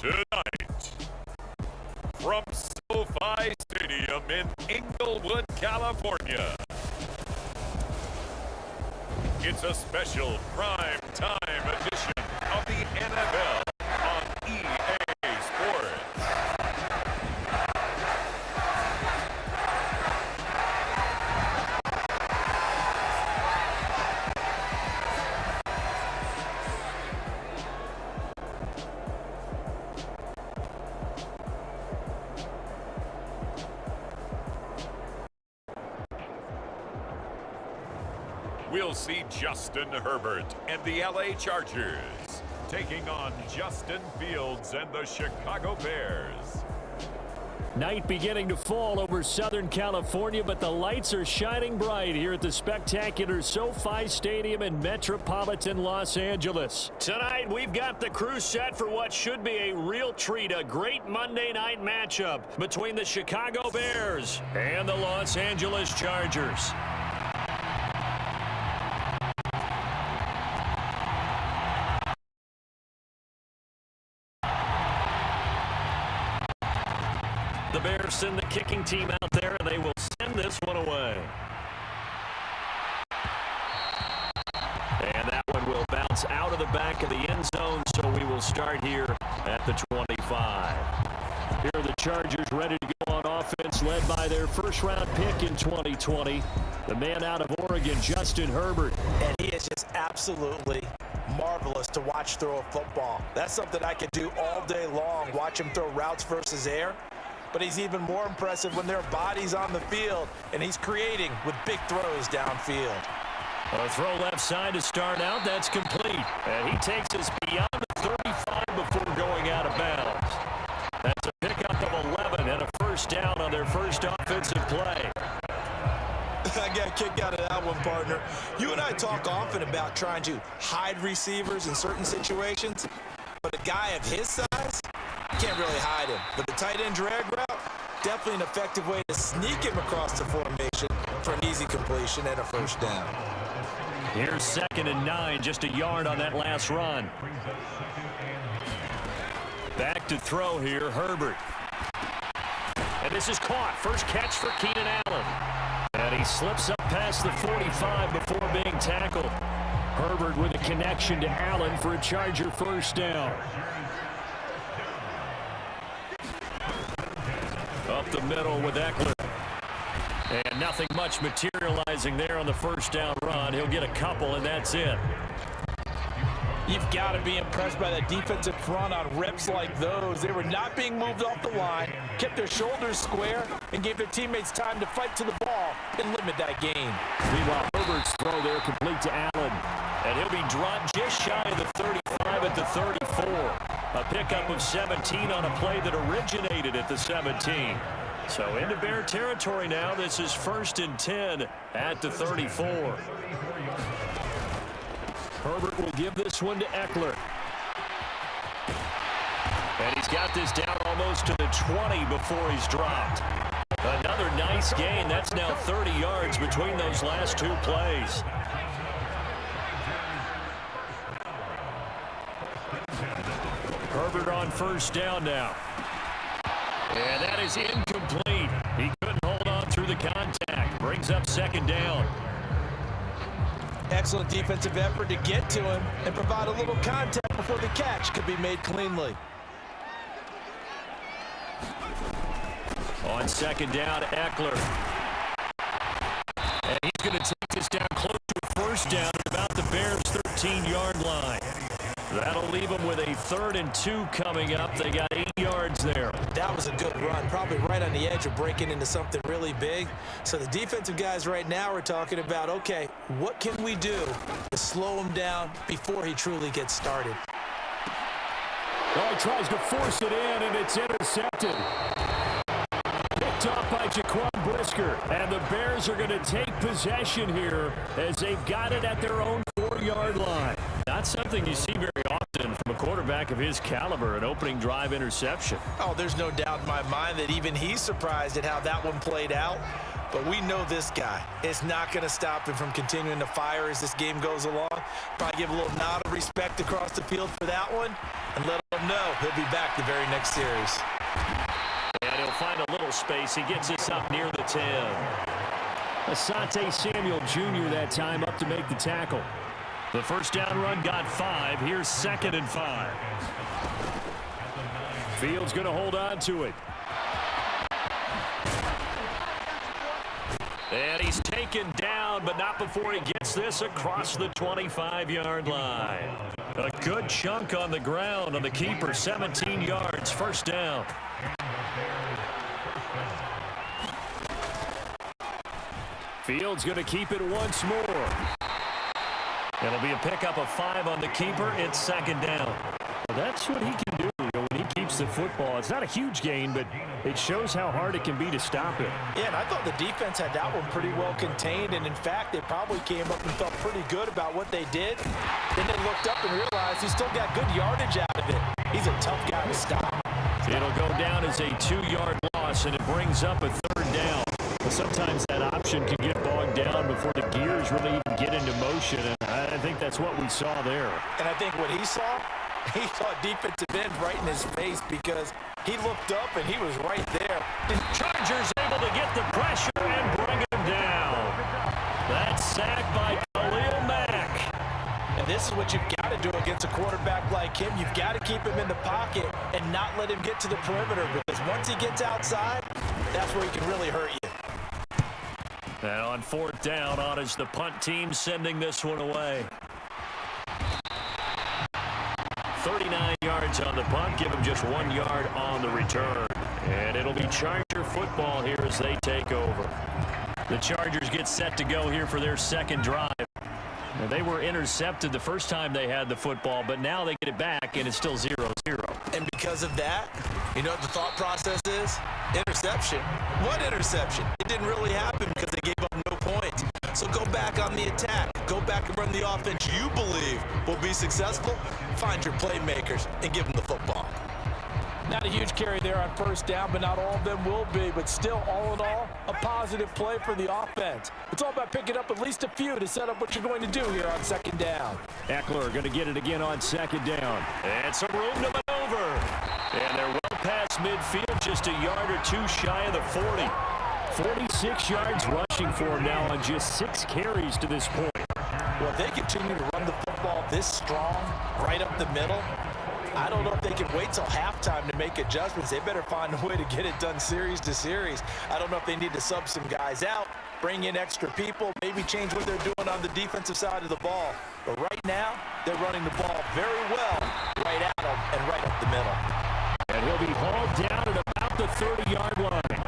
Tonight, from SoFi Stadium in Inglewood, California, it's a special prime time edition of the NFL on EA Sports. We'll see Justin Herbert and the LA Chargers taking on Justin Fields and the Chicago Bears. Night beginning to fall over Southern California, but the lights are shining bright here at the spectacular SoFi Stadium in metropolitan Los Angeles. Tonight, we've got the crew set for what should be a real treat, a great Monday night matchup between the Chicago Bears and the Los Angeles Chargers. The Bears send the kicking team out there, and they will send this one away. And that one will bounce out of the back of the end zone, so we will start here at the 25. Here are the Chargers ready to go on offense, led by their first-round pick in 2020, the man out of Oregon, Justin Herbert. And he is just absolutely marvelous to watch throw a football. That's something I could do all day long, watch him throw routes versus air. But he's even more impressive when there are bodies on the field, and he's creating with big throws downfield. A throw left side to start out. That's complete. And he takes us beyond the 35 before going out of bounds. That's a pickup of 11 and a first down on their first offensive play. I got a kick out of that one, partner. You and I talk often about trying to hide receivers in certain situations, but a guy of his size, can't really hide him. But the tight end drag route, definitely an effective way to sneak him across the formation for an easy completion and a first down. Here's 2nd and 9, just a yard on that last run. Back to throw here, Herbert. And this is caught. First catch for Keenan Allen. And he slips up past the 45 before being tackled. Herbert with a connection to Allen for a Charger first down. Up the middle with Eckler. And nothing much materializing there on the first down run. He'll get a couple, and that's it. You've got to be impressed by that defensive front on reps like those. They were not being moved off the line, kept their shoulders square, and gave their teammates time to fight to the ball and limit that gain. Meanwhile, Herbert's throw there complete to Allen. And he'll be dropped just shy of the 35 at the 34. A pickup of 17 on a play that originated at the 17. So into Bear territory now. This is 1st and 10 at the 34. Herbert will give this one to Eckler. And he's got this down almost to the 20 before he's dropped. Another nice gain. That's now 30 yards between those last two plays. Herbert on first down now. And that is incomplete. He couldn't hold on through the contact. Brings up 2nd down. Excellent defensive effort to get to him and provide a little contact before the catch could be made cleanly. On 2nd down, Eckler. And he's going to take this down close to a first down at about the Bears' 13-yard line. That'll leave them with a 3rd and 2 coming up. They got 8 yards there. That was a good run, probably right on the edge of breaking into something really big. So the defensive guys right now are talking about, okay, what can we do to slow him down before he truly gets started? Oh, he tries to force it in, and it's intercepted. Picked off by Jaquan Brisker. And the Bears are going to take possession here as they've got it at their own 4-yard line. Not something you see very often from a quarterback of his caliber, an opening drive interception. Oh, there's no doubt in my mind that even he's surprised at how that one played out. But we know this guy is not going to stop him from continuing to fire as this game goes along. Probably give a little nod of respect across the field for that one and let him him know he'll be back the very next series. And he'll find a little space. He gets us up near the 10. Asante Samuel Jr. that time up to make the tackle. The first down run got 5. Here's 2nd and 5. Fields going to hold on to it. And he's taken down, but not before he gets this across the 25-yard line. A good chunk on the ground on the keeper, 17 yards, first down. Fields going to keep it once more. It'll be a pickup of 5 on the keeper. It's 2nd down. Well, that's what he can do when he keeps the football. It's not a huge gain, but it shows how hard it can be to stop it. Yeah, and I thought the defense had that one pretty well contained, and in fact, they probably came up and felt pretty good about what they did. Then they looked up and realized he still got good yardage out of it. He's a tough guy to stop. It'll go down as a 2-yard loss, and it brings up a 3rd down. But sometimes that option can get bogged down before the gears really even get into motion, and I think that's what we saw there. And I think what he saw defensive end right in his face because he looked up and he was right there. The Chargers able to get the pressure and bring him down. That's sacked by Khalil Mack. And this is what you've got to do against a quarterback like him. You've got to keep him in the pocket and not let him get to the perimeter because once he gets outside, that's where he can really hurt you. And on 4th down, on is the punt team sending this one away. 39 yards on the punt, give him just 1 yard on the return. And it'll be Charger football here as they take over. The Chargers get set to go here for their 2nd drive. Now, they were intercepted the first time they had the football, but now they get it back, and it's still 0-0. And because of that, you know what the thought process is? Interception. What interception? It didn't really happen because they gave up no points. So go back on the attack. Go back and run the offense you believe will be successful. Find your playmakers and give them the football. Not a huge carry there on 1st down, but not all of them will be. But still, all in all, a positive play for the offense. It's all about picking up at least a few to set up what you're going to do here on 2nd down. Eckler going to get it again on 2nd down. And some room to maneuver. And they're well past midfield, just a yard or 2 shy of the 40. 46 yards rushing for him now on just 6 carries to this point. Well, if they continue to run the football this strong, right up the middle, I don't know if they can wait till halftime to make adjustments. They better find a way to get it done series to series. I don't know if they need to sub some guys out, bring in extra people, maybe change what they're doing on the defensive side of the ball. But right now, they're running the ball very well right at them and right up the middle. And he'll be hauled down at about the 30-yard line.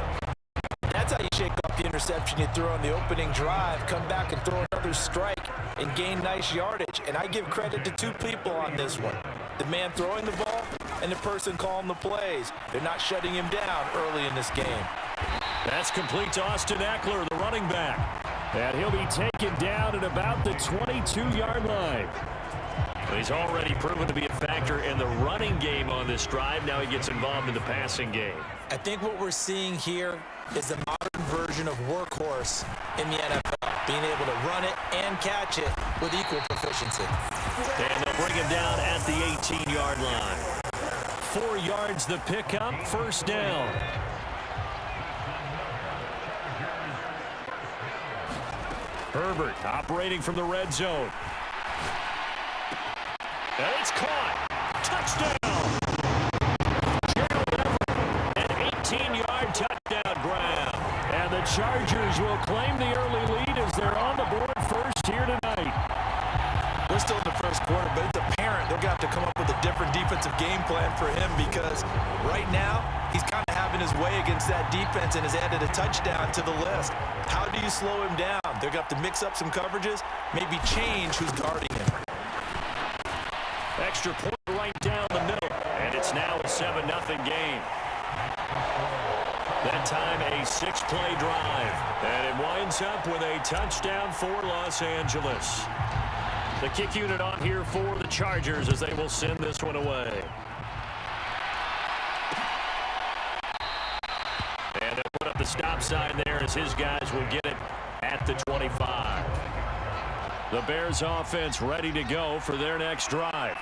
That's how you shake off the interception you threw on the opening drive, come back and throw another strike and gain nice yardage. And I give credit to 2 people on this one. The man throwing the ball and the person calling the plays. They're not shutting him down early in this game. That's complete to Austin Eckler, the running back. And he'll be taken down at about the 22-yard line. He's already proven to be a factor in the running game on this drive. Now he gets involved in the passing game. I think what we're seeing here is the modern version of workhorse in the NFL, being able to run it and catch it with equal proficiency. And they'll bring him down at the 18-yard line. 4 yards the pickup, 1st down. Herbert operating from the red zone. And it's caught. Touchdown. Gerald Everett, an 18-yard touchdown grab. And the Chargers will claim the early lead as they're on the board first here tonight. We're still in the first quarter, but it's apparent they're going to have to come up with a different defensive game plan for him because right now he's kind of having his way against that defense and has added a touchdown to the list. How do you slow him down? They're going to have to mix up some coverages, maybe change who's guarding him. Extra point right down the middle, and it's now a 7-0 game. That time a 6-play drive, and it winds up with a touchdown for Los Angeles. The kick unit on here for the Chargers as they will send this one away. And they'll put up the stop sign there as his guys will get it at the 25. The Bears offense ready to go for their next drive.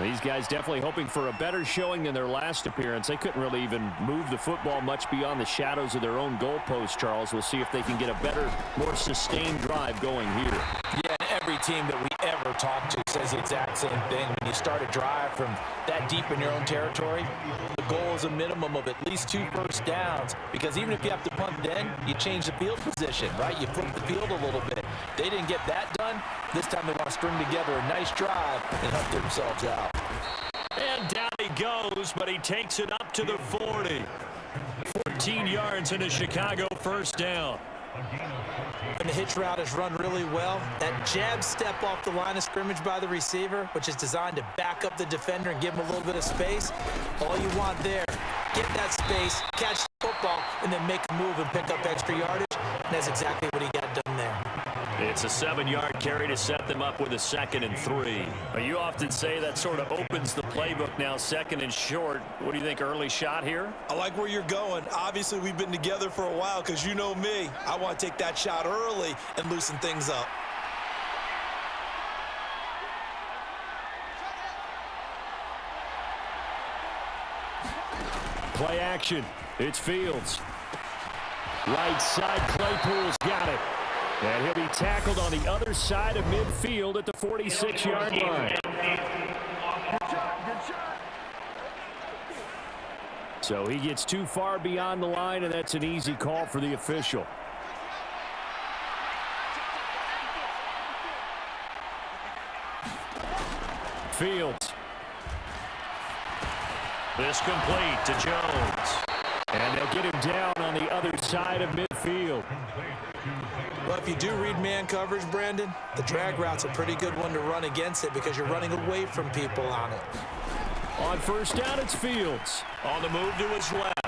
These guys definitely hoping for a better showing than their last appearance. They couldn't really even move the football much beyond the shadows of their own goalpost, Charles. We'll see if they can get a better, more sustained drive going here. Yeah, and every team that we ever talk to says the exact same thing. When you start a drive from that deep in your own territory, the goal is a minimum of at least 2 first downs, because even if you have to punt then, you change the field position, right? You flip the field a little bit. They didn't get that done. This time they want to string together a nice drive and help themselves out. And down he goes, but he takes it up to the 40. 14 yards and a Chicago first down. And the hitch route is run really well. That jab step off the line of scrimmage by the receiver, which is designed to back up the defender and give him a little bit of space. All you want there, get that space, catch the football, and then make a move and pick up extra yardage. And that's exactly what he got done there. It's a 7-yard carry to set them up with a 2nd and 3. You often say that sort of opens the playbook now, 2nd and short. What do you think, early shot here? I like where you're going. Obviously, we've been together for a while because you know me. I want to take that shot early and loosen things up. Play action. It's Fields. Right side, Claypool's got it. And he'll be tackled on the other side of midfield at the 46-yard line. So he gets too far beyond the line, and that's an easy call for the official. Fields. This complete to Jones. And they'll get him down on the other side of midfield. Well, if you do read man coverage, Brandon, the drag route's a pretty good one to run against it because you're running away from people on it. On first down, it's Fields. On the move to his left.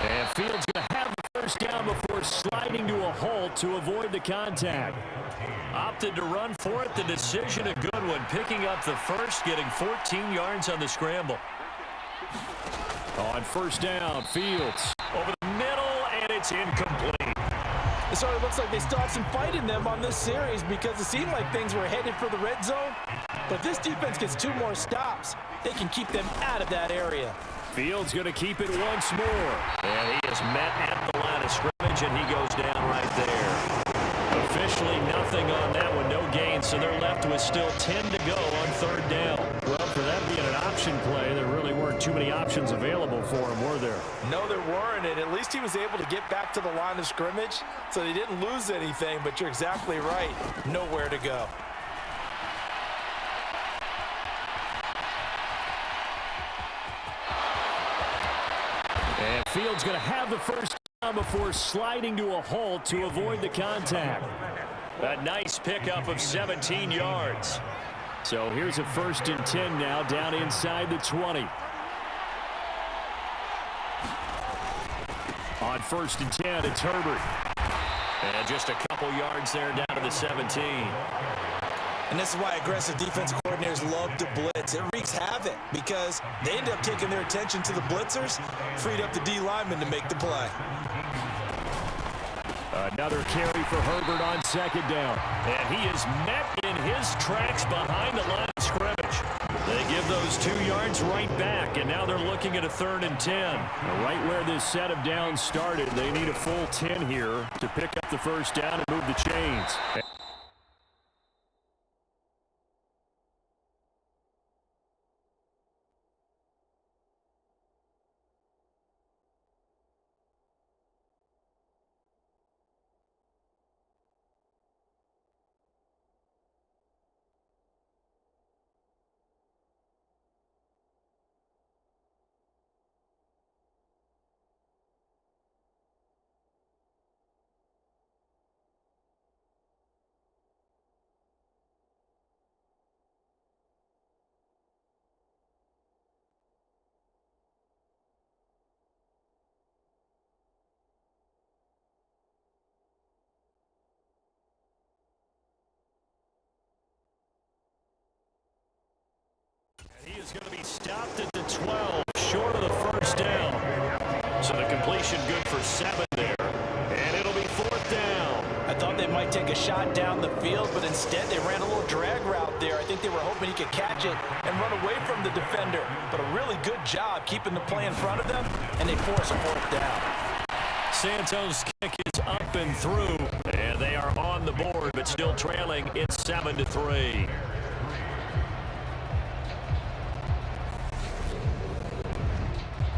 And Fields going to have the first down before sliding to a halt to avoid the contact. Opted to run for it. The decision a good one. Picking up the first, getting 14 yards on the scramble. On first down, Fields over the middle, and it's incomplete. It sort of looks like they still have some fight in them on this series because it seemed like things were headed for the red zone. But this defense gets 2 more stops. They can keep them out of that area. Fields going to keep it once more. And he is met at the line of scrimmage, and he goes down right there. Officially nothing on that one, no gain, so they're left with still 10 to go on third down. Well, for that being an option play, there really weren't too many options available for him, were there? No, there weren't, and at least he was able to get back to the line of scrimmage, so they didn't lose anything, but you're exactly right. Nowhere to go. And Fields going to have the first down before sliding to a halt to avoid the contact. A nice pickup of 17 yards. So here's a 1st and 10 now down inside the 20. On 1st and 10, it's Herbert. And just a couple yards there down to the 17. And this is why aggressive defensive coordinators love to blitz. It wreaks havoc because they end up taking their attention to the blitzers, freed up the D lineman to make the play. Another carry for Herbert on 2nd down. And he is met in his tracks behind the line of scrimmage. They give those 2 yards right back, and now they're looking at a 3rd and 10. Right where this set of downs started, they need a full 10 here to pick up the first down and move the chains. He is going to be stopped at the 12, short of the first down. So the completion good for 7 there. And it'll be 4th down. I thought they they might take a shot down the field, but instead they ran a little drag route there. I think they were hoping he could catch it and run away from the defender. But a really good job keeping the play in front of them, and they force a fourth down. Santos' kick is up and through, and they are on the board, but still trailing. It's 7-3.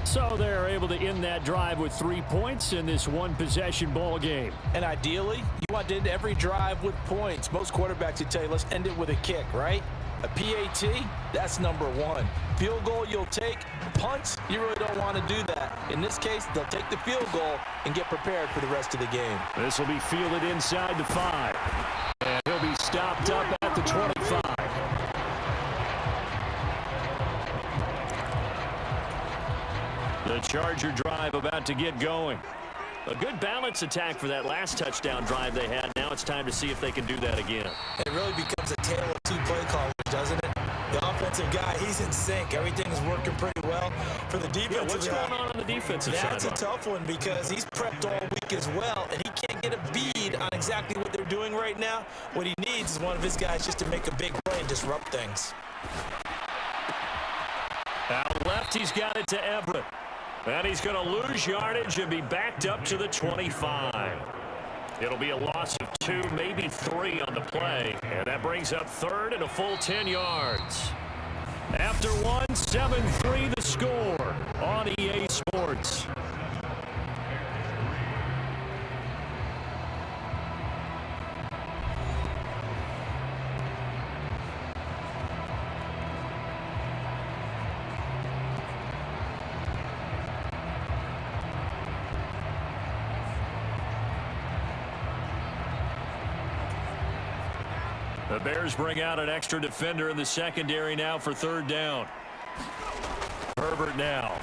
So they're able to end that drive with 3 points in this one-possession ball game. And ideally, you want to end every drive with points. Most quarterbacks would tell you, let's end it with a kick, right? A PAT, that's number one. Field goal you'll take. Punts, you really don't want to do that. In this case, they'll take the field goal and get prepared for the rest of the game. This will be fielded inside the 5. And he'll be stopped up at the 25. The Charger drive about to get going. A good balance attack for that last touchdown drive they had. Now it's time to see if they can do that again. It really becomes a tale of two play callers, doesn't it? The offensive guy, he's in sync. Everything's working pretty well. For the defensive what's going on the defensive side? That's a tough one because he's prepped all week as well, and he can't get a bead on exactly what they're doing right now. What he needs is one of his guys just to make a big play and disrupt things. Out left, he's got it to Everett. And he's going to lose yardage and be backed up to the 25. It'll be a loss of 2, maybe 3 on the play. And that brings up third and a full 10 yards. After one, 7-3 the score on EA Sports. The Bears bring out an extra defender in the secondary now for third down. Herbert now.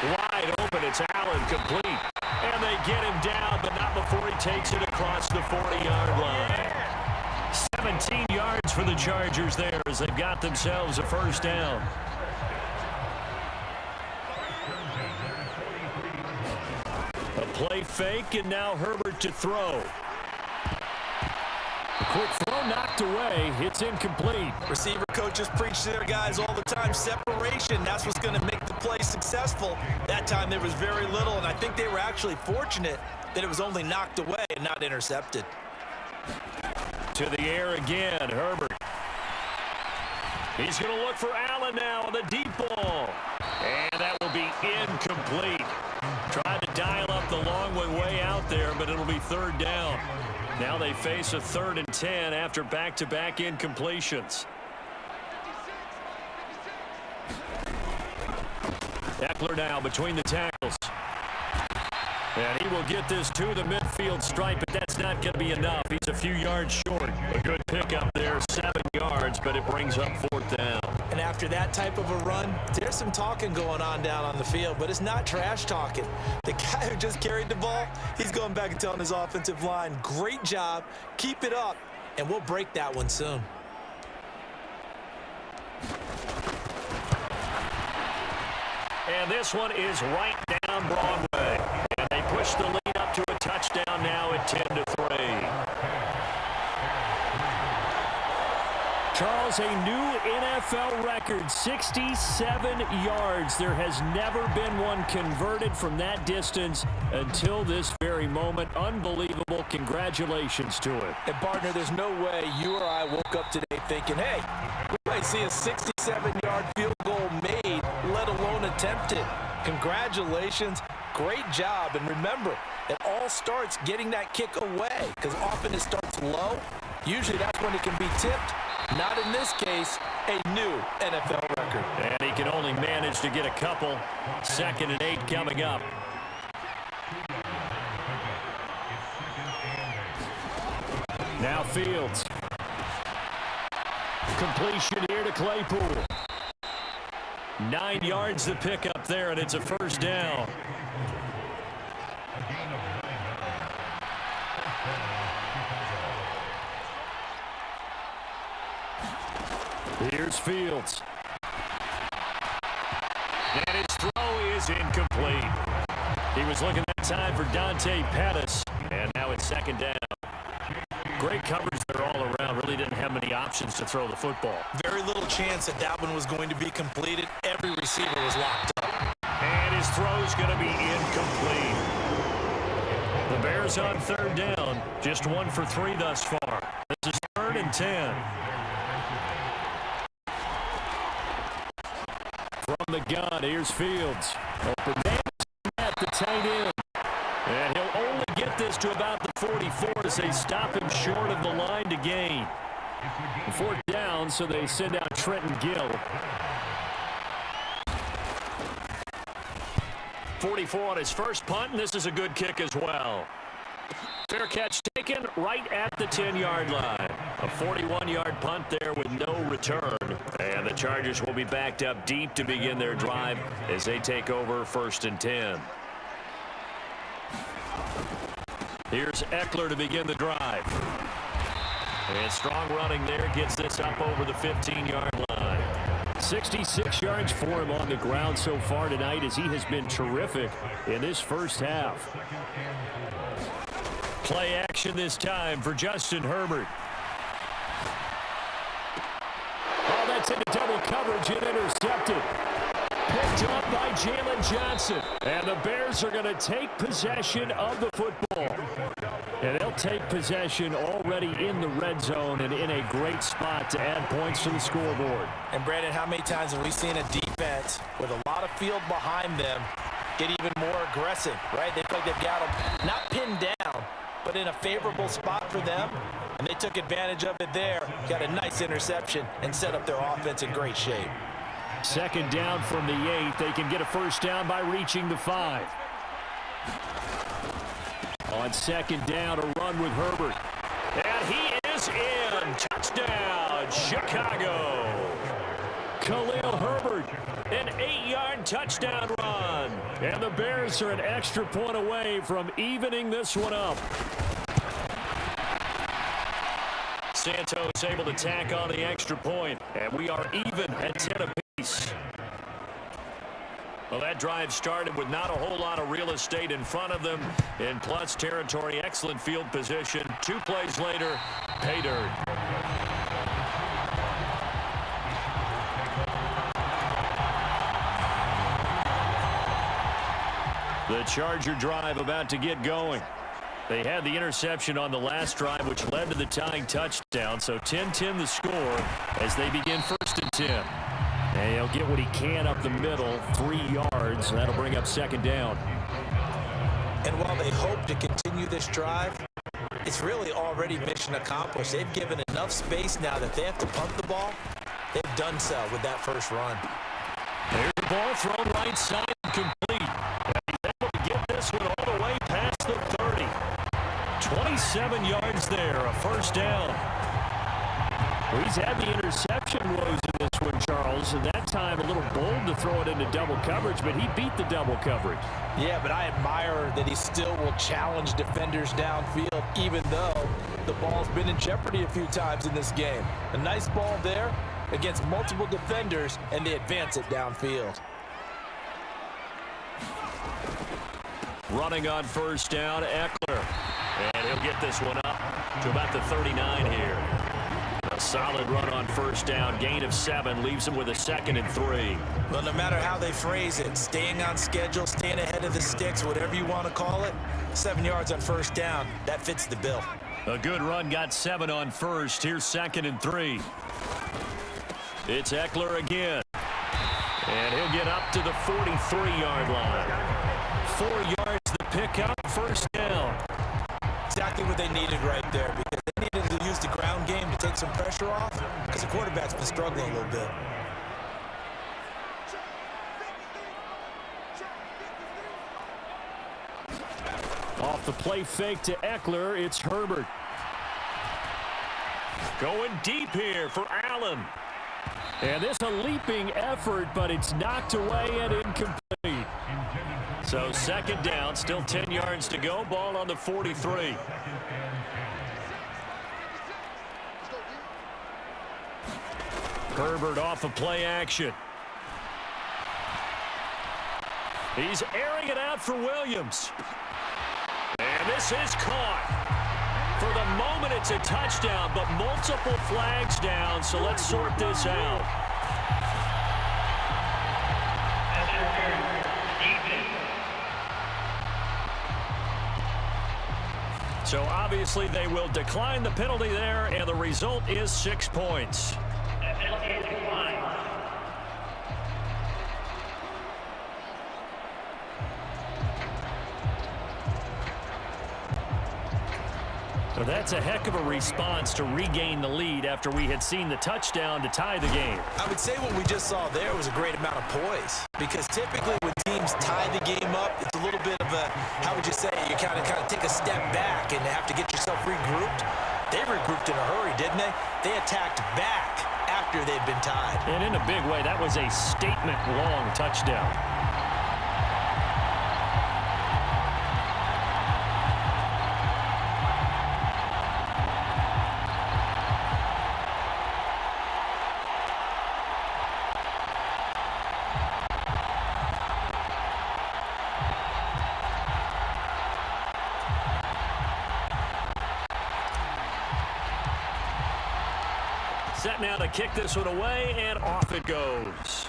Wide open, it's Allen, complete. And they get him down, but not before he takes it across the 40-yard line. 17 yards for the Chargers there as they've got themselves a first down. A play fake, and now Herbert to throw. Quick throw knocked away. It's incomplete. Receiver coaches preach to their guys all the time. Separation, that's what's going to make the play successful. That time there was very little, and I think they were actually fortunate that it was only knocked away and not intercepted. To the air again, Herbert. He's going to look for Allen now on the deep ball. And that will be incomplete. Tried to dial up the long way out there, but it'll be third down. Now they face a 3rd and 10 after back-to-back incompletions. Eckler now between the tackles. And he will get this to the midfield stripe, but that's not going to be enough. He's a few yards short. A good pickup there, 7 yards, but it brings up 4th down. And after that type of a run, there's some talking going on down on the field, but it's not trash talking. The guy who just carried the ball, he's going back and telling his offensive line, great job, keep it up, and we'll break that one soon. And this one is right down Broadway. And they push the lead up to a touchdown now at 10-3. Charles, a new NFL record, 67 yards. There has never been one converted from that distance until this very moment. Unbelievable. Congratulations to it. And, partner, there's no way you or I woke up today thinking, hey, we might see a 67-yard field goal made, let alone attempted. Congratulations. Great job. And remember, it all starts getting that kick away because often it starts low. Usually that's when it can be tipped. Not in this case, a new NFL record. And he can only manage to get a couple. 2nd and 8 coming up. Now Fields. Completion here to Claypool. 9 yards to pick up there, and it's a first down. Here's Fields. And his throw is incomplete. He was looking that time for Dante Pettis. And now it's second down. Great coverage there all around. Really didn't have many options to throw the football. Very little chance that one was going to be completed. Every receiver was locked up. And his throw's going to be incomplete. The Bears on third down. Just 1 for 3 thus far. This is 3rd and 10. From the gun, here's Fields. Open man at the tight end. And he'll only get this to about the 44 as they stop him short of the line to gain. 4th down, so they send out Trenton Gill. 44 on his first punt, and this is a good kick as well. Fair catch taken right at the 10-yard line. A 41-yard punt there with no return. And the Chargers will be backed up deep to begin their drive as they take over 1st and 10. Here's Eckler to begin the drive. And strong running there gets this up over the 15-yard line. 66 yards for him on the ground so far tonight as he has been terrific in this first half. Play action this time for Justin Herbert. Oh, that's into double coverage and intercepted. Picked up by Jalen Johnson. And the Bears are going to take possession of the football. And they'll take possession already in the red zone and in a great spot to add points to the scoreboard. And, Brandon, how many times have we seen a defense with a lot of field behind them get even more aggressive, right? They feel like they've got them not pinned down, but in a favorable spot for them. And they took advantage of it there. Got a nice interception and set up their offense in great shape. 2nd down from the 8. They can get a first down by reaching the 5. On 2nd down, a run with Herbert. And he is in. Touchdown, Chicago. Khalil Herbert, an 8-yard touchdown run. And the Bears are an extra point away from evening this one up. Santos able to tack on the extra point, and we are even at 10 apiece. Well, that drive started with not a whole lot of real estate in front of them. In plus territory, excellent field position. 2 plays later, pay dirt. The Charger drive about to get going. They had the interception on the last drive, which led to the tying touchdown. So 10-10 the score as they begin 1st and 10. And he'll get what he can up the middle, 3 yards. That'll bring up 2nd down. And while they hope to continue this drive, it's really already mission accomplished. They've given enough space now that they have to punt the ball. They've done so with that first run. There's the ball thrown right side and complete. And he's able to get this one all the way past the 30. 27 yards there, a first down. Well, he's had the interception woes in this one, Charles, and that time a little bold to throw it into double coverage, but he beat the double coverage. Yeah, but I admire that he still will challenge defenders downfield, even though the ball's been in jeopardy a few times in this game. A nice ball there against multiple defenders, and they advance it downfield. Running on first down, Eckler. And he'll get this one up to about the 39 here. A solid run on first down. Gain of 7 leaves him with a 2nd and 3. Well, no matter how they phrase it, staying on schedule, staying ahead of the sticks, whatever you want to call it, 7 yards on first down, that fits the bill. A good run, got 7 on first. Here's 2nd and 3. It's Eckler again. And he'll get up to the 43-yard line. 4 yards the pickup, first down. Exactly what they needed right there, because they needed to use the ground game to take some pressure off, because the quarterback's been struggling a little bit. Off the play fake to Eckler, it's Herbert. Going deep here for Allen. And this a leaping effort, but it's knocked away and incomplete. So 2nd down, still 10 yards to go. Ball on the 43. Herbert off of play action. He's airing it out for Williams. This is caught. For the moment, it's a touchdown, but multiple flags down, so let's sort this out. So obviously they will decline the penalty there, and the result is 6 points. So that's a heck of a response to regain the lead after we had seen the touchdown to tie the game. I would say what we just saw there was a great amount of poise, because typically when teams tie the game up, it's a little bit of a, how would you say, you kind of take a step back and have to get yourself regrouped. They regrouped in a hurry, didn't they? They attacked back after they'd been tied. And in a big way, that was a statement-long touchdown. Set now to kick this one away, and off it goes.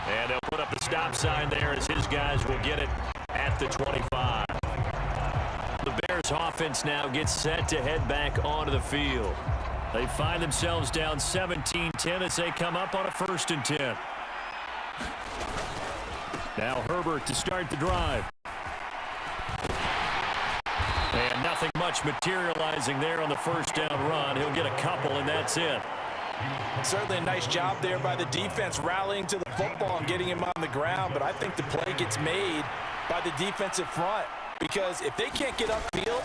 And they'll put up the stop sign there as his guys will get it at the 25. The Bears offense now gets set to head back onto the field. They find themselves down 17-10 as they come up on a 1st and 10. Now Herbert to start the drive. And nothing much materializing there on the first down run. He'll get a couple, and that's it. Certainly a nice job there by the defense rallying to the football and getting him on the ground, but I think the play gets made by the defensive front, because if they can't get upfield,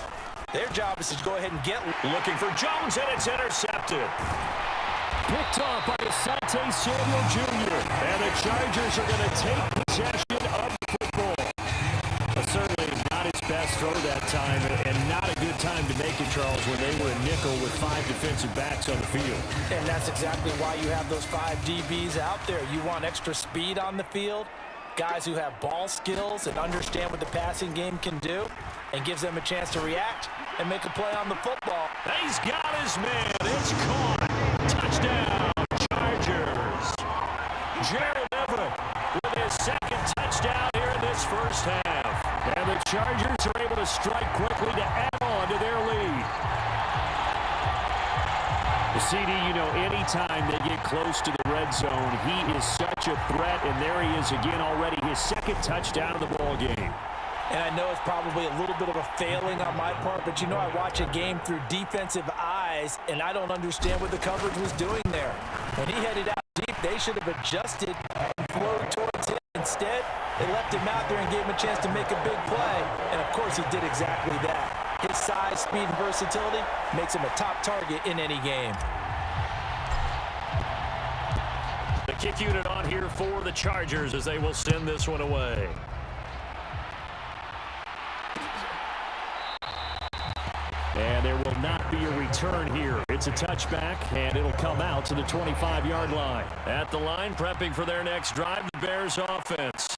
their job is to go ahead and get. Looking for Jones, and it's intercepted. Picked off by Asante Samuel Jr. And the Chargers are going to take possession of the football. Certainly not his best throw that time, and not a good time to make it, Charles, when they were a nickel with 5 defensive backs on the field. And that's exactly why you have those 5 DBs out there. You want extra speed on the field, guys who have ball skills and understand what the passing game can do, and gives them a chance to react and make a play on the football. He's got his man. It's caught. Touchdown, Chargers. Gerald Everett with his 2nd touchdown here in this first half. And the Chargers are able to strike quickly to add on to their lead. The CD, you know, anytime they get close to the red zone, he is such a threat, and there he is again already, his 2nd touchdown of the ball game. And I know it's probably a little bit of a failing on my part, but you know, I watch a game through defensive eyes, and I don't understand what the coverage was doing there. When he headed out deep, they should have adjusted and flowed towards him. Instead, they left him out there and gave him a chance to make a big play. And, of course, he did exactly that. His size, speed, and versatility makes him a top target in any game. The kick unit on here for the Chargers as they will send this one away. And there will not be a return here. It's a touchback, and it'll come out to the 25-yard line. At the line, prepping for their next drive, the Bears offense.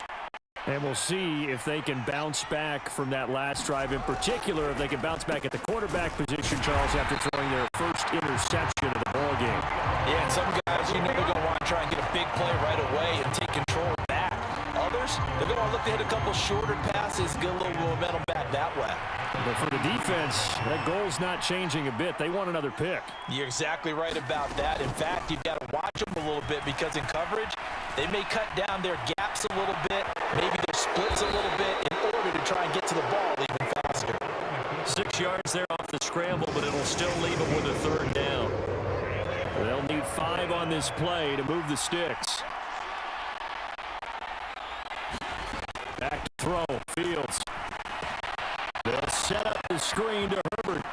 And we'll see if they can bounce back from that last drive, in particular, if they can bounce back at the quarterback position, Charles, after throwing their first interception of the ballgame. Yeah, and some guys, you know, they're going to want to try and get a big play right away and take control of that. Others, they're going to look to hit a couple shorter passes, get a little momentum back that way. But for the defense, that goal's not changing a bit. They want another pick. You're exactly right about that. In fact, you've got to watch them a little bit, because in coverage, they may cut down their gaps a little bit, maybe their splits a little bit, in order to try and get to the ball even faster. 6 yards there off the scramble, but it'll still leave them with a 3rd down. They'll need 5 on this play to move the sticks. Back to throw, Fields. They'll set up the screen to Herbert.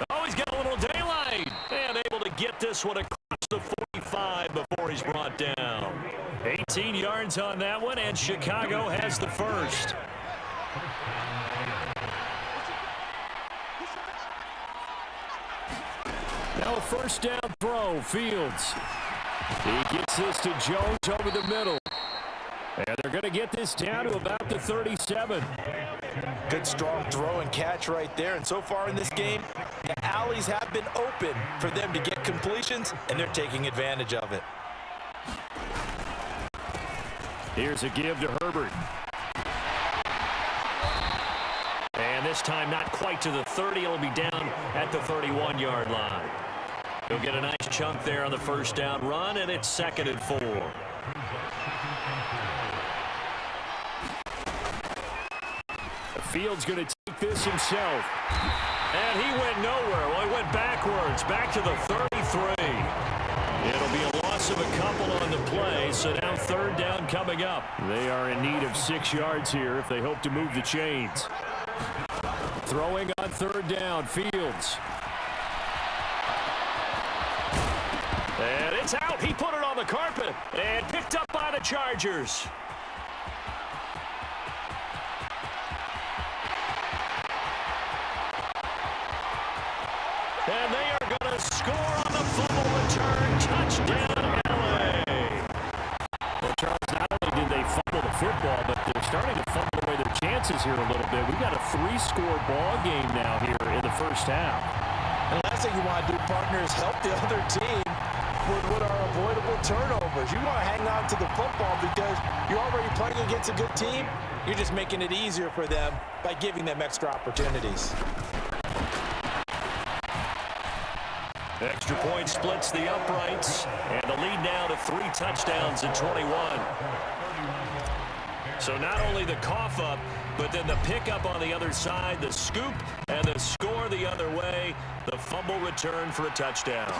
Oh, he's got a little daylight. And able to get this one across the 45 before he's brought down. 18 yards on that one, and Chicago has the first. Now a 1st down throw, Fields. He gets this to Jones over the middle. And they're going to get this down to about the 37. Good strong throw and catch right there. And so far in this game, the alleys have been open for them to get completions, and they're taking advantage of it. Here's a give to Herbert. And this time not quite to the 30. It'll be down at the 31-yard line. He'll get a nice chunk there on the first down run, and it's 2nd and 4. Fields going to take this himself. And he went nowhere. Well, he went backwards, back to the 33. It'll be a loss of a couple on the play, so now 3rd down coming up. They are in need of 6 yards here if they hope to move the chains. Throwing on 3rd down, Fields. And it's out. He put it on the carpet and picked up by the Chargers. And they are going to score on the fumble return. Touchdown, LA. Well, Charles, not only did they fumble the football, but they're starting to fumble away their chances here a little bit. We've got a 3-score ball game now here in the first half. And the last thing you want to do, partner, is help the other team with what are avoidable turnovers. You want to hang on to the football because you're already playing against a good team. You're just making it easier for them by giving them extra opportunities. Extra point splits the uprights, and the lead now to 3 touchdowns at 21. So not only the cough up, but then the pickup on the other side, the scoop, and the score the other way, the fumble return for a touchdown.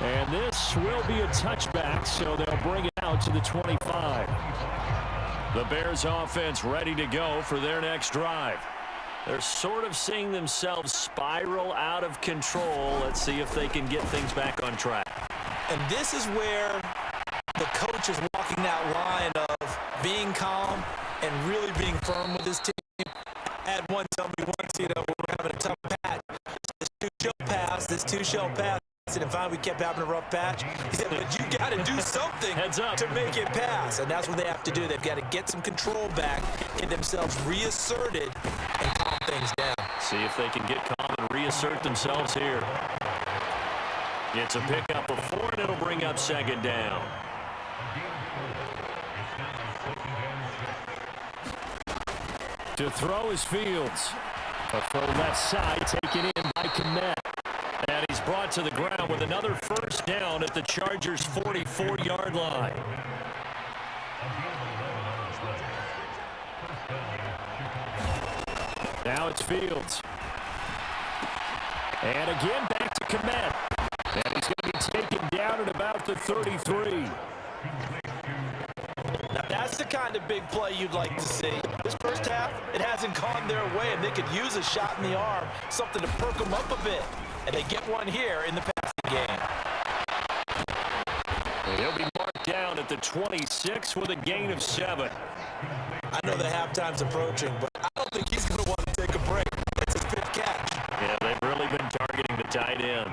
And this will be a touchback, so they'll bring it out to the 25. The Bears offense ready to go for their next drive. They're sort of seeing themselves spiral out of control. Let's see if they can get things back on track. And this is where the coach is walking that line of being calm and really being firm with his team. I had one tell me once, when we're having a tough patch, this two-shell pass, and finally we kept having a rough patch. He said, but you got to do something to make it pass. And that's what they have to do. They've got to get some control back, get themselves reasserted, and calm things down. See if they can get calm and reassert themselves here. It's a pickup of 4, and it'll bring up 2nd down. To throw is Fields. A throw left side taken in by Kmet. And he's brought to the ground with another first down at the Chargers' 44-yard line. Now it's Fields. And again back to Kmet. And he's going to be taken down at about the 33. Now that's the kind of big play you'd like to see. This first half, it hasn't gone their way, and they could use a shot in the arm, something to perk them up a bit. And they get one here in the passing game. He'll be marked down at the 26 with a gain of 7. I know the halftime's approaching, but I don't think he's going to want to take a break. That's his fifth catch. Yeah, they've really been targeting the tight end.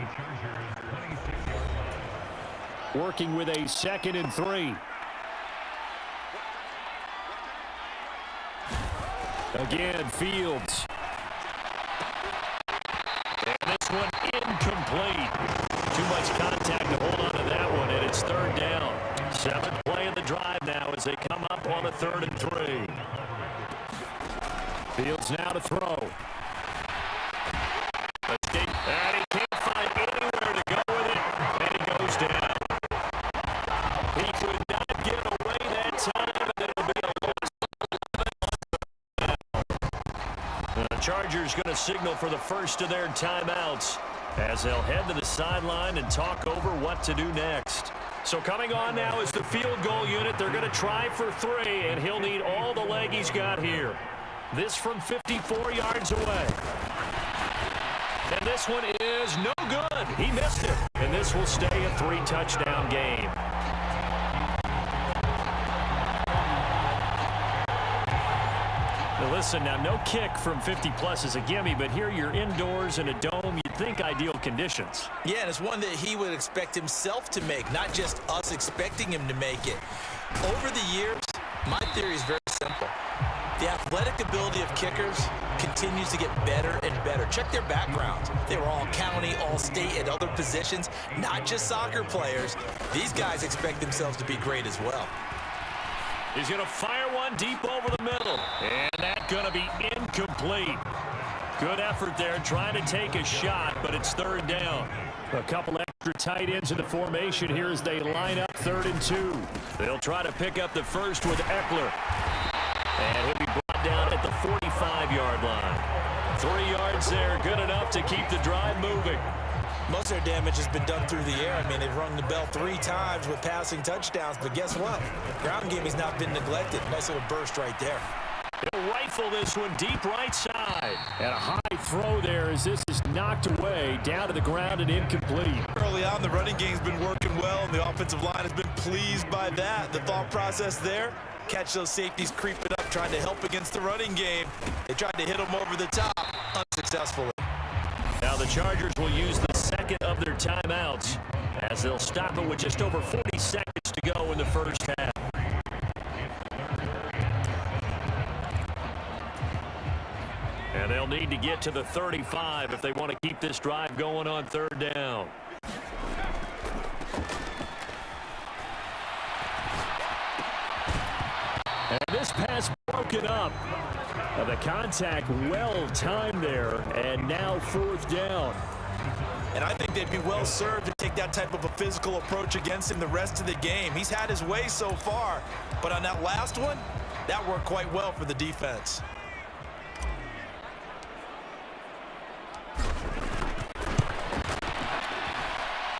Working with a 2nd and 3. Again, Fields. And this one incomplete. Too much contact to hold on to that one, and it's 3rd down. 7th play of the drive now as they come up on a 3rd and 3. Fields now to throw. And he can't find anywhere to go with it, and he goes down. He could not get away that time, and it'll be a loss. The Chargers going to signal for the first of their timeouts as they'll head to the sideline and talk over what to do next. So coming on now is the field goal unit. They're going to try for 3, and he'll need all the leg he's got here. This from 54 yards away. And this one is no good. He missed it. And this will stay a 3-touchdown game. Now listen, now no kick from 50-plus is a gimme, but here you're indoors in a dome. You think, ideal conditions. Yeah, and it's one that he would expect himself to make, not just us expecting him to make it. Over the years, my theory is very simple. The athletic ability of kickers continues to get better and better. Check their backgrounds. They were all county, all state, at other positions, not just soccer players. These guys expect themselves to be great as well. He's going to fire one deep over the middle. And that's going to be incomplete. Good effort there trying to take a shot, but it's third down. A couple extra tight ends in the formation here as they line up 3rd and 2. They'll try to pick up the first with Eckler. And he'll be brought down at the 45-yard line. 3 yards there, good enough to keep the drive moving. Most of their damage has been done through the air. I mean, they've rung the bell 3 times with passing touchdowns, but guess what? Ground game has not been neglected. Nice little burst right there. He'll rifle this one deep right side. And a high throw there as this is knocked away, down to the ground and incomplete. Early on, the running game's been working well, and the offensive line has been pleased by that. The thought process there, catch those safeties creeping up, trying to help against the running game. They tried to hit them over the top, unsuccessfully. Now the Chargers will use the second of their timeouts as they'll stop it with just over 40 seconds to go in the first half. And they'll need to get to the 35 if they want to keep this drive going on 3rd down. And this pass broken up. The contact well timed there, and now 4th down. And I think they'd be well served to take that type of a physical approach against him the rest of the game. He's had his way so far, but on that last one, that worked quite well for the defense.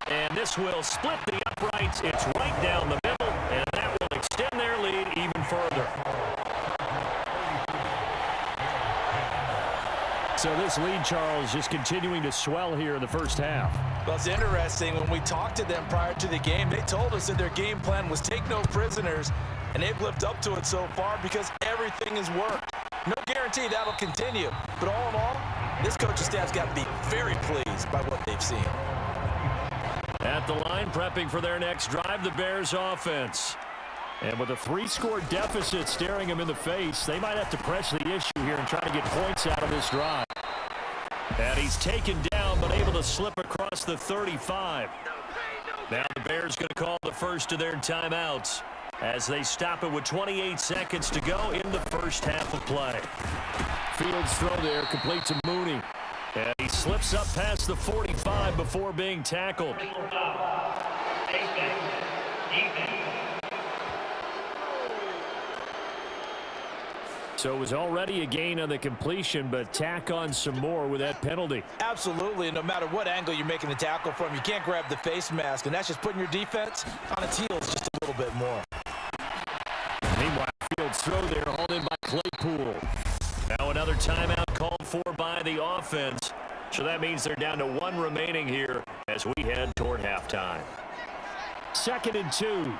And this will split the uprights. It's right down the middle, and that will extend their lead even further. So this lead, Charles, just continuing to swell here in the first half. Well, it's interesting. When we talked to them prior to the game, they told us that their game plan was take no prisoners, and they've lived up to it so far because everything has worked. No guarantee that'll continue. But all in all, this coaching staff's got to be very pleased by what they've seen. At the line, prepping for their next drive, the Bears offense. And with a 3-score deficit staring them in the face, they might have to press the issue here and try to get points out of this drive. And he's taken down, but able to slip across the 35. Now the Bears going to call the first of their timeouts as they stop it with 28 seconds to go in the first half of play. Fields throw there, complete to Mooney. And he slips up past the 45 before being tackled. So it was already a gain on the completion, but tack on some more with that penalty. Absolutely, and no matter what angle you're making the tackle from, you can't grab the face mask, and that's just putting your defense on its heels just a little bit more. Meanwhile, Fields throw there, hauled in by Claypool. Now another timeout called for by the offense. So that means they're down to 1 remaining here as we head toward halftime. 2nd and 2.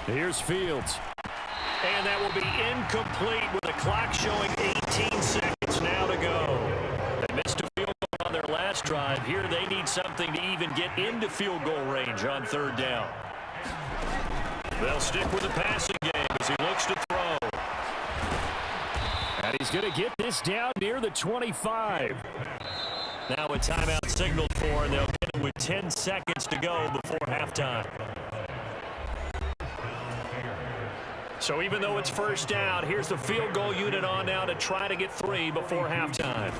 Here's Fields. And that will be incomplete with the clock showing 18 seconds now to go. They missed a field goal on their last drive. Here they need something to even get into field goal range on 3rd down. They'll stick with the passing game as he looks to throw. And he's going to get this down near the 25. Now a timeout signaled for, and they'll get it with 10 seconds to go before halftime. So even though it's first down, here's the field goal unit on now to try to get 3 before halftime.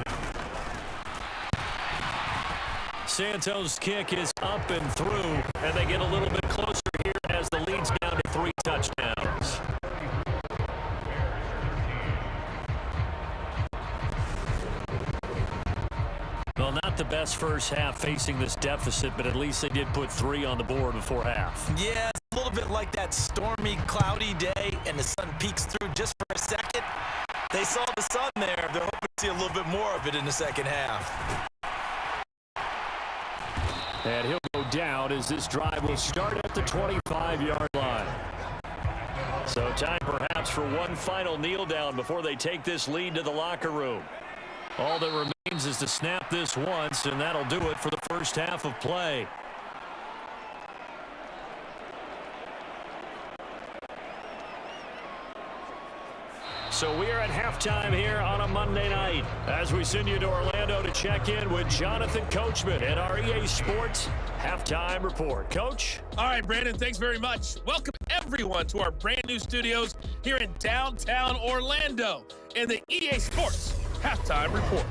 Santos' kick is up and through, and they get a little bit closer here as the lead's down to 3 touchdowns. Well, not the best first half facing this deficit, but at least they did put 3 on the board before half. Yeah, it's a little bit like that stormy, cloudy day, and the sun peeks through just for a second. They saw the sun there. They're hoping to see a little bit more of it in the second half. And he'll go down as this drive will start at the 25-yard line. So time perhaps for one final kneel down before they take this lead to the locker room. All that remains is to snap this once, and that'll do it for the first half of play. So we are at halftime here on a Monday night as we send you to Orlando to check in with Jonathan Coachman at our EA Sports Halftime Report. Coach? All right, Brandon, thanks very much. Welcome everyone to our brand new studios here in downtown Orlando in the EA Sports Halftime Report.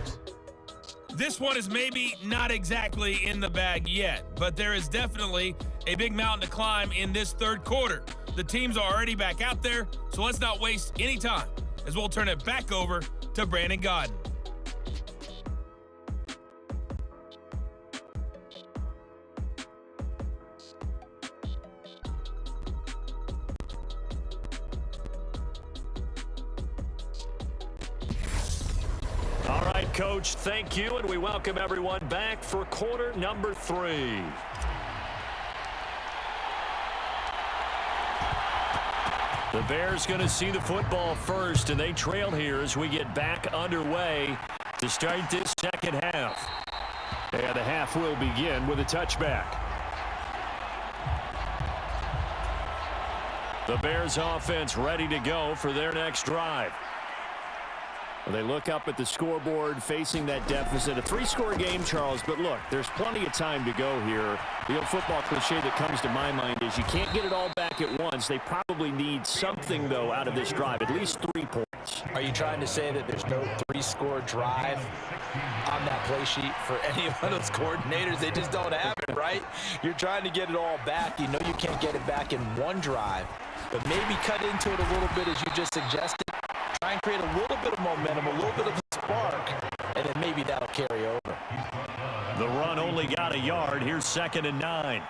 This one is maybe not exactly in the bag yet, but there is definitely a big mountain to climb in this third quarter. The teams are already back out there, so let's not waste any time as we'll turn it back over to Brandon Godden. All right, Coach, thank you, and we welcome everyone back for quarter number 3. The Bears going to see the football first, and they trail here as we get back underway to start this second half. And the half will begin with a touchback. The Bears offense ready to go for their next drive. They look up at the scoreboard facing that deficit. A 3-score game, Charles, but look, there's plenty of time to go here. The old football cliche that comes to my mind is you can't get it all back at once. They probably need something, though, out of this drive, at least 3 points. Are you trying to say that there's no 3-score drive on that play sheet for any of those coordinators? They just don't have it, right? You're trying to get it all back. You know you can't get it back in one drive, but maybe cut into it a little bit as you just suggested. Try and create a little bit of momentum, a little bit of a spark, and then maybe that'll carry over. The run only got a yard. Here's 2nd and 9.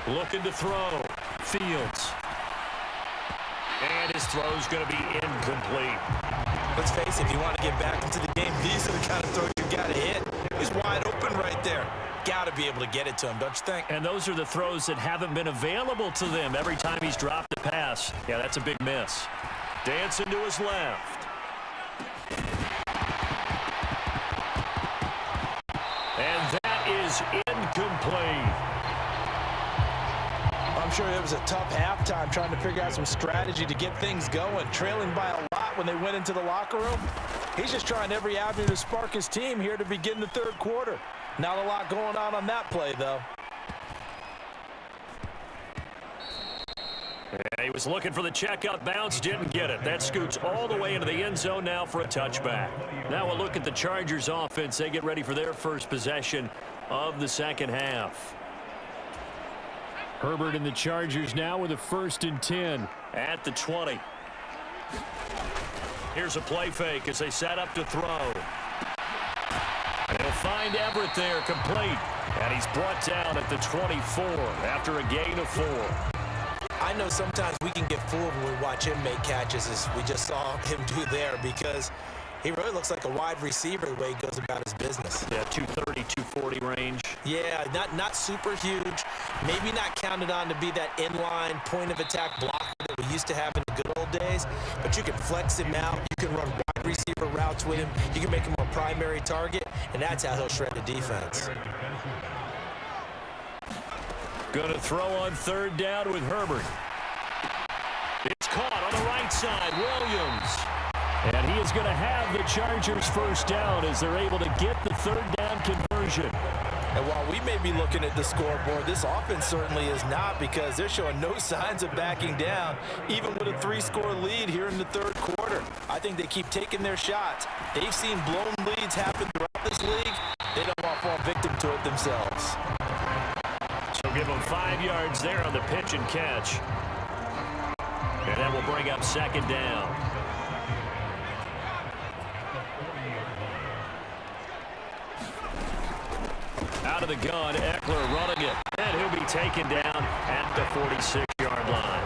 Looking to throw. Fields. And his throw's going to be incomplete. Let's face it, if you want to get back into the game, these are the kind of throws you got to hit. He's wide open right there. Got to be able to get it to him, don't you think? And those are the throws that haven't been available to them every time he's dropped a pass. Yeah, that's a big miss. Dancing to his left. And that is incomplete. I'm sure it was a tough halftime trying to figure out some strategy to get things going. Trailing by a lot when they went into the locker room. He's just trying every avenue to spark his team here to begin the third quarter. Not a lot going on that play, though. Yeah, he was looking for the checkout bounce, didn't get it. That scoots all the way into the end zone now for a touchback. Now a look at the Chargers offense. They get ready for their first possession of the second half. Herbert and the Chargers now with a 1st and 10 at the 20. Here's a play fake as they set up to throw. And he'll find Everett there, complete. And he's brought down at the 24 after a gain of 4. I know sometimes we can get fooled when we watch him make catches, as we just saw him do there, because he really looks like a wide receiver the way he goes about his business. Yeah, 230, 240 range. Yeah, not super huge. Maybe not counted on to be that inline point-of-attack blocker that we used to have in the good old days, but you can flex him out. You can run wide receiver routes with him. You can make him a primary target, and that's how he'll shred the defense. Going to throw on 3rd down with Herbert. It's caught on the right side. Williams. And he is going to have the Chargers first down as they're able to get the 3rd down conversion. And while we may be looking at the scoreboard, this offense certainly is not, because they're showing no signs of backing down, even with a 3-score lead here in the third quarter. I think they keep taking their shots. They've seen blown leads happen throughout this league. They don't want to fall victim to it themselves. So give them 5 yards there on the pitch and catch. And that will bring up 2nd down. Out of the gun, Eckler running it. And he'll be taken down at the 46-yard line.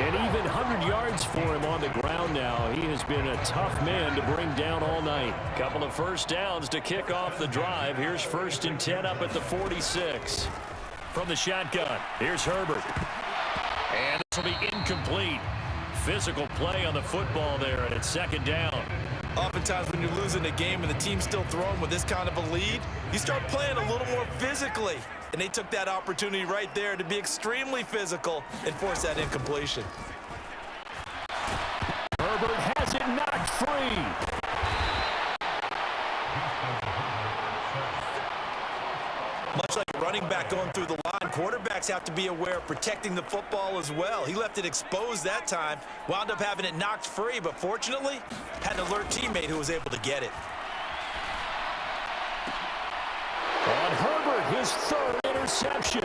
And even 100 yards for him on the ground now. He has been a tough man to bring down all night. Couple of first downs to kick off the drive. Here's 1st and 10 up at the 46. from the shotgun. Here's Herbert. And this will be incomplete. Physical play on the football there, and it's second down. Oftentimes when you're losing a game and the team's still throwing with this kind of a lead, you start playing a little more physically. And they took that opportunity right there to be extremely physical and force that incompletion. Herbert has it knocked free. Much like a running back going through the line, quarterbacks have to be aware of protecting the football as well. He left it exposed that time, wound up having it knocked free, but fortunately, had an alert teammate who was able to get it. On Herbert, his third interception.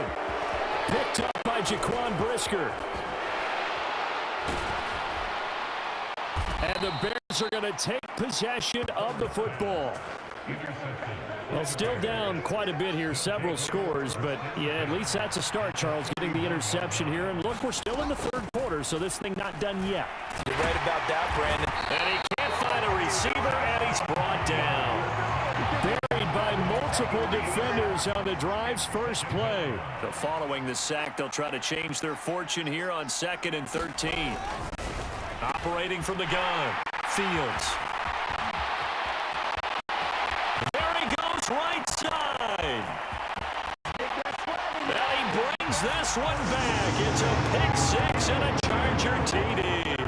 Picked up by Jaquan Brisker. And the Bears are going to take possession of the football. Well, still down quite a bit here, several scores, but yeah, at least that's a start, Charles, getting the interception here. And look, we're still in the third quarter, so this thing not done yet. You're right about that, Brandon. And he can't find a receiver, and he's brought down. Buried by multiple defenders on the drive's first play. So following the sack, they'll try to change their fortune here on 2nd and 13. Operating from the gun, Fields. Right side. And he brings this one back. It's a pick six and a Charger TD.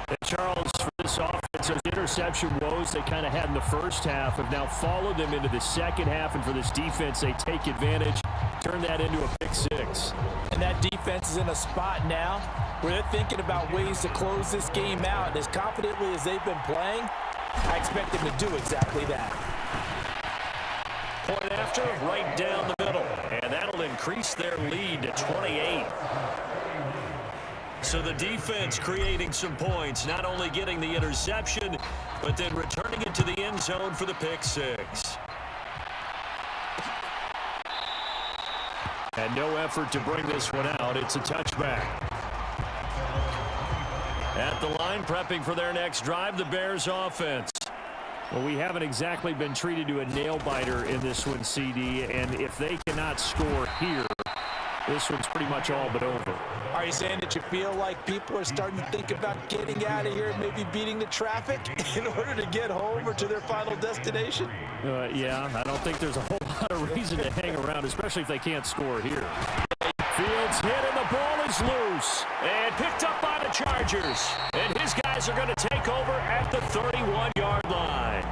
And Charles, for this offense, those interception woes they kind of had in the first half have now followed them into the second half. And for this defense, they take advantage, turn that into a pick six. And that defense is in a spot now where they're thinking about ways to close this game out. And as confidently as they've been playing, I expect them to do exactly that. Point after, right down the middle. And that'll increase their lead to 28. So the defense creating some points, not only getting the interception, but then returning it to the end zone for the pick six. And no effort to bring this one out. It's a touchback. At the line, prepping for their next drive, the Bears offense. Well, we haven't exactly been treated to a nail-biter in this one, CD, and if they cannot score here, this one's pretty much all but over. Are you saying that you feel like people are starting to think about getting out of here and maybe beating the traffic in order to get home or to their final destination? Yeah, I don't think there's a whole lot of reason to hang around, especially if they can't score here. Fields hit and the ball is loose and picked up by the Chargers. And his guys are going to take over at the 31-yard line.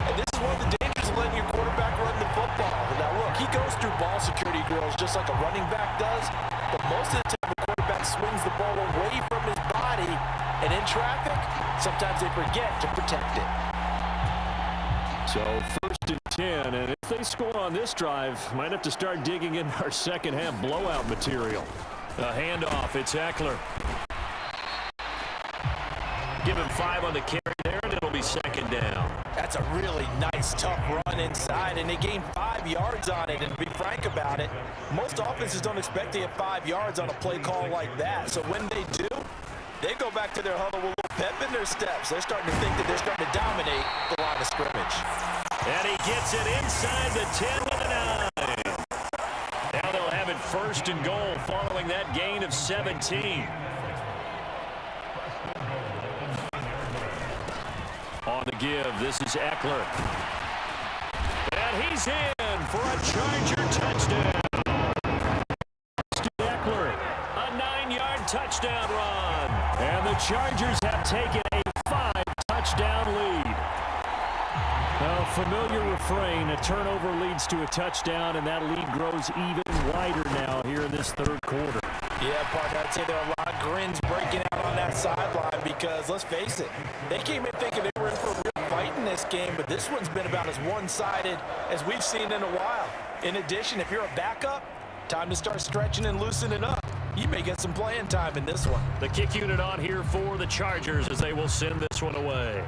And this is one of the dangers of letting your quarterback run the football. Now look, he goes through ball security drills just like a running back does, but most of the time the quarterback swings the ball away from his body, and in traffic, sometimes they forget to protect it. So 1st and 10, and if they score on this drive, might have to start digging in our second half blowout material. A handoff, it's Eckler. Give him 5 on the carry there, and it'll be second down. That's a really nice, tough run inside, and they gained 5 yards on it. And to be frank about it, most offenses don't expect to get 5 yards on a play call like that. So when they do, they go back to their huddle with a little pep in their steps. They're starting to think that they're starting to dominate the line of scrimmage. And he gets it inside the 10 with a 9. Now they'll have it 1st and goal following that gain of 17. On the give, this is Eckler. And he's in for a Charger touchdown. Eckler, a 9-yard touchdown run. And the Chargers have taken a 5-touchdown lead. A familiar refrain, a turnover leads to a touchdown, and that lead grows even wider now here in this third quarter. Yeah, partner, I'd say there are a lot of grins breaking out on that sideline because, let's face it, they came in thinking they were in for a real fight in this game, but this one's been about as one-sided as we've seen in a while. In addition, if you're a backup, time to start stretching and loosening up. You may get some playing time in this one. The kick unit on here for the Chargers as they will send this one away.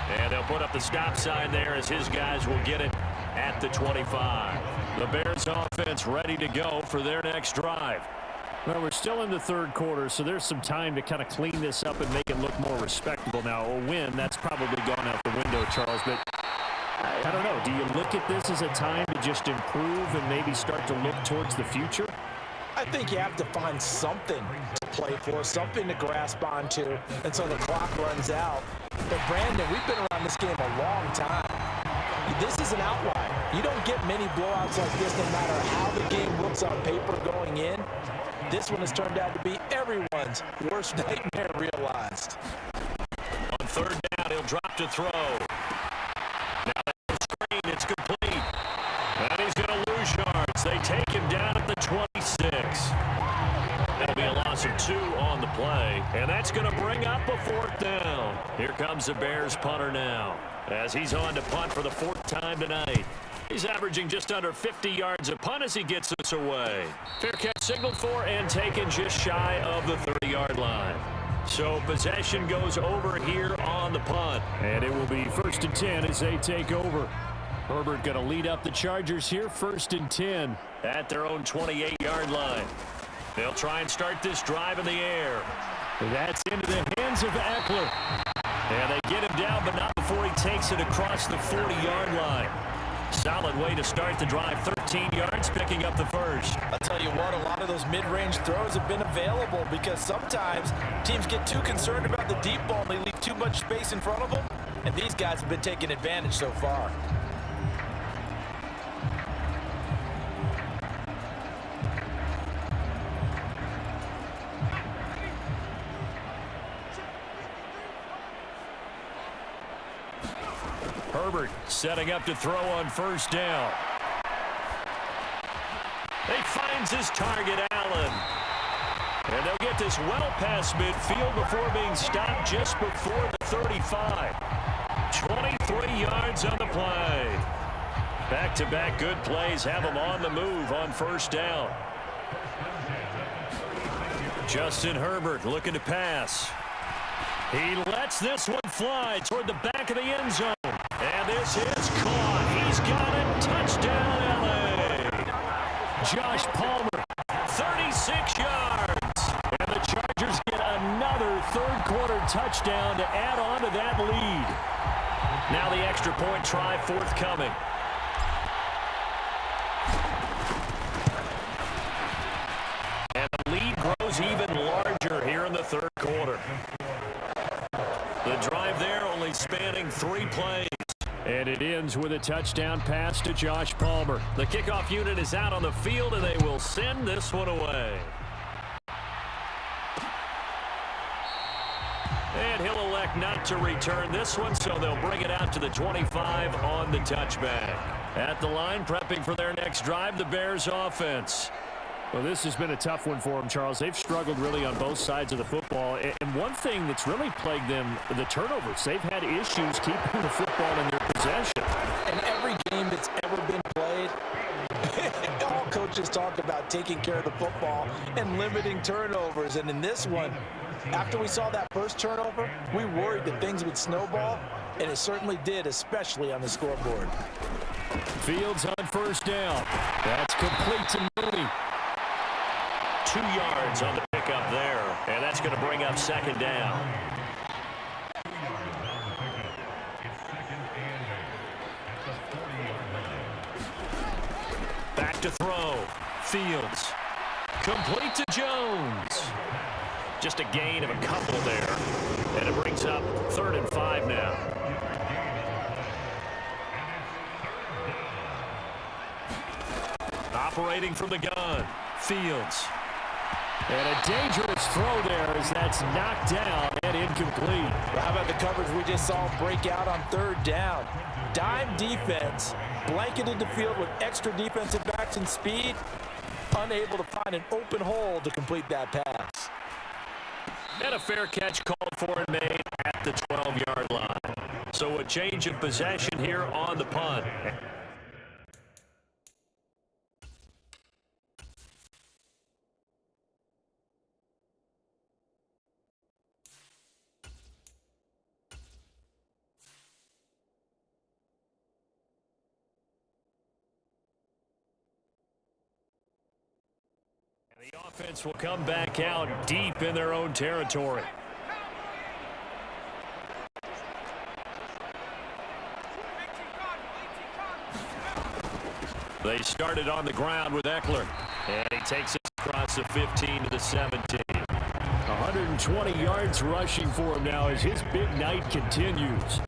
And they'll put up the stop sign there as his guys will get it at the 25. The Bears offense ready to go for their next drive. Well, we're still in the third quarter, so there's some time to kind of clean this up and make it look more respectable. Now, a win, that's probably gone out the window, Charles, but I don't know. Do you look at this as a time to just improve and maybe start to look towards the future? I think you have to find something to play for, something to grasp onto until the clock runs out. But Brandon, we've been around this game a long time. This is an outlier. You don't get many blowouts like this no matter how the game looks on paper going in. This one has turned out to be everyone's worst nightmare realized. On third down, he'll drop to throw. Now the screen, it's complete. And he's going to lose yards. They take him down at the 26. That'll be a loss of 2 on the play. And that's going to bring up a 4th down. Here comes the Bears punter now, as he's on to punt for the 4th time tonight. He's averaging just under 50 yards a punt as he gets this away. Fair catch signaled for and taken just shy of the 30-yard line. So possession goes over here on the punt. And it will be 1st and 10 as they take over. Herbert going to lead up the Chargers here, 1st and 10 at their own 28-yard line. They'll try and start this drive in the air. That's into the hands of Eckler. And they get him down, but not before he takes it across the 40-yard line. Solid way to start the drive, 13 yards, picking up the first. I'll tell you what, a lot of those mid-range throws have been available because sometimes teams get too concerned about the deep ball and they leave too much space in front of them, and these guys have been taking advantage so far. Herbert setting up to throw on 1st down. He finds his target, Allen. And they'll get this well past midfield before being stopped just before the 35. 23 yards on the play. Back-to-back good plays have him on the move on 1st down. Justin Herbert looking to pass. He lets this one fly toward the back of the end zone. And this is caught. He's got it. Touchdown, L.A. Josh Palmer, 36 yards. And the Chargers get another third-quarter touchdown to add on to that lead. Now the extra point try forthcoming. And the lead grows even larger here in the 3rd quarter. The drive there only spanning 3 plays. And it ends with a touchdown pass to Josh Palmer. The kickoff unit is out on the field, and they will send this one away. And he'll elect not to return this one, so they'll bring it out to the 25 on the touchback. At the line, prepping for their next drive, the Bears offense. Well, this has been a tough one for them, Charles. They've struggled really on both sides of the football. And one thing that's really plagued them, the turnovers. They've had issues keeping the football in their possession. In every game that's ever been played, all coaches talk about taking care of the football and limiting turnovers. And in this one, after we saw that first turnover, we worried that things would snowball, and it certainly did, especially on the scoreboard. Fields on 1st down. That's complete to Mooney. 2 yards on the pickup there, and that's going to bring up 2nd down. Back to throw. Fields. Complete to Jones. Just a gain of a couple there, and it brings up 3rd and 5 now. Operating from the gun. Fields. And a dangerous throw there as that's knocked down and incomplete. Well, how about the coverage we just saw break out on 3rd down? Dime defense, blanketed the field with extra defensive backs and speed, unable to find an open hole to complete that pass. And a fair catch called for and made at the 12-yard line. So a change of possession here on the punt. The offense will come back out deep in their own territory. They started on the ground with Eckler, and he takes it across the 15 to the 17. 120 yards rushing for him now as his big night continues.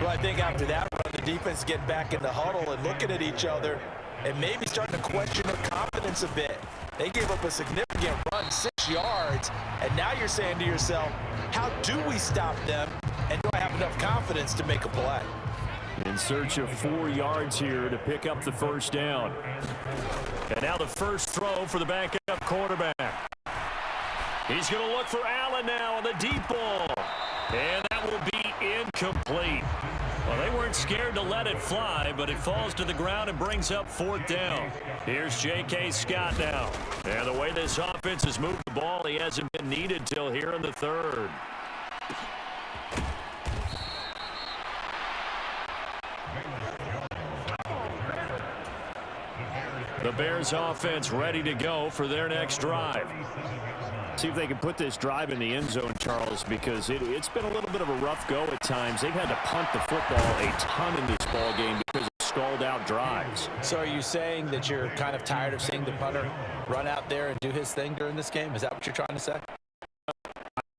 Well, I think after that run, the defense getting back in the huddle and looking at each other and maybe starting to question their confidence a bit. They gave up a significant run, 6 yards, and now you're saying to yourself, how do we stop them, and do I have enough confidence to make a play? In search of 4 yards here to pick up the first down. And now the first throw for the backup quarterback. He's going to look for Allen now on the deep ball. And that will be incomplete. Well, they weren't scared to let it fly, but it falls to the ground and brings up 4th down. Here's J.K. Scott now. And the way this offense has moved the ball, he hasn't been needed till here in the 3rd. The Bears offense ready to go for their next drive. See if they can put this drive in the end zone, Charles, because it's been a little bit of a rough go at times. They've had to punt the football a ton in this ball game because of stalled out drives. So are you saying that you're kind of tired of seeing the punter run out there and do his thing during this game? Is that what you're trying to say?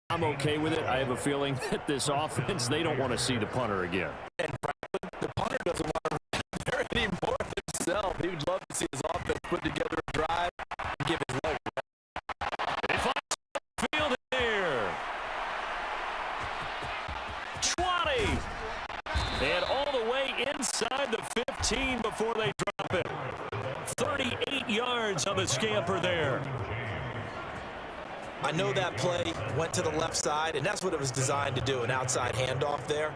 I'm okay with it. I have a feeling that this offense, they don't want to see the punter again. And frankly, the punter doesn't want to run out there anymore himself. He would love to see his offense put together a drive and give his leg. They find field there. 20. And all the way inside the 15 before they drop it. 38 yards on the scamper there. I know that play went to the left side, and that's what it was designed to do, an outside handoff there.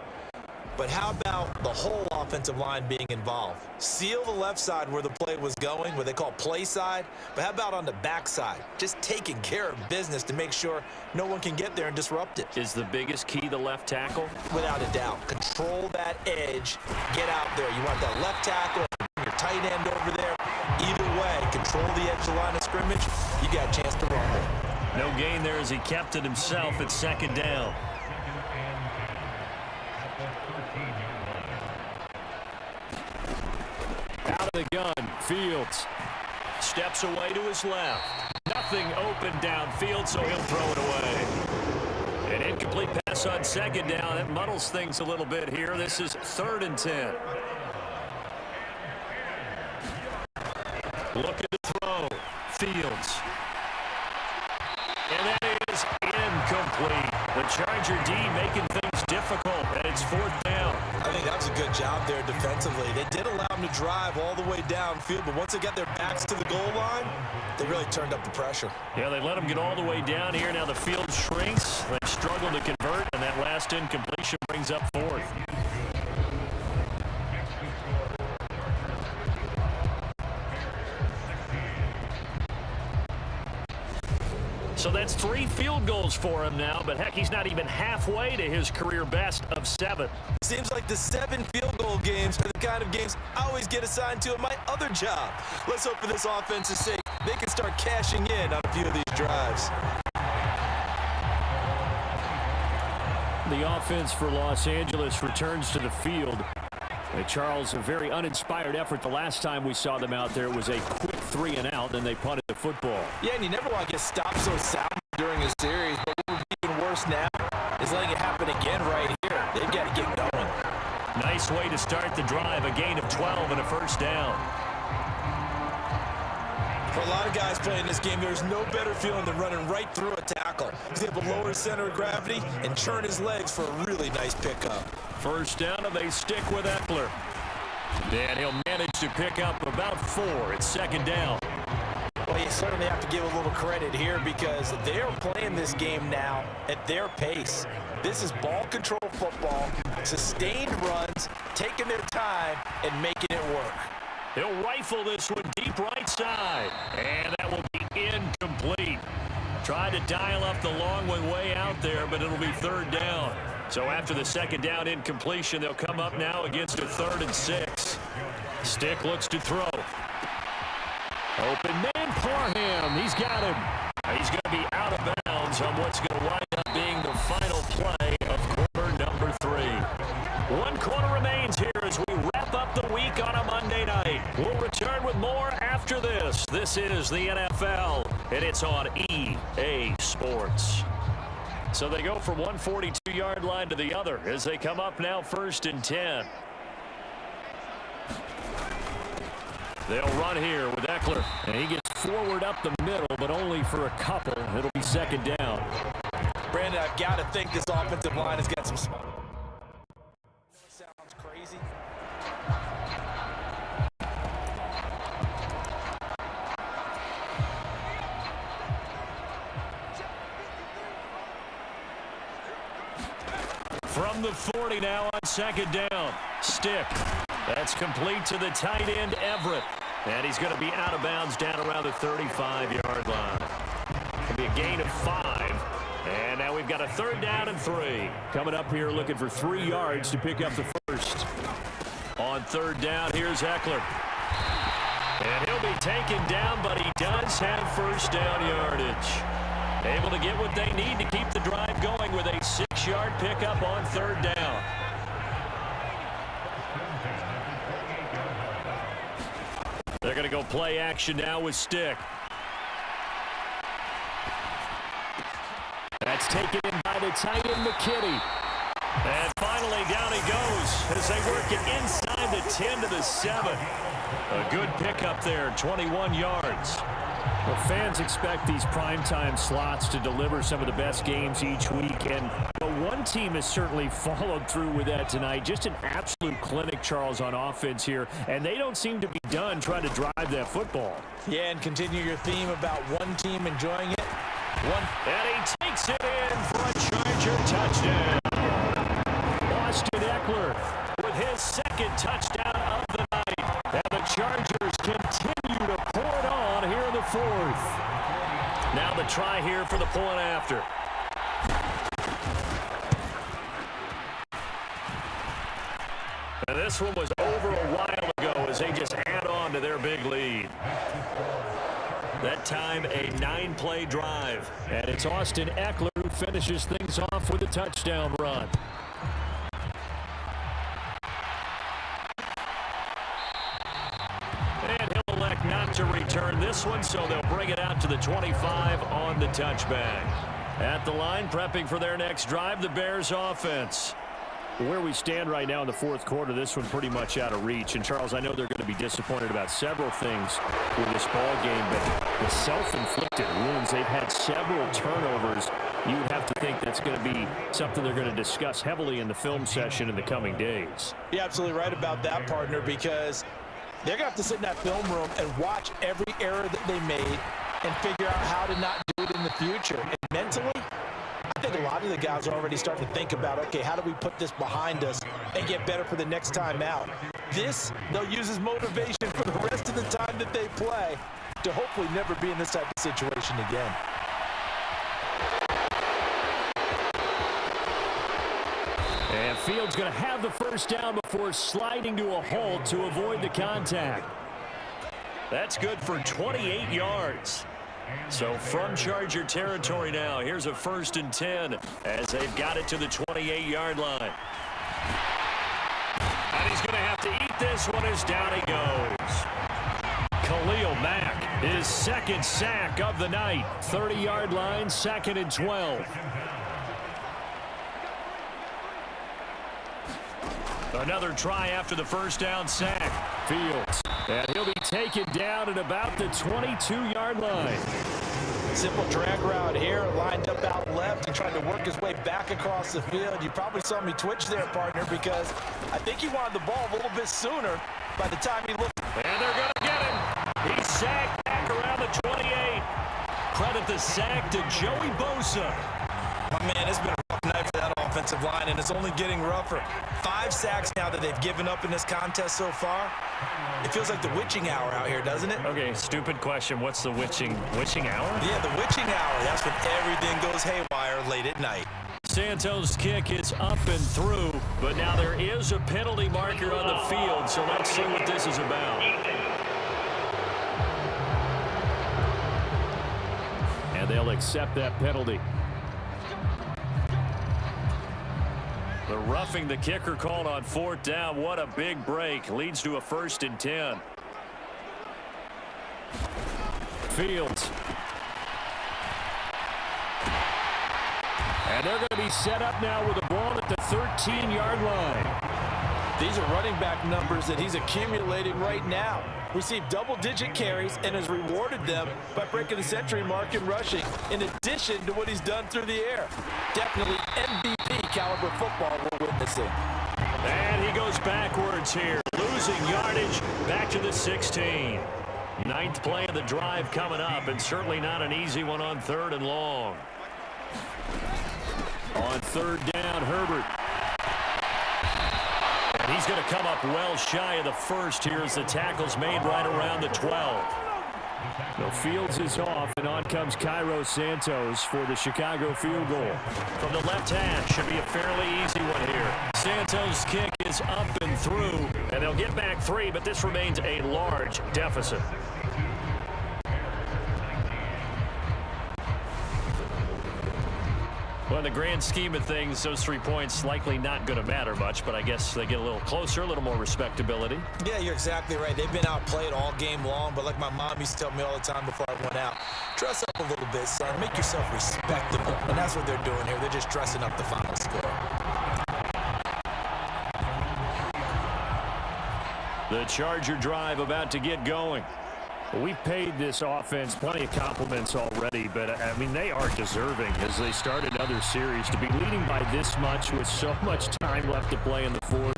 But how about the whole offensive line being involved? Seal the left side where the play was going, what they call play side. But how about on the back side? Just taking care of business to make sure no one can get there and disrupt it. Is the biggest key the left tackle? Without a doubt. Control that edge. Get out there. You want that left tackle, your tight end over there. Either way, control the edge of the line of scrimmage. You got a chance to run it. No gain there as he kept it himself at 2nd down. Out of the gun, Fields steps away to his left. Nothing open downfield, so he'll throw it away. An incomplete pass on 2nd down. That muddles things a little bit here. This is 3rd and 10. Looking to throw. Fields. And that is incomplete. The Charger D making things difficult, and it's 4th down. I think that was a good job there defensively. They did allow them to drive all the way downfield, but once they got their backs to the goal line, they really turned up the pressure. Yeah, they let them get all the way down here. Now the field shrinks. They've struggled to convert, and that last incompletion brings up 4th. So that's 3 field goals for him now, but heck, he's not even halfway to his career best of 7. Seems like the 7 field goal games are the kind of games I always get assigned to at my other job. Let's hope for this offense's sake they can start cashing in on a few of these drives. The offense for Los Angeles returns to the field. Charles, a very uninspired effort the last time we saw them out there. It was a quick 3 and out, and they punted the football. Yeah, and you never want to get stopped so sound during a series, but what would be even worse now is letting it happen again right here. They've got to get going. Nice way to start the drive, a gain of 12 and a 1st down. For a lot of guys playing this game, there's no better feeling than running right through a tackle. He's able to lower his center of gravity and churn his legs for a really nice pickup. 1st down, and they stick with Eckler. And he'll manage to pick up about 4. It's 2nd down. Well, you certainly have to give a little credit here because they're playing this game now at their pace. This is ball control football, sustained runs, taking their time, and making it work. He'll rifle this one deep right side, and that will be incomplete. Tried to dial up the long one way out there, but it'll be 3rd down. So after the 2nd down incompletion, they'll come up now against a 3rd and 6. Stick looks to throw. Open man, Parham. He's got him. He's going to be out of bounds on what's going to wind up being the final play of quarter number 3. 1 quarter remains here as we wrap up start the week on a Monday night. We'll return with more after this. This is the NFL, and it's on EA Sports. So they go from one 42-yard line to the other as they come up now 1st and 10. They'll run here with Eckler, and he gets forward up the middle, but only for a couple. It'll be 2nd down. Brandon, I've got to think this offensive line has got some smart. Sounds crazy. From the 40 now on 2nd down. Stick. That's complete to the tight end, Everett. And he's going to be out of bounds down around the 35-yard line. It'll be a gain of 5. And now we've got a 3rd down and 3. Coming up here looking for 3 yards to pick up the first. On 3rd down, here's Eckler. And he'll be taken down, but he does have 1st down yardage. Able to get what they need to keep the drive going with a 6-yard pickup on 3rd down. They're going to go play action now with Stick. That's taken in by the tight end, McKinney. And finally, down he goes as they work it inside the 10 to the 7. A good pickup there, 21 yards. Well, fans expect these primetime slots to deliver some of the best games each week, and one team has certainly followed through with that tonight. Just an absolute clinic, Charles, on offense here, and they don't seem to be done trying to drive that football. Yeah, and continue your theme about one team enjoying it. And he takes it in for a Charger touchdown. Austin Eckler with his 2nd touchdown of the night. And the Chargers continue to pour it on here in the 4th. Now the try here for the point after. And this one was over a while ago as they just add on to their big lead. That time a 9-play drive. And it's Austin Eckler who finishes things off with a touchdown run. And he'll elect not to return this one, so they'll bring it out to the 25 on the touchback. At the line, prepping for their next drive, the Bears offense. Where we stand right now in the 4th quarter, this one pretty much out of reach. And, Charles, I know they're going to be disappointed about several things with this ball game, but the self-inflicted wounds, they've had several turnovers. You have to think that's going to be something they're going to discuss heavily in the film session in the coming days. You're absolutely right about that, partner, because they're going to have to sit in that film room and watch every error that they made and figure out how to not do it in the future. And mentally, I think a lot of the guys are already starting to think about, okay, how do we put this behind us and get better for the next time out? This, they'll use as motivation for the rest of the time that they play to hopefully never be in this type of situation again. And Fields going to have the 1st down before sliding to a halt to avoid the contact. That's good for 28 yards. So from Charger territory now, here's a 1st and 10 as they've got it to the 28-yard line. And he's going to have to eat this one as down he goes. Khalil Mack, his 2nd sack of the night. 30-yard line, 2nd and 12. Another try after the 1st down sack. Fields. And he'll be taken down at about the 22-yard line. Simple drag route here, lined up out left and trying to work his way back across the field. You probably saw me twitch there, partner, because I think he wanted the ball a little bit sooner by the time he looked. And they're going to get him. He's sacked back around the 28. Credit the sack to Joey Bosa. My man, it's been a rough night for that offensive line, and it's only getting rougher. 5 sacks now that they've given up in this contest so far. It feels like the witching hour out here, doesn't it? Okay, stupid question. What's the witching hour? Yeah, the witching hour. That's when everything goes haywire late at night. Santos' kick is up and through, but now there is a penalty marker on the field, so let's see what this is about. And they'll accept that penalty. The roughing the kicker called on 4th down. What a big break. Leads to a 1st and 10. Fields. And they're going to be set up now with the ball at the 13-yard line. These are running back numbers that he's accumulating right now. Received double-digit carries and has rewarded them by breaking the century mark in rushing, in addition to what he's done through the air. Definitely MVP-caliber football we're witnessing. And he goes backwards here, losing yardage back to the 16. 9th play of the drive coming up, and certainly not an easy one on 3rd and long. On 3rd down, Herbert. And he's going to come up well shy of the 1st here as the tackle's made right around the 12. No, Fields is off, and on comes Cairo Santos for the Chicago field goal. From the left hash, should be a fairly easy one here. Santos' kick is up and through, and they'll get back 3, but this remains a large deficit. Well, in the grand scheme of things, those 3 points likely not going to matter much, but I guess they get a little closer, a little more respectability. Yeah, you're exactly right. They've been outplayed all game long, but like my mom used to tell me all the time before I went out, dress up a little bit, son. Make yourself respectable. And that's what they're doing here. They're just dressing up the final score. The Charger drive about to get going. We've paid this offense plenty of compliments already, but, I mean, they are deserving as they start another series. To be leading by this much with so much time left to play in the 4th,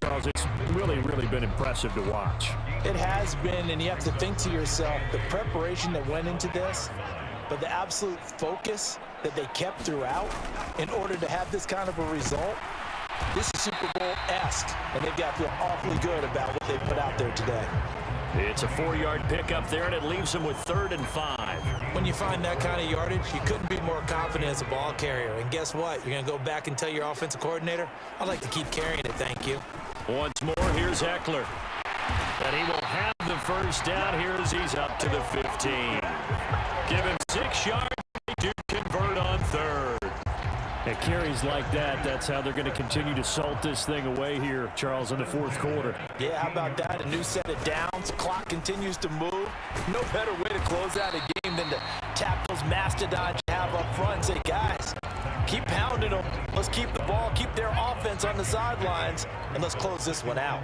Charles, it's really, really been impressive to watch. It has been, and you have to think to yourself, the preparation that went into this, but the absolute focus that they kept throughout in order to have this kind of a result. This is Super Bowl-esque, and they've got to feel awfully good about what they put out there today. It's a 4-yard pickup there, and it leaves them with 3rd and 5. When you find that kind of yardage, you couldn't be more confident as a ball carrier. And guess what? You're going to go back and tell your offensive coordinator, I'd like to keep carrying it, thank you. Once more, here's Eckler. And he will have the 1st down here as he's up to the 15. Give him 6 yards. They do convert on 3rd. At carries like that, that's how they're going to continue to salt this thing away here, Charles, in the 4th quarter. Yeah, how about that? A new set of downs. Clock continues to move. No better way to close out a game than to tap those mastodons you have up front and say, guys, keep pounding them. Let's keep the ball, keep their offense on the sidelines, and let's close this one out.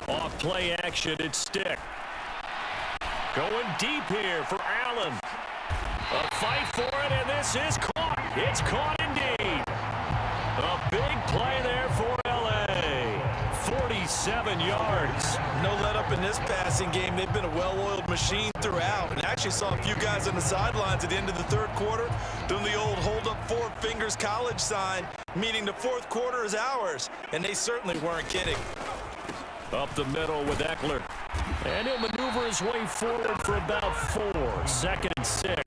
Off play action, it's Stick. Going deep here for Allen. A fight for it, and this is caught. It's caught indeed. A big play there for L.A. 47 yards. No let up in this passing game. They've been a well-oiled machine throughout. And actually saw a few guys on the sidelines at the end of the 3rd quarter doing the old hold up 4 fingers college sign, meaning the 4th quarter is ours. And they certainly weren't kidding. Up the middle with Eckler. And he'll maneuver his way forward for about 4. 2nd and 6.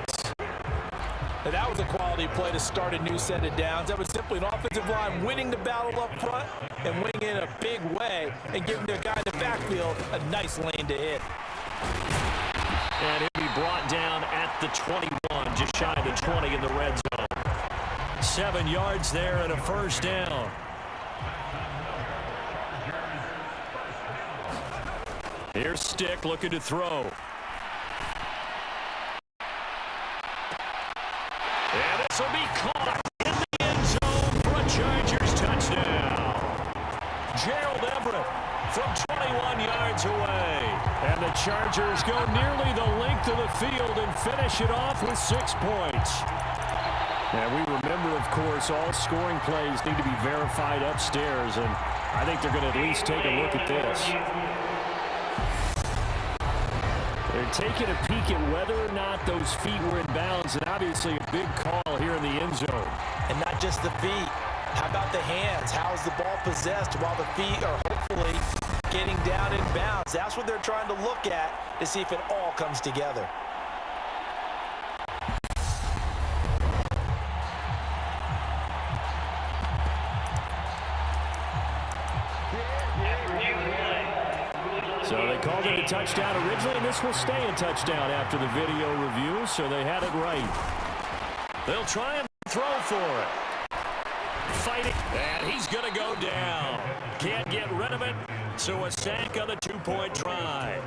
Now, that was a quality play to start a new set of downs. That was simply an offensive line winning the battle up front and winning in a big way and giving their guy in the backfield a nice lane to hit. And he'll be brought down at the 21, just shy of the 20 in the red zone. 7 yards there and a 1st down. Here's Stick looking to throw. And this will be caught in the end zone for a Chargers touchdown. Gerald Everett from 21 yards away. And the Chargers go nearly the length of the field and finish it off with 6 points. And we remember, of course, all scoring plays need to be verified upstairs, and I think they're going to at least take a look at this. They're taking a peek at whether or not those feet were in bounds, and obviously a big call here in the end zone. And not just the feet. How about the hands? How is the ball possessed while the feet are hopefully getting down in bounds? That's what they're trying to look at to see if it all comes together. So they called it a touchdown originally, and this will stay a touchdown after the video review, so they had it right. They'll try and throw for it. fighting, and he's going to go down. Can't get rid of it, so a sack on the two-point try.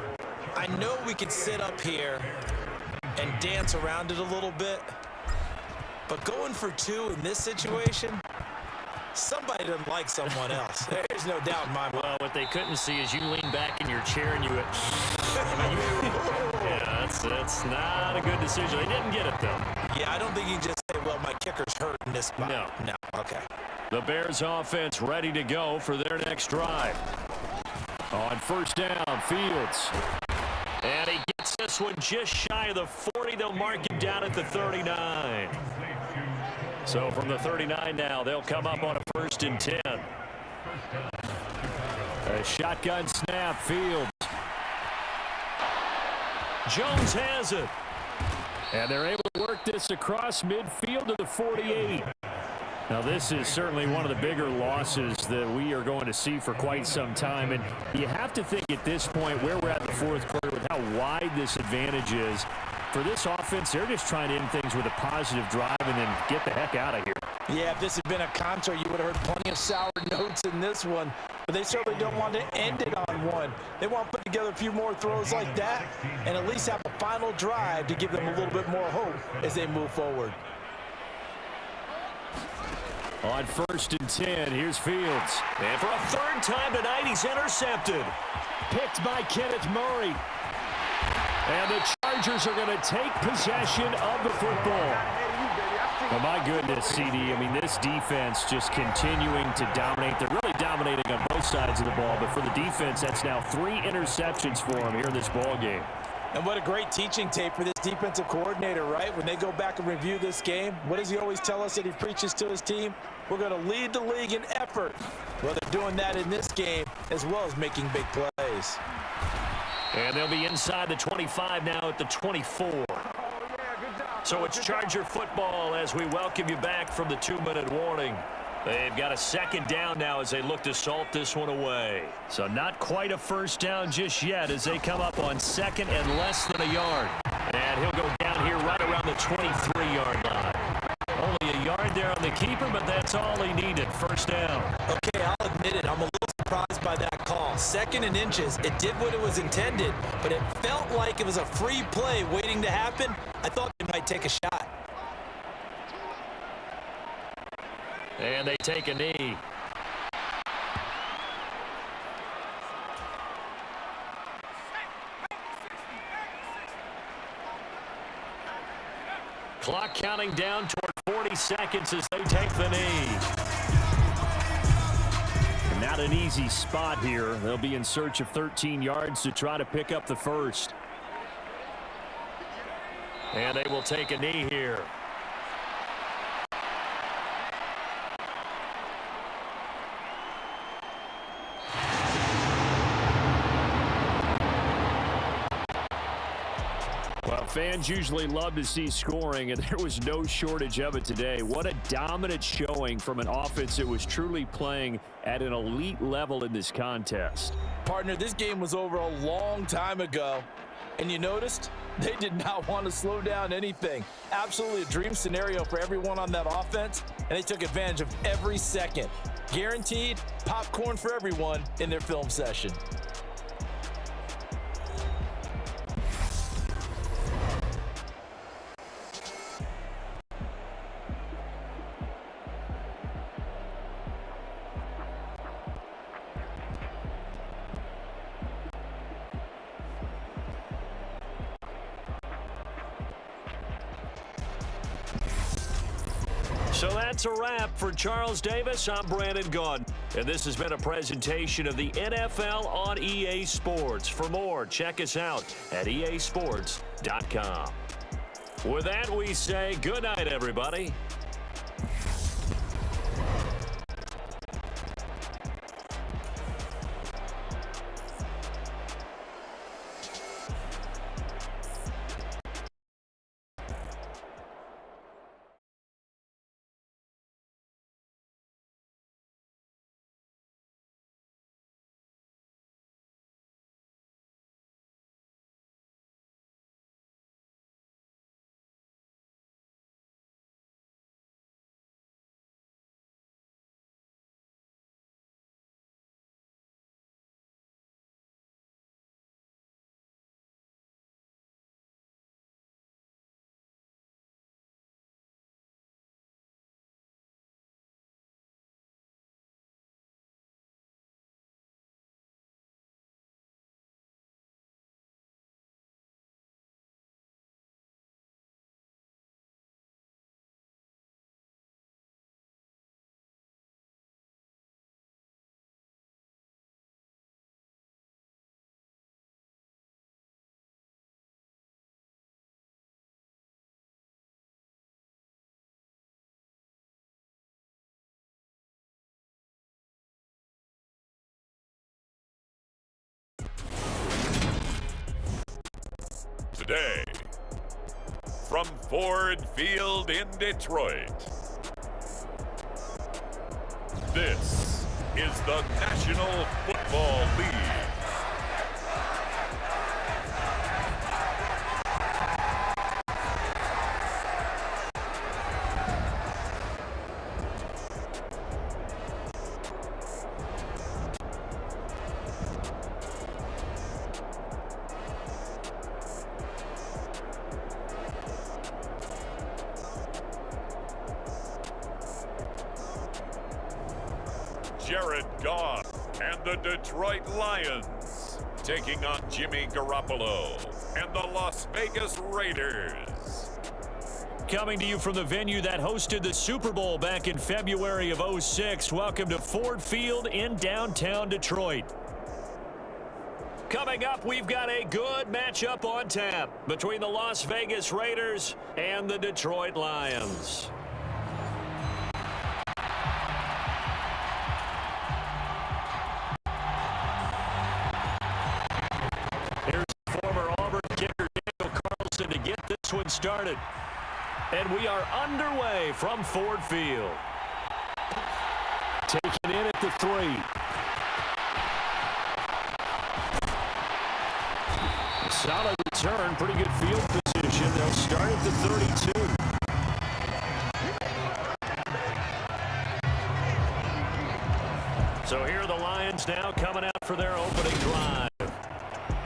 I know we could sit up here and dance around it a little bit, but going for two in this situation, somebody doesn't like someone else. There's no doubt in my mind. Well, what they couldn't see is you lean back in your chair and you went, yeah, that's not a good decision. They didn't get it, though. Yeah, I don't think you can just say, well, my kicker's hurt in this spot. No, okay. The Bears offense ready to go for their next drive. On first down, Fields. And he gets this one just shy of the 40. They'll mark him down at the 39. So from the 39 now, they'll come up on a 1st and 10. A shotgun snap, Fields. Jones has it. And they're able to work this across midfield to the 48. Now, this is certainly one of the bigger losses that we are going to see for quite some time. And you have to think at this point where we're at in the fourth quarter with how wide this advantage is. For this offense, they're just trying to end things with a positive drive and then get the heck out of here. Yeah, if this had been a concert, you would have heard plenty of sour notes in this one. But they certainly don't want to end it on one. They want to put together a few more throws like that and at least have a final drive to give them a little bit more hope as they move forward. On 1st and 10, here's Fields. And for a 3rd time tonight, he's intercepted. Picked by Kenneth Murray. And the Chargers are going to take possession of the football. Oh, my goodness, CD. I mean, this defense just continuing to dominate. They're really dominating on both sides of the ball. But for the defense, that's now 3 interceptions for them here in this ball game. And what a great teaching tape for this defensive coordinator, right? When they go back and review this game, what does he always tell us that he preaches to his team? We're going to lead the league in effort. Well, they're doing that in this game as well as making big plays. And they'll be inside the 25 now at the 24. So it's Charger football as we welcome you back from the 2-minute warning. They've got a 2nd down now as they look to salt this one away. So not quite a 1st down just yet as they come up on 2nd and less than a yard. And he'll go down here right around the 23-yard line. Only a yard there on the keeper, but that's all he needed. 1st down. Okay, I'll admit it. I'm a little surprised by that call. 2nd and inches. It did what it was intended, but it felt like it was a free play waiting to happen. I thought they might take a shot. And they take a knee. Clock counting down toward 40 seconds as they take the knee. Not an easy spot here. They'll be in search of 13 yards to try to pick up the 1st. And they will take a knee here. Well, fans usually love to see scoring, and there was no shortage of it today. What a dominant showing from an offense that was truly playing at an elite level in this contest. Partner, this game was over a long time ago, and you noticed they did not want to slow down anything. Absolutely a dream scenario for everyone on that offense, and they took advantage of every second. Guaranteed popcorn for everyone in their film session. So that's a wrap for Charles Davis. I'm Brandon Gaudin, and this has been a presentation of the NFL on EA Sports. For more, check us out at easports.com. With that, we say good night, everybody. Today, from Ford Field in Detroit, this is the National Football League. Jared Goff and the Detroit Lions taking on Jimmy Garoppolo and the Las Vegas Raiders. Coming to you from the venue that hosted the Super Bowl back in February of '06. Welcome to Ford Field in downtown Detroit. Coming up, we've got a good matchup on tap between the Las Vegas Raiders and the Detroit Lions. To get this one started. And we are underway from Ford Field. Taken in at the 3. A solid return, pretty good field position. They'll start at the 32. So here are the Lions now coming out for their opening drive.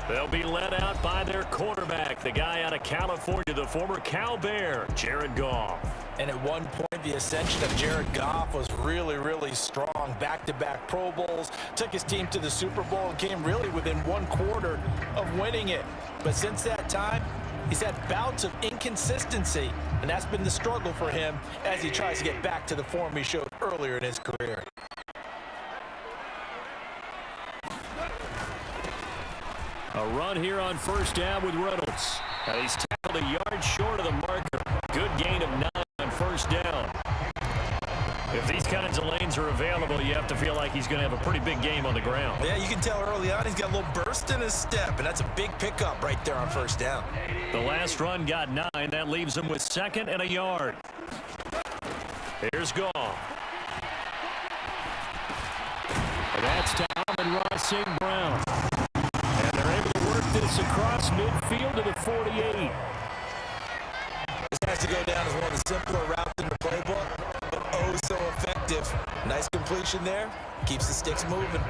They'll be led out by their quarterback, the guy out of California, the former Cal Bear, Jared Goff. And at one point, the ascension of Jared Goff was really, really strong. Back-to-back Pro Bowls, took his team to the Super Bowl and came really within one quarter of winning it. But since that time, he's had bouts of inconsistency, and that's been the struggle for him as he tries to get back to the form he showed earlier in his career. A run here on first down with Reynolds. He's tackled a yard short of the marker. Good gain of 9 on first down. If these kinds of lanes are available, you have to feel like he's going to have a pretty big game on the ground. Yeah, you can tell early on he's got a little burst in his step, and that's a big pickup right there on first down. The last run got 9. That leaves him with 2nd and a yard. Here's Goff. And that's to Amon-Ra St. Brown. This across midfield to the 48. This has to go down as one of the simpler routes in the playbook, but oh so effective. Nice completion there. Keeps the sticks moving.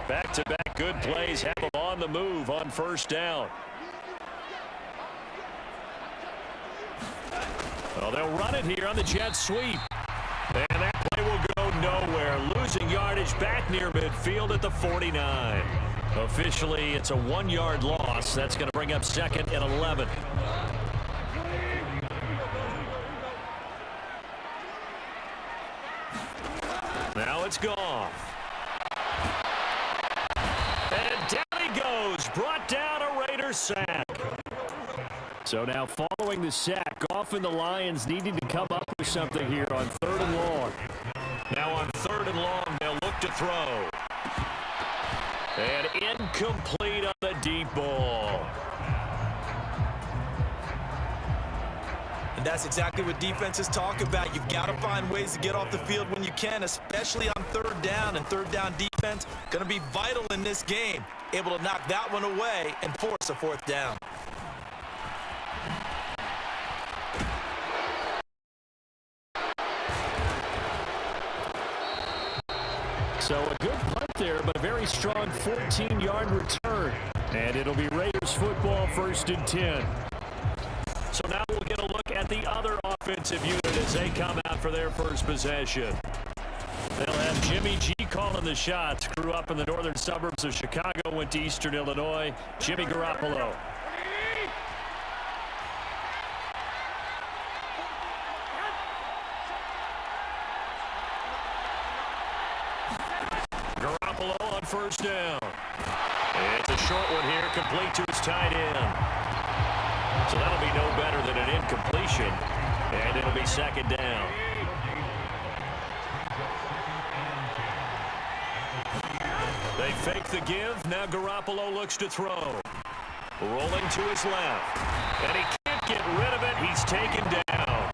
Back-to-back good plays have them on the move on first down. Well, they'll run it here on the jet sweep. And that play will go nowhere. Losing yardage back near midfield at the 49. Officially, it's a 1-yard loss. That's going to bring up 2nd and 11. Now it's Goff. And down he goes. Brought down a Raiders sack. So now following the sack, Goff and the Lions needing to come up with something here on 3rd and long. Now on 3rd and long, they'll look to throw. And incomplete on the deep ball. And that's exactly what defenses talk about. You've got to find ways to get off the field when you can, especially on 3rd down. And 3rd down defense going to be vital in this game. Able to knock that one away and force a 4th down. So a good punt there, but a very strong 14-yard return. And it'll be Raiders football, 1st and 10. So now we'll get a look at the other offensive unit as they come out for their first possession. They'll have Jimmy G calling the shots. Grew up in the northern suburbs of Chicago, went to Eastern Illinois. Jimmy Garoppolo. Garoppolo on first down. It's a short one here, complete to his tight end. So that'll be no better than an incompletion, and it'll be 2nd down. They fake the give. Now Garoppolo looks to throw. Rolling to his left. And he can't get rid of it. He's taken down.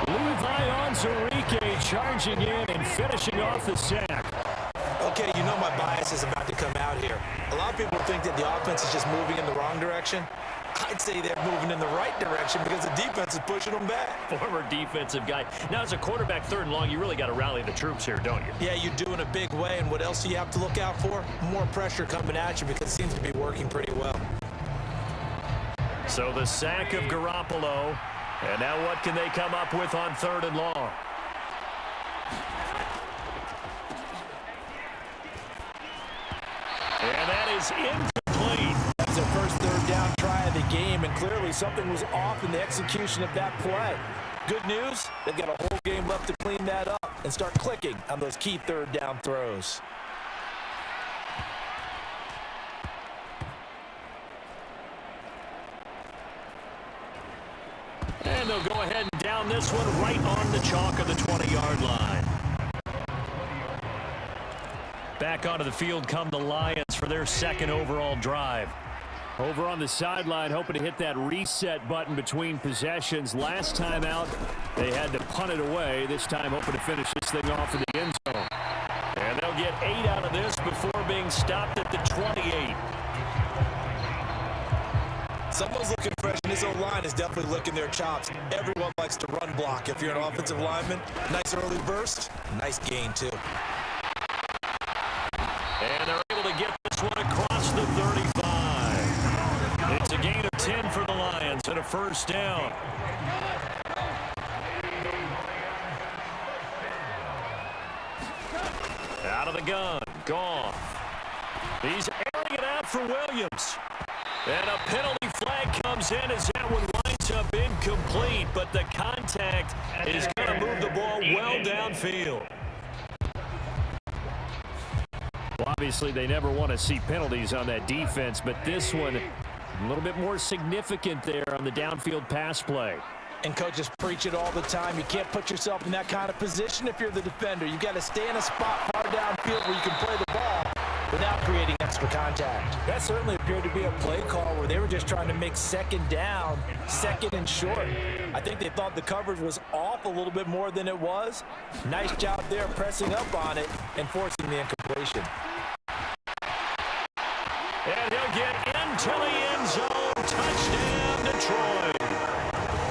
Levi Onwuzurike charging in and finishing off the sack. Okay, you know my bias is about to come out here. A lot of people think that the offense is just moving in the wrong direction. I'd say they're moving in the right direction because the defense is pushing them back. Former defensive guy. Now, as a quarterback, 3rd and long, you really got to rally the troops here, don't you? Yeah, you do in a big way. And what else do you have to look out for? More pressure coming at you because it seems to be working pretty well. So the sack of Garoppolo. And now what can they come up with on 3rd and long? And that is incomplete. That was their first 3rd down try of the game, and clearly something was off in the execution of that play. Good news, they've got a whole game left to clean that up and start clicking on those key 3rd down throws. And they'll go ahead and down this one right on the chalk of the 20-yard line. Back onto the field come the Lions for their 2nd overall drive. Over on the sideline, hoping to hit that reset button between possessions. Last time out, they had to punt it away. This time, hoping to finish this thing off in the end zone. And they'll get 8 out of this before being stopped at the 28. Someone's looking fresh, and his O-line is definitely licking their chops. Everyone likes to run block if you're an offensive lineman. Nice early burst. Nice gain, too. And they're able to get this one across the 35. It's a gain of 10 for the Lions and a 1st down. Out of the gun, Goff. He's airing it out for Williams. And a penalty flag comes in as that one winds up incomplete, but the contact is going to move the ball well downfield. Well, obviously, they never want to see penalties on that defense, but this one a little bit more significant there on the downfield pass play. And coaches preach it all the time. You can't put yourself in that kind of position if you're the defender. You've got to stay in a spot far downfield where you can play the ball without creating extra contact. That certainly appeared to be a play call where they were just trying to make 2nd down, 2nd and short. I think they thought the coverage was off a little bit more than it was. Nice job there pressing up on it and forcing the incompletion. And he'll get into the end zone. Touchdown, Detroit.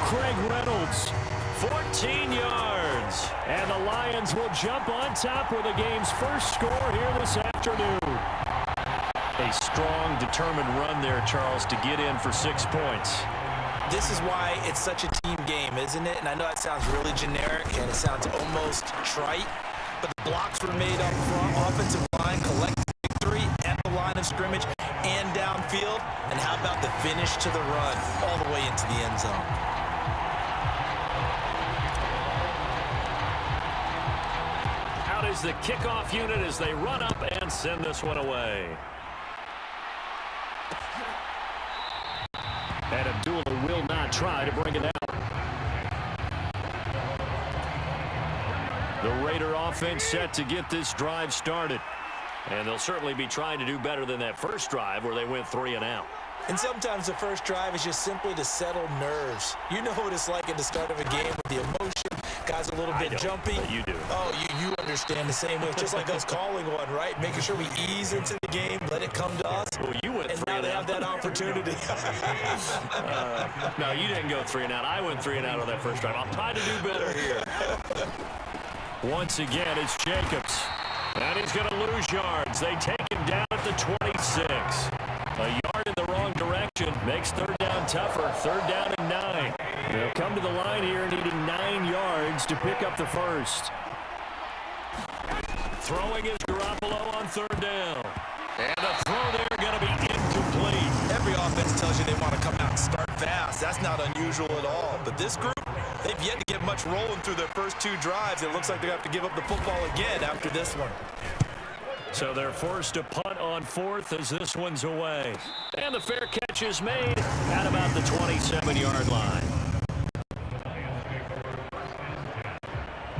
Craig Reynolds, 14 yards. And the Lions will jump on top with the game's first score here this afternoon. A strong, determined run there, Charles, to get in for 6 points. This is why it's such a team game, isn't it? And I know that sounds really generic and it sounds almost trite, but the blocks were made up front. Offensive line collected victory at the line of scrimmage and downfield. And how about the finish to the run all the way into the end zone? Out is the kickoff unit as they run up and send this one away. And Abdullah will not try to bring it out. The Raider offense set to get this drive started. And they'll certainly be trying to do better than that first drive where they went 3 and out. And sometimes the first drive is just simply to settle nerves. You know what it's like at the start of a game with the emotion. Guys a little bit jumpy. You do. Oh, you understand the same way. It's just like us calling one, right? Making sure we ease into the game, let it come to us. Well, you went and 3 now and they out. have that opportunity. No, you didn't go 3 and out. I went 3 and out on that first drive. I'll try to do better here. Once again, it's Jacobs. And he's going to lose yards. They take him down at the 26. A yard in the wrong direction makes 3rd down tougher. 3rd down and 9. They'll come to the line here needing 9 yards to pick up the first. Throwing is Garoppolo on 3rd down. And the throw there going to be incomplete. Every offense tells you they want to come out and start fast. That's not unusual at all. But this group, they've yet to get much rolling through their first 2 drives. It looks like they have to give up the football again after this one. So they're forced to punt on 4th as this one's away. And the fair catch is made at about the 27-yard line.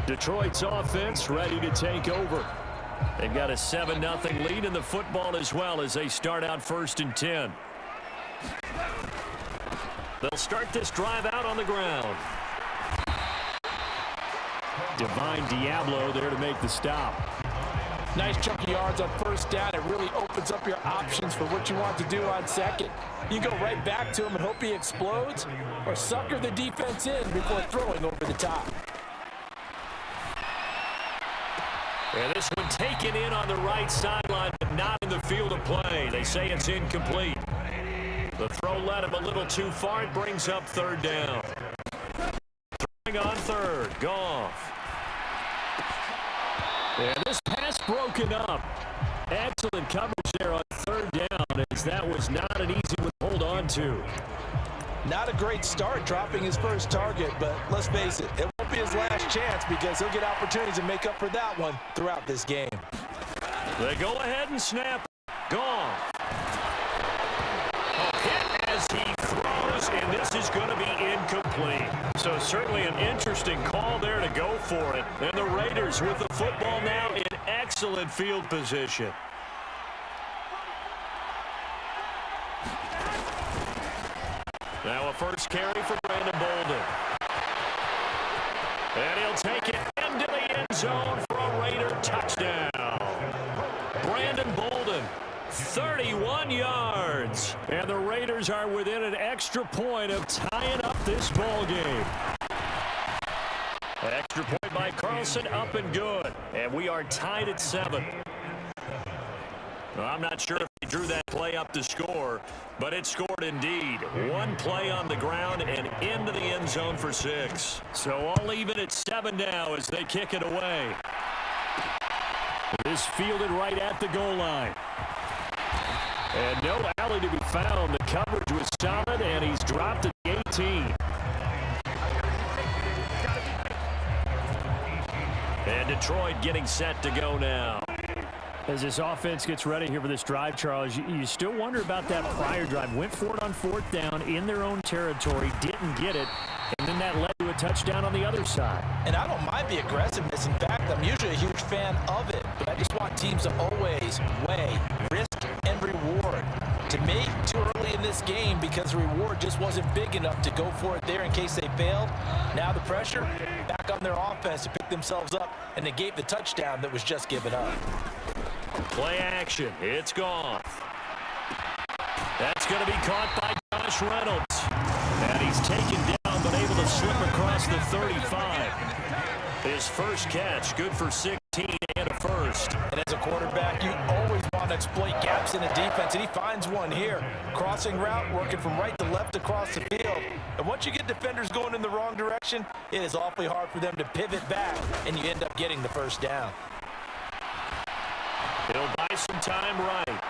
Detroit's offense ready to take over. They've got a 7-0 lead in the football as well as they start out 1st and 10. They'll start this drive out on the ground. Divine Diablo there to make the stop. Nice chunk of yards on first down. It really opens up your options for what you want to do on second. You go right back to him and hope he explodes, or sucker the defense in before throwing over the top. And this one taken in on the right sideline, but not in the field of play. They say it's incomplete. The throw led him a little too far. It brings up third down. Throwing on third. Goff. And this pass broken up. Excellent coverage there on third down, as that was not an easy one to hold on to. Not a great start dropping his first target, but let's face it, it won't be his last chance because he'll get opportunities to make up for that one throughout this game. They go ahead and snap. Gone. A hit as he throws, and this is going to be incomplete. So certainly an interesting call there to go for it. And the Raiders with the football now in excellent field position. Now a first carry for Brandon Bolden. And he'll take it into the end zone for a Raider touchdown. Brandon Bolden, 31 yards. And the Raiders are within an extra point of tying up this ball game. Extra point by Carlson, up and good. And we are tied at 7. Well, I'm not sure if they drew that play up to score, but it scored indeed. One play on the ground and into the end zone for 6. So all even at 7 now as they kick it away. This fielded right at the goal line. And no alley to be found. The coverage was solid, and he's dropped at the 18. And Detroit getting set to go now. As this offense gets ready here for this drive, Charles, you still wonder about that prior drive. Went for it on fourth down in their own territory, didn't get it, and then that led to a touchdown on the other side. And I don't mind the aggressiveness. In fact, I'm usually a huge fan of it, but I just want teams to always weigh risk and reward. To me, too early in this game because the reward just wasn't big enough to go for it there in case they failed. Now the pressure back on their offense to pick themselves up and negate the touchdown that was just given up. Play action. It's gone. That's going to be caught by Josh Reynolds. And he's taken down but able to slip across the 35. His first catch, good for 16 and a first. And as a quarterback, you always want to exploit gaps in a defense, and he finds one here. Crossing route, working from right to left across the field. And once you get defenders going in the wrong direction, it is awfully hard for them to pivot back, and you end up getting the first down. He'll buy some time right.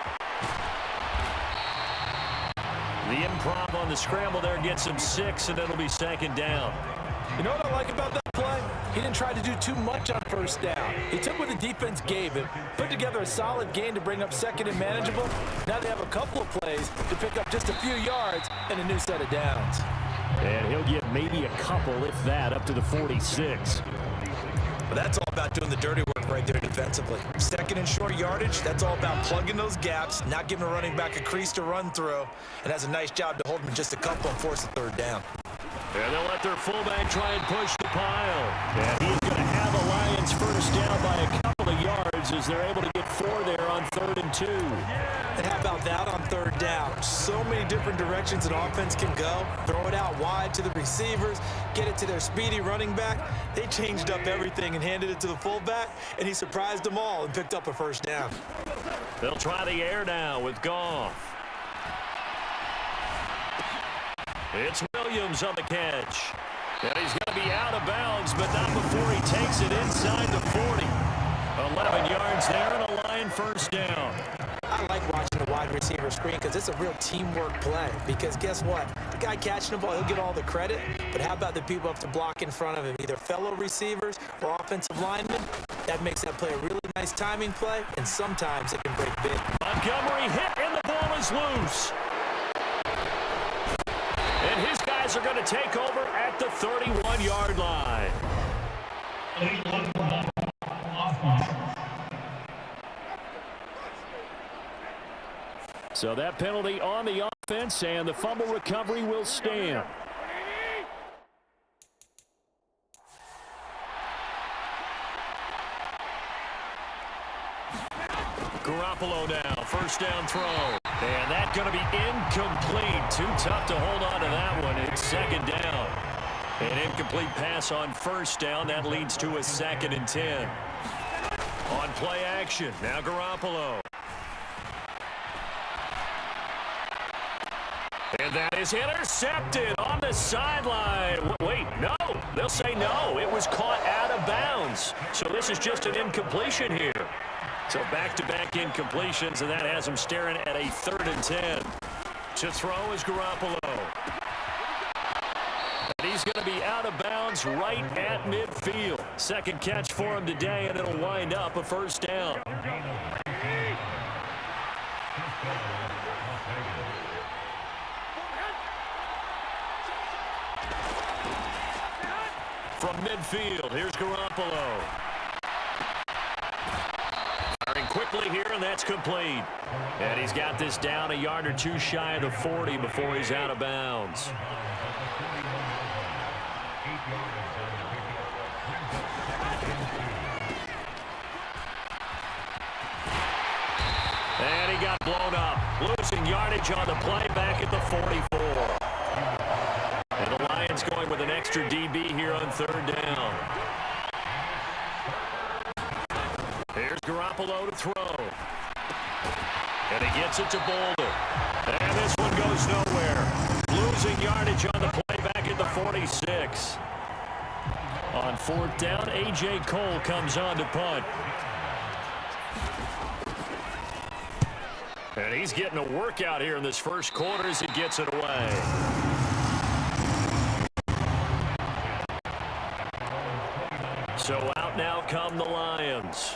The improv on the scramble there gets him 6, and it'll be second down. You know what I like about that play? He didn't try to do too much on first down. He took what the defense gave him, put together a solid gain to bring up second and manageable. Now they have a couple of plays to pick up just a few yards and a new set of downs. And he'll get maybe a couple, if that, up to the 46. But that's all about doing the dirty work right there defensively. Second and short yardage, that's all about plugging those gaps, not giving a running back a crease to run through, and has a nice job to hold him in just a couple and force a third down. And they'll let their fullback try and push the pile. And he's going to have a Lions first down by a couple of yards as they're able to get 4 there on 3rd and 2. And how about that on third down? So many different directions an offense can go. Throw it out wide to the receivers, get it to their speedy running back. They changed up everything and handed it to the fullback, and he surprised them all and picked up a first down. They'll try the air now with Goff. It's Williams on the catch. And he's going to be out of bounds, but not before he takes it inside the 40. 11 yards there and a Lion first down. I like watching the wide receiver screen because it's a real teamwork play. Because guess what? The guy catching the ball, he'll get all the credit. But how about the people up to block in front of him, either fellow receivers or offensive linemen? That makes that play a really nice timing play, and sometimes it can break big. Montgomery hit, and the ball is loose. And his guys are going to take over at the 31-yard line. So that penalty on the offense, and the fumble recovery will stand. Garoppolo now, first down throw. And that's going to be incomplete. Too tough to hold on to that one. It's second down. An incomplete pass on first down. That leads to a 2nd and 10. On play action, now Garoppolo. And that is intercepted on the sideline. Wait, no. They'll say no. It was caught out of bounds. So this is just an incompletion here. So back-to-back incompletions, and that has him staring at a 3rd and 10. To throw is Garoppolo. And he's going to be out of bounds right at midfield. Second catch for him today, and it'll wind up a first down. From midfield, here's Garoppolo. Firing quickly here, and that's complete. And he's got this down a yard or two shy of the 40 before he's out of bounds. And he got blown up. Losing yardage on the play back at the 44. And the Lions going with an extra DB here on 3rd down. Here's Garoppolo to throw. And he gets it to Boulder. And this one goes nowhere. Losing yardage on the play back at the 46. On 4th down, A.J. Cole comes on to punt. And he's getting a workout here in this first quarter as he gets it away. So out now come the Lions.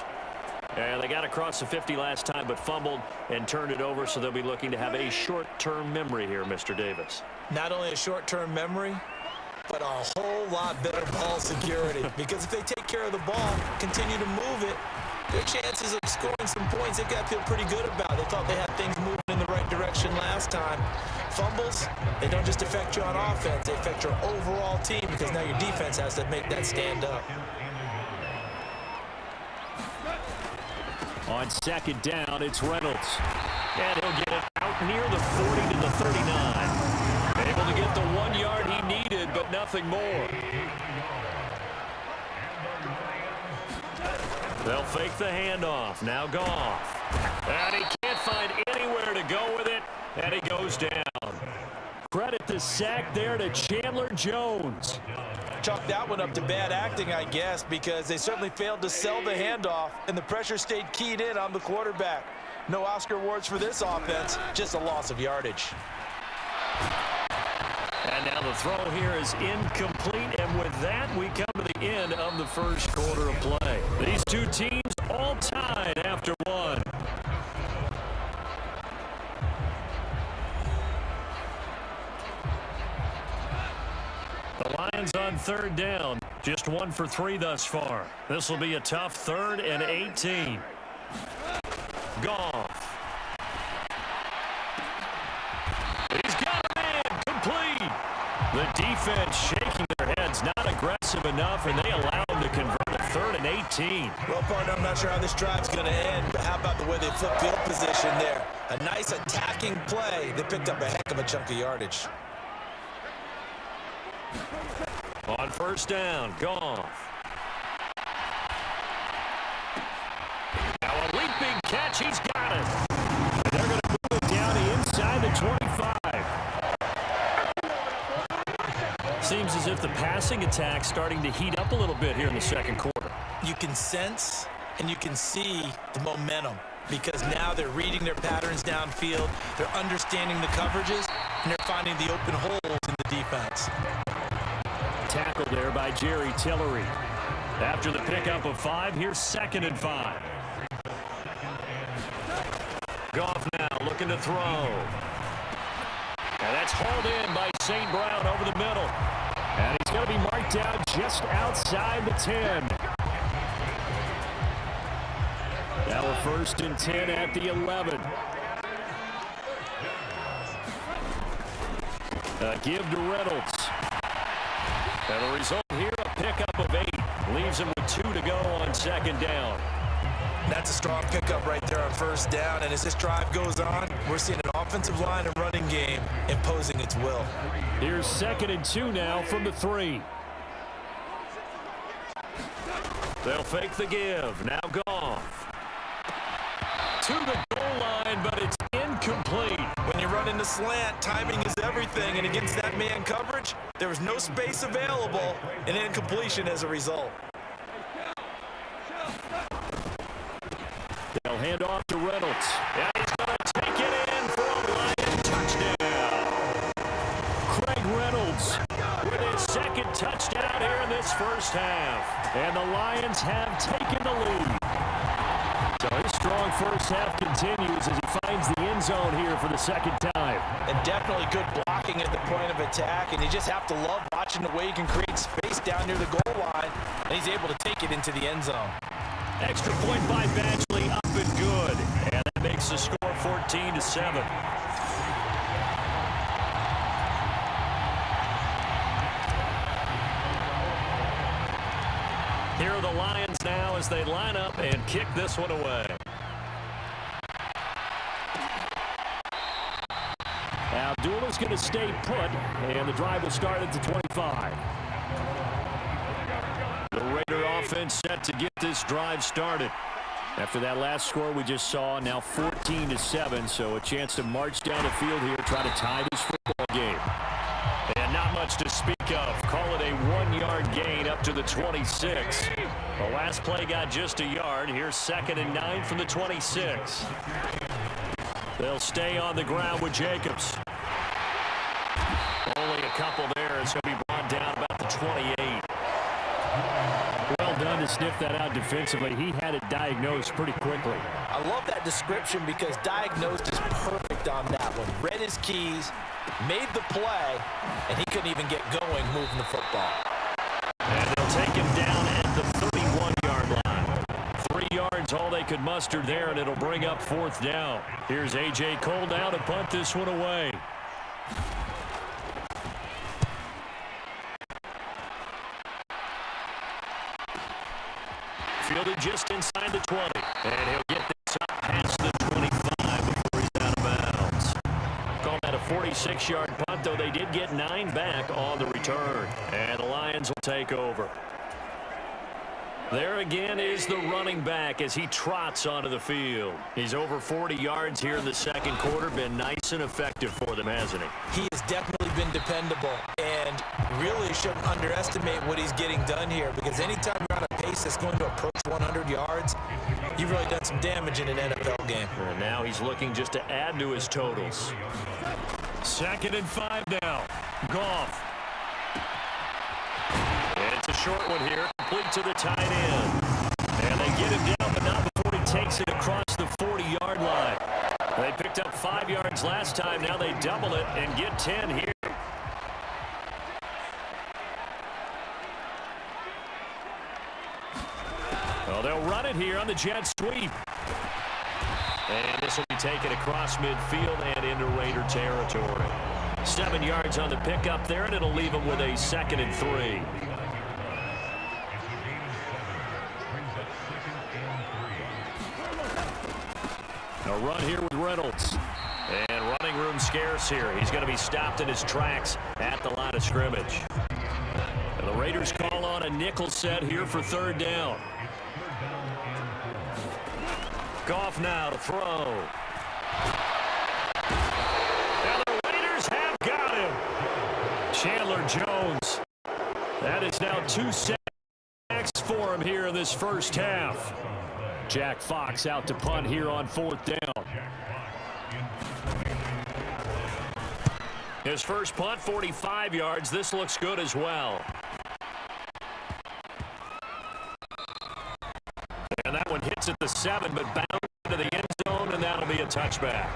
And they got across the 50 last time but fumbled and turned it over, so they'll be looking to have a short-term memory here, Mr. Davis. Not only a short-term memory, but a whole lot better ball security. Because if they take care of the ball, continue to move it, their chances of scoring some points, they've got to feel pretty good about. They thought they had things moving in the right direction last time. Fumbles, they don't just affect you on offense, they affect your overall team because now your defense has to make that stand up. On 2nd down, it's Reynolds. And he'll get it out near the 40 to the 39. Able to get the 1 yard he needed, but nothing more. They'll fake the handoff. Now Goff. And he can't find anywhere to go with it, and he goes down. Credit the sack there to Chandler Jones. Chalk that one up to bad acting, I guess, because they certainly failed to sell the handoff, and the pressure stayed keyed in on the quarterback. No Oscar awards for this offense, just a loss of yardage. And now the throw here is incomplete, and with that, we come to the end of the first quarter of play. These two teams all tied after one. The Lions on 3rd down, just 1 for 3 thus far. This will be a tough 3rd and 18. Goff. He's got a man, complete. The defense shaking their heads, not aggressive enough, and they allow them to convert a 3rd and 18. Well, partner, I'm not sure how this drive's going to end, but how about the way they flip field position there? A nice attacking play. They picked up a heck of a chunk of yardage. On 1st down, Goff. Now a leaping catch, he's got it. And they're going to move it down the inside the 25. Seems as if the passing attack's starting to heat up a little bit here in the second quarter. You can sense and you can see the momentum because now they're reading their patterns downfield, they're understanding the coverages, and they're finding the open holes in the defense. Tackled there by Jerry Tillery. After the pickup of 5, here's 2nd and 5. Goff now looking to throw. And that's hauled in by St. Brown over the middle. And he's going to be marked down just outside the 10. Now a 1st and 10 at the 11. Give to Reynolds. And the result here, a pickup of 8. Leaves him with 2 to go on second down. That's a strong pickup right there on first down. And as this drive goes on, we're seeing an offensive line and running game imposing its will. Here's 2nd and 2 now from the 3. They'll fake the give. Now Goff. To the goal line, but it's incomplete. When you run into slant, timing is everything. And against that man coverage, there was no space available, and incompletion as a result. They'll hand off to Reynolds. And he's going to take it in for a Lion touchdown. Craig Reynolds with his 2nd touchdown here in this first half. And the Lions have taken the lead. So his strong first half continues as he finds the end zone here for the 2nd time. And definitely good blocking at the point of attack. And you just have to love watching the way he can create space down near the goal line. And he's able to take it into the end zone. Extra point by Badgley, up and good. And that makes the score 14-7. Here are the Lions now as they line up and kick this one away. Abdullah's going to stay put, and the drive will start at the 25. The Raider offense set to get this drive started. After that last score we just saw, now 14-7, so a chance to march down the field here, try to tie this football game. And not much to speak of. Call it a 1-yard gain up to the 26. The last play got just a yard. Here's 2nd and 9 from the 26. They'll stay on the ground with Jacobs. Only a couple there as he'll be brought down about the 28. Well done to sniff that out defensively. He had it diagnosed pretty quickly. I love that description because diagnosed is perfect on that one. Read his keys, made the play, and he couldn't even get going moving the football. And they'll take him down at the 31-yard line. 3 yards all they could muster there, and it'll bring up 4th down. Here's A.J. Cole now to punt this one away. Fielded just inside the 20. And he'll get this up past the 25 before he's out of bounds. Call that a 46-yard punt, though they did get 9 back on the return. And the Lions will take over. There again is the running back as he trots onto the field. He's over 40 yards here in the 2nd quarter. Been nice and effective for them, hasn't he? He has definitely been dependable and really shouldn't underestimate what he's getting done here because anytime you're on a pace that's going to approach 100 yards, you've really done some damage in an NFL game. And now he's looking just to add to his totals. 2nd and 5 now. Goff. It's a short one here, complete to the tight end. And they get him down, but not before he takes it across the 40-yard line. They picked up 5 yards last time. Now they double it and get 10 here. Well, they'll run it here on the jet sweep. And this will be taken across midfield and into Raider territory. 7 yards on the pickup there, and it'll leave them with a 2nd and 3. A run here with Reynolds. And running room scarce here. He's going to be stopped in his tracks at the line of scrimmage. And the Raiders call on a nickel set here for 3rd down. Goff now to throw. And the Raiders have got him. Chandler Jones. That is now 2 sacks for him here in this first half. Jack Fox out to punt here on 4th down. His first punt, 45 yards. This looks good as well. And that one hits at the 7, but bounds into the end zone, and that'll be a touchback.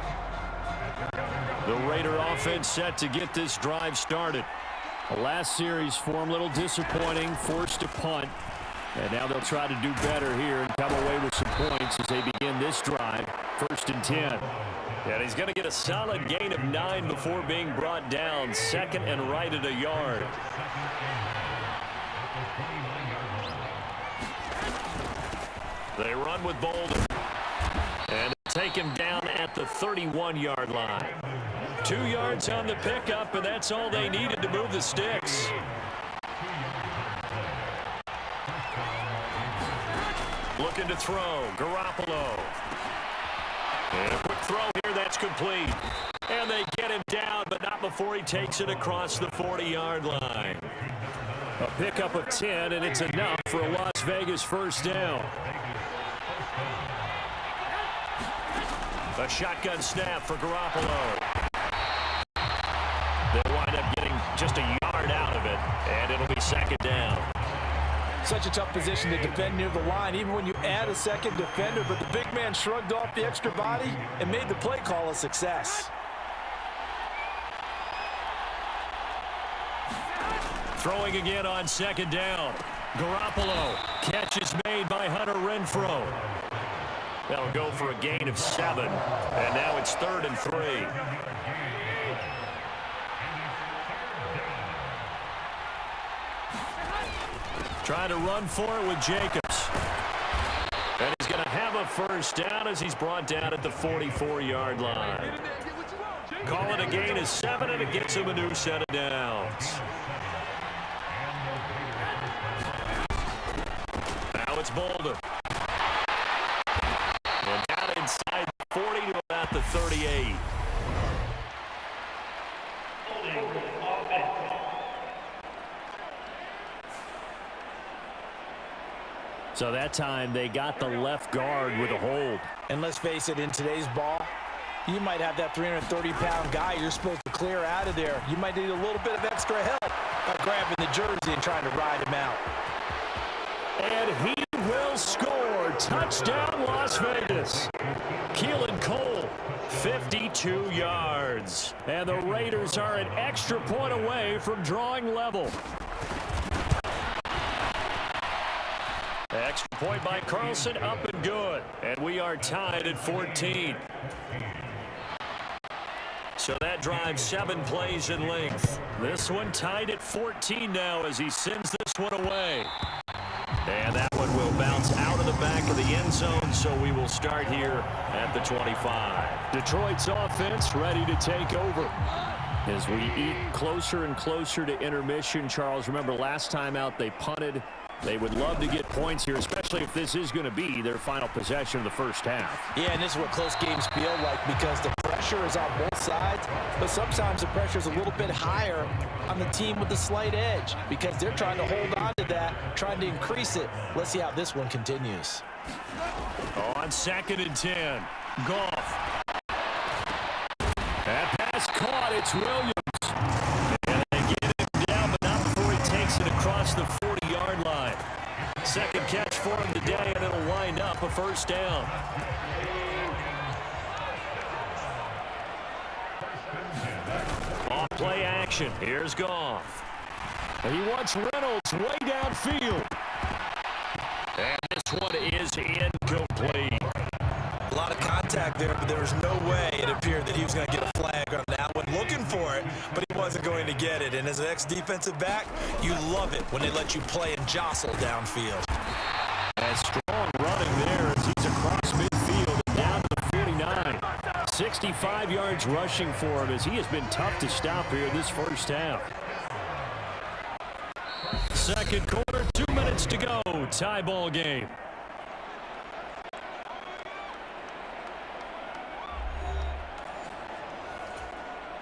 The Raider offense set to get this drive started. The last series for him, a little disappointing, forced to punt. And now they'll try to do better here and come away with some points as they begin this drive. 1st and 10. And he's going to get a solid gain of 9 before being brought down. 2nd and right at a yard. They run with Bolden. And take him down at the 31-yard line. 2 yards on the pickup, and that's all they needed to move the sticks. Looking to throw, Garoppolo. And a quick throw here, that's complete. And they get him down, but not before he takes it across the 40-yard line. A pickup of 10, and it's enough for a Las Vegas 1st down. A shotgun snap for Garoppolo. They'll wind up getting just a yard out of it, and it'll be 2nd down. Such a tough position to defend near the line, even when you add a second defender, but the big man shrugged off the extra body and made the play call a success. Throwing again on 2nd down. Garoppolo. Catch is made by Hunter Renfrow. That'll go for a gain of 7, and now it's 3rd and 3. Trying to run for it with Jacobs. And he's going to have a 1st down as he's brought down at the 44-yard line. Call it a gain of 7, and it gets him a new set of downs. Now it's Bolden. And down inside the 40 to about the 38. So that time they got the left guard with a hold. And let's face it, in today's ball, you might have that 330-pound guy you're supposed to clear out of there. You might need a little bit of extra help by grabbing the jersey and trying to ride him out. And he will score. Touchdown, Las Vegas. Keelan Cole, 52 yards. And the Raiders are an extra point away from drawing level. Extra point by Carlson, up and good. And we are tied at 14. So that drives 7 plays in length. This one tied at 14 now as he sends this one away. And that one will bounce out of the back of the end zone, so we will start here at the 25. Detroit's offense ready to take over. As we eat closer and closer to intermission, Charles, remember last time out they punted. They would love to get points here, especially if this is going to be their final possession of the 1st half. Yeah, and this is what close games feel like because the pressure is on both sides, but sometimes the pressure is a little bit higher on the team with the slight edge because they're trying to hold on to that, trying to increase it. Let's see how this one continues. On 2nd and 10, Goff. That pass caught, it's Williams. And they get him down, but not before he takes it across the 40-yard line. 2nd catch for him today, and it'll wind up a 1st down. Off play action. Here's Goff. And he wants Reynolds way downfield. And this one is incomplete. A lot of contact there, but there was no way it appeared that he was going to get a flag on that one. Looking for it, but he wasn't going to get it. And as an ex-defensive back, you love it when they let you play and jostle downfield. And strong running there as he's across midfield and down to the 49. 65 yards rushing for him as he has been tough to stop here this 1st half. 2nd quarter, 2 minutes to go. Tie ball game.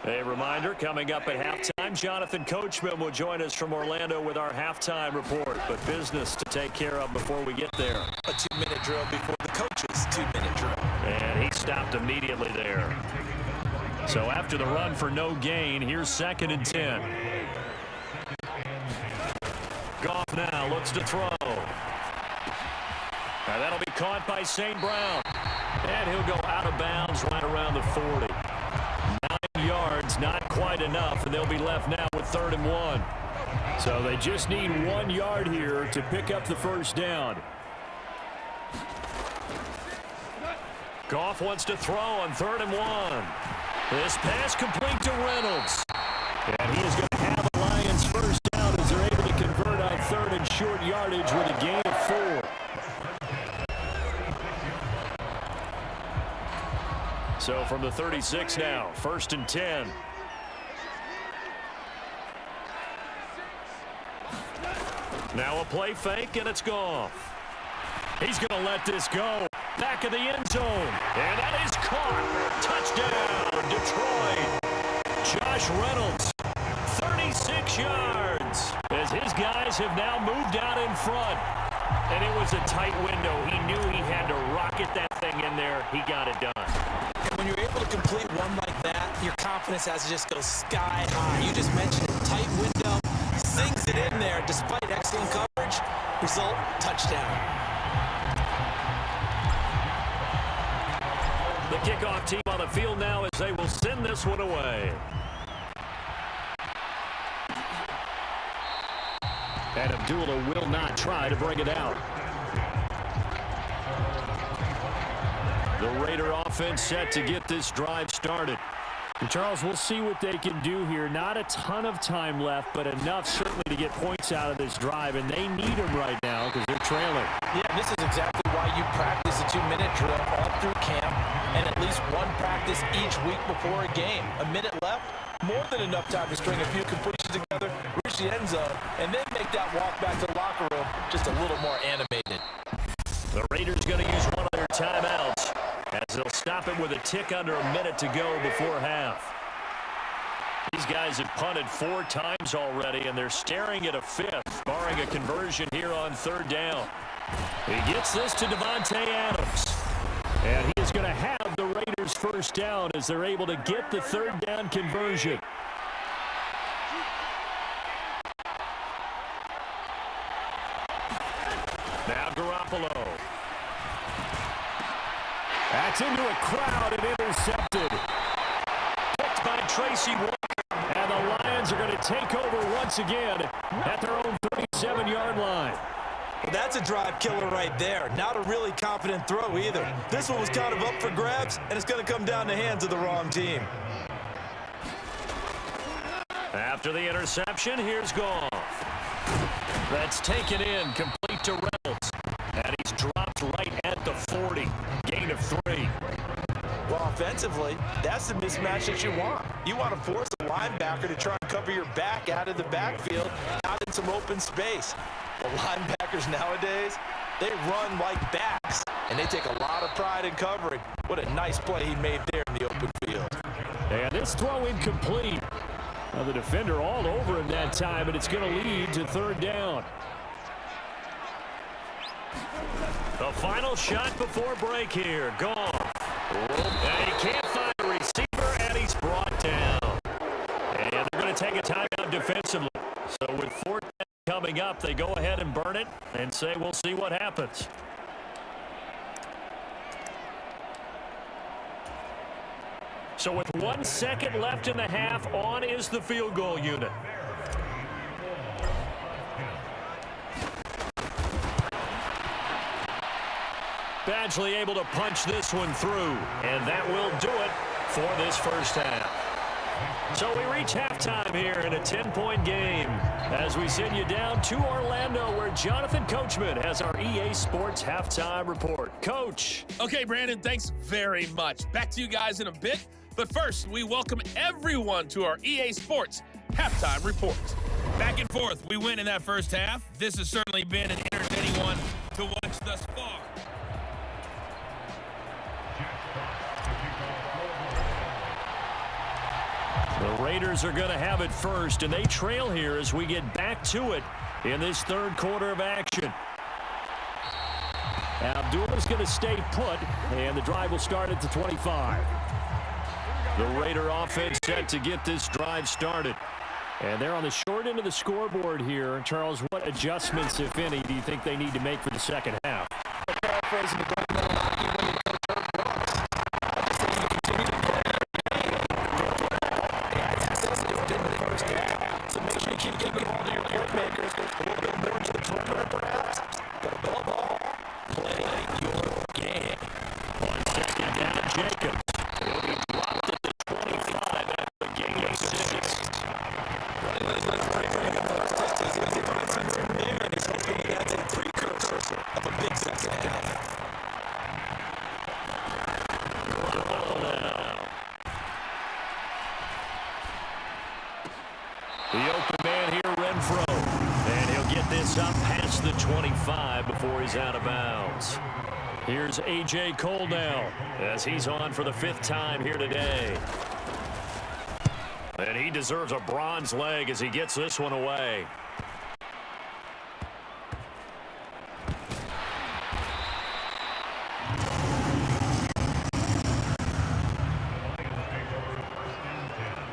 A reminder, coming up at halftime, Jonathan Coachman will join us from Orlando with our halftime report. But business to take care of before we get there. A 2-minute drill before the coach's 2-minute drill. And he stopped immediately there. So after the run for no gain, here's 2nd and 10. Goff now looks to throw. Now that'll be caught by St. Brown. And he'll go out of bounds right around the 40. 9 yards, not quite enough, and they'll be left now with 3rd and 1. So they just need 1 yard here to pick up the first down. Goff wants to throw on 3rd and 1. This pass complete to Reynolds. And he is going to have a Lions first down as they're able to convert on 3rd and short yardage with a gain of 4. So from the 36 now, 1st and 10. Now a play fake, and it's Goff. He's going to let this go. Back of the end zone. And that is caught. Touchdown, Detroit. Josh Reynolds, 36 yards. As his guys have now moved out in front. And it was a tight window. He knew he had to rocket that thing in there. He got it done. And when you're able to complete one like that, your confidence has to just go sky high. You just mentioned it. Tight window. Sings it in there despite excellent coverage. Result, touchdown. The kickoff team on the field now as they will send this one away. And Abdullah will not try to bring it out. The Raider offense set to get this drive started. And Charles, we'll see what they can do here. Not a ton of time left, but enough certainly to get points out of this drive, and they need them right now because they're trailing. Yeah, this is exactly why you practice a 2-minute drill all through camp and at least one practice each week before a game. A minute left, more than enough time to string a few completions together, reach the end zone, and then make that walk back to the locker room just a little more animated. The Raiders going to use one of their timeouts as they'll stop it with a tick under a minute to go before half. These guys have punted 4 times already, and they're staring at a 5th, barring a conversion here on 3rd down. He gets this to Devontae Adams. And he is going to have the Raiders first down as they're able to get the 3rd down conversion. Now Garoppolo. That's into a crowd and intercepted. Picked by Tracy Walker. And the Lions are going to take over once again at their own 37-yard line. Well, that's a drive killer right there. Not a really confident throw either. This one was kind of up for grabs, and it's going to come down the hands of the wrong team. After the interception, here's Goff. That's taken in, complete to Reynolds. And he's dropped right at the 40. Gain of 3. Well, offensively, that's the mismatch that you want. You want to force a linebacker to try and cover your back out of the backfield, out in some open space. Well, linebackers nowadays, they run like backs, and they take a lot of pride in covering. What a nice play he made there in the open field. And this throw incomplete. Now the defender all over him that time, and it's going to lead to 3rd down. The final shot before break here. Goff. And he can't find a receiver, and he's brought down. And they're going to take a timeout defensively. So with 4th down coming up, they go ahead and burn it and say we'll see what happens. So with 1 second left in the half, on is the field goal unit. Badgley able to punch this one through, and that will do it for this first half. So we reach halftime here in a 10-point game as we send you down to Orlando where Jonathan Coachman has our EA Sports Halftime Report. Coach. Okay, Brandon, thanks very much. Back to you guys in a bit. But first, we welcome everyone to our EA Sports Halftime Report. Back and forth, we win in that first half. This has certainly been an entertaining one to watch thus far. The Raiders are going to have it first, and they trail here as we get back to it in this 3rd quarter of action. Abdullah's going to stay put, and the drive will start at the 25. The Raider offense set to get this drive started. And they're on the short end of the scoreboard here. Charles, what adjustments, if any, do you think they need to make for the second half? Paraphrasing the governmental hockey when you go Kirk Brooks. I just think you continue to play your game. Go to it. And that's what they did in the first half. So make sure you keep getting the ball to your quarterback. Second down, Jacobs. He'll be dropped at the 25 after a gain of 6. That's a precursor of a big success. The open man here, Renfro. And he'll get this up past the 25 before he's out of bounds. Here's A.J. Cole now as he's on for the 5th time here today. And he deserves a bronze leg as he gets this one away.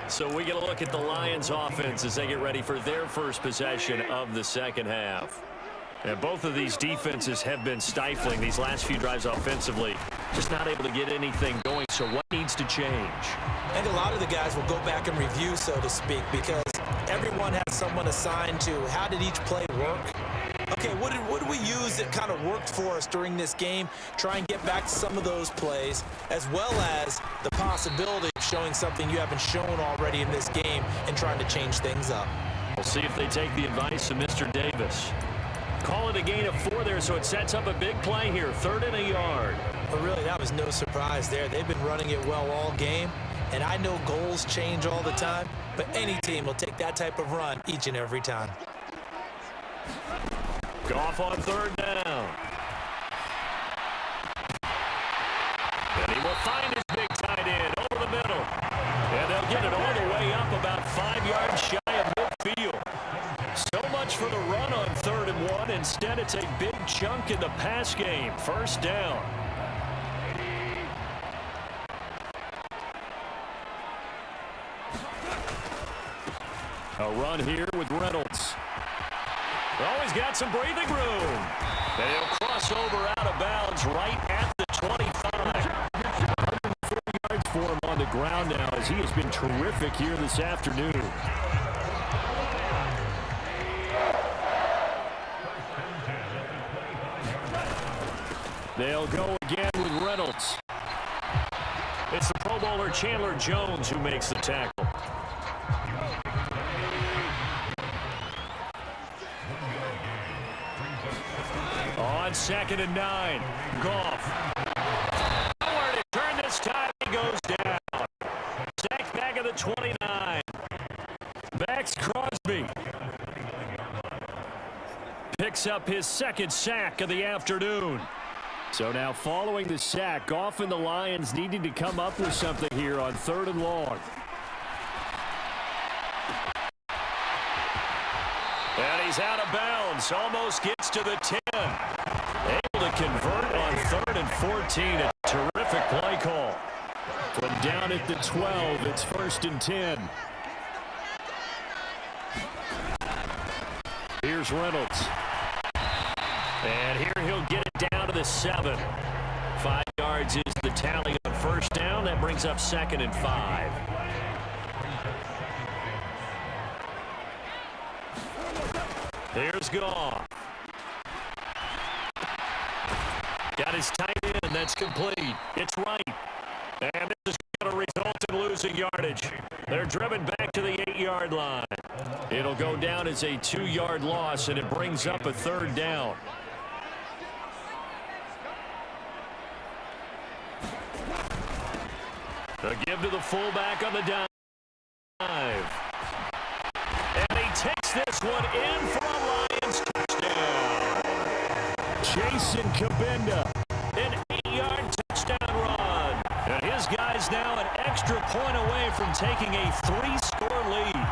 So we get a look at the Lions offense as they get ready for their first possession of the second half. And both of these defenses have been stifling these last few drives offensively. Just not able to get anything going. So what needs to change? I think a lot of the guys will go back and review, so to speak, because everyone has someone assigned to how did each play work. Okay, what did we use that kind of worked for us during this game? Try and get back to some of those plays, as well as the possibility of showing something you haven't shown already in this game and trying to change things up. We'll see if they take the advice of Mr. Davis. Call it a gain of 4 there, so it sets up a big play here. 3rd and a yard. But really, that was no surprise there. They've been running it well all game, and I know goals change all the time, but any team will take that type of run each and every time. Goff on 3rd down. And he will find his big tight end over the middle. And they'll get it all the way up about 5 yards shy of midfield. So much for the run on 3rd and 1. Instead, it's a big chunk in the pass game. 1st down. A run here with Reynolds. Always got some breathing room. And he'll cross over out of bounds right at the 25. 140 yards for him on the ground now as he has been terrific here this afternoon. They'll go again with Reynolds. It's the Pro Bowler Chandler Jones who makes the tackle. On 2nd and 9, Goff. Nowhere to turn this time, he goes down. Sacked back at the 29. Max Crosby picks up his 2nd sack of the afternoon. So now following the sack, Goff and the Lions needing to come up with something here on 3rd and long. And he's out of bounds, almost gets to the 10. Able to convert on 3rd and 14. A terrific play call. From down at the 12, it's 1st and 10. Here's Reynolds. And here he'll get it down to the 7. 5 yards is the tally on 1st down. That brings up 2nd and 5. Here's Goff. Got his tight end. That's complete. It's right. And this is going to result in losing yardage. They're driven back to the 8-yard line. It'll go down as a 2-yard loss, and it brings up a 3rd down. The give to the fullback on the dive. And he takes this one in for a Lions touchdown. Jason Kabinda, an 8-yard touchdown run. And his guy's now an extra point away from taking a 3-score lead.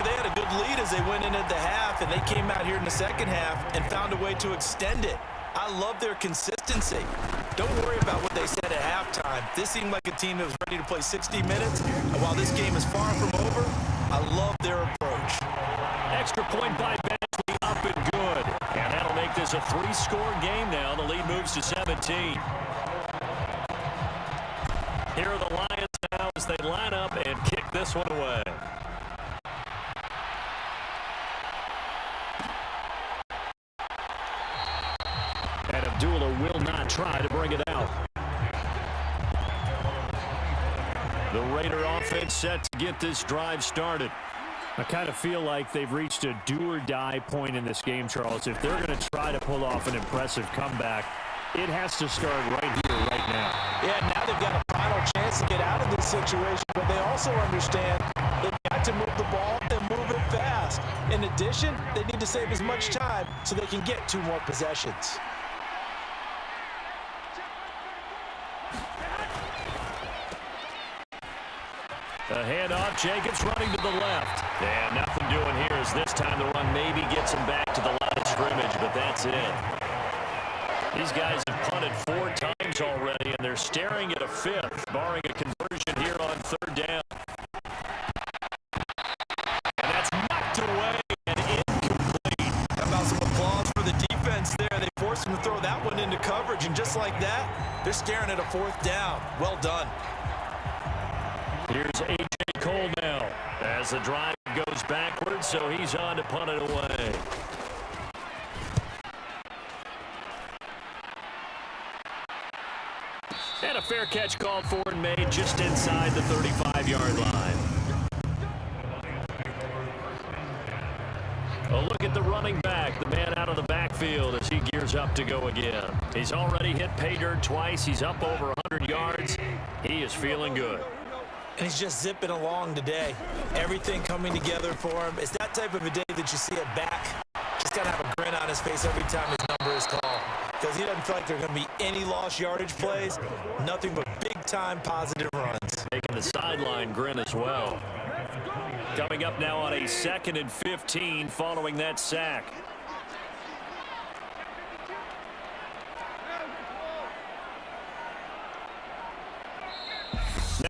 They had a good lead as they went into the half, and they came out here in the second half and found a way to extend it. I love their consistency. Don't worry about what they said at halftime. This seemed like a team that was ready to play 60 minutes. And while this game is far from over, I love their approach. Extra point by Bentley, up and good. And that'll make this a 3-score game now. The lead moves to 17. Here are the Lions now as they line up and kick this one away. And Abdullah will not try to bring it out. The Raider offense set to get this drive started. I kind of feel like they've reached a do-or-die point in this game, Charles. If they're going to try to pull off an impressive comeback, it has to start right here, right now. Yeah, now they've got a final chance to get out of this situation, but they also understand they've got to move the ball and move it fast. In addition, they need to save as much time so they can get 2 more possessions. The handoff, Jacobs running to the left. And nothing doing here as this time the run maybe gets him back to the line of scrimmage, but that's it. These guys have punted 4 times already, and they're staring at a 5th, barring a conversion here on 3rd down. And that's knocked away and incomplete. How about some applause for the defense there? They forced him to throw that one into coverage, and just like that, they're staring at a 4th down. Well done. Here's A.J. Cole now as the drive goes backwards, so he's on to punt it away. And a fair catch called for and made just inside the 35-yard line. A look at the running back, the man out of the backfield as he gears up to go again. He's already hit pay dirt twice. He's up over 100 yards. He is feeling good. And he's just zipping along today. Everything coming together for him. It's that type of a day that you see a back just got to have a grin on his face every time his number is called, because he doesn't feel like there are going to be any lost yardage plays, nothing but big-time positive runs. Making the sideline grin as well. Coming up now on a 2nd and 15 following that sack.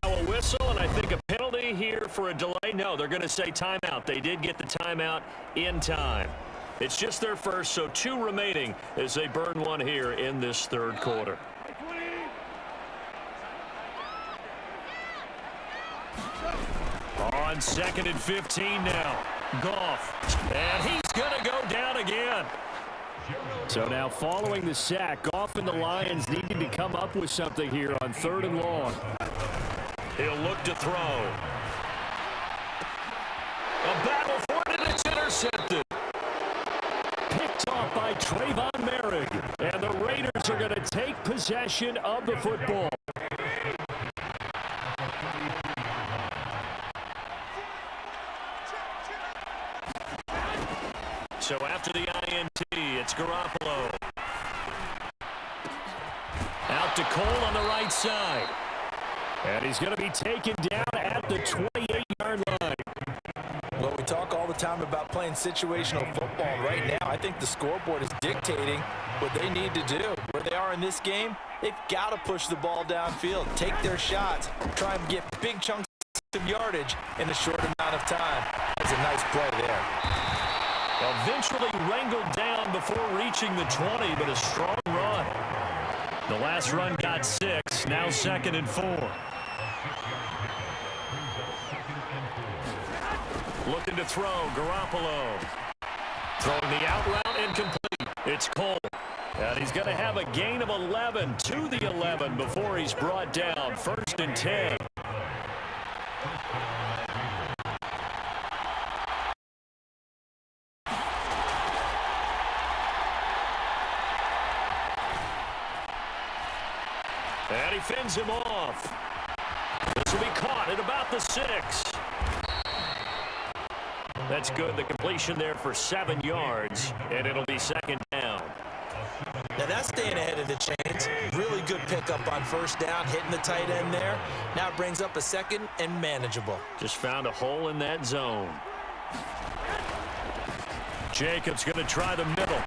Now a whistle, and I think a penalty here for a delay. No, they're going to say timeout. They did get the timeout in time. It's just their first, so 2 remaining as they burn one here in this 3rd quarter. On 2nd and 15 now. Goff. And he's going to go down again. So now following the sack, Goff and the Lions needing to come up with something here on 3rd and long. He'll look to throw. A battle for it, and it's intercepted. Picked off by Trayvon Merrick. And the Raiders are going to take possession of the football. So after the INT, it's Garoppolo. Out to Cole on the right side. And he's going to be taken down at the 28-yard line. Well, we talk all the time about playing situational football. Right now, I think the scoreboard is dictating what they need to do. Where they are in this game, they've got to push the ball downfield, take their shots, try and get big chunks of yardage in a short amount of time. That's a nice play there. Eventually wrangled down before reaching the 20, but a strong run. The last run got 6, now 2nd and 4. Looking to throw, Garoppolo. Throwing the out route, incomplete. It's Cole. And he's going to have a gain of 11 to the 11 before he's brought down. 1st and 10. And he fends him off. This will be caught at about the 6. That's good. The completion there for 7 yards, and it'll be 2nd down. Now that's staying ahead of the chains. Really good pickup on 1st down, hitting the tight end there. Now it brings up a 2nd and manageable. Just found a hole in that zone. Jacobs going to try the middle.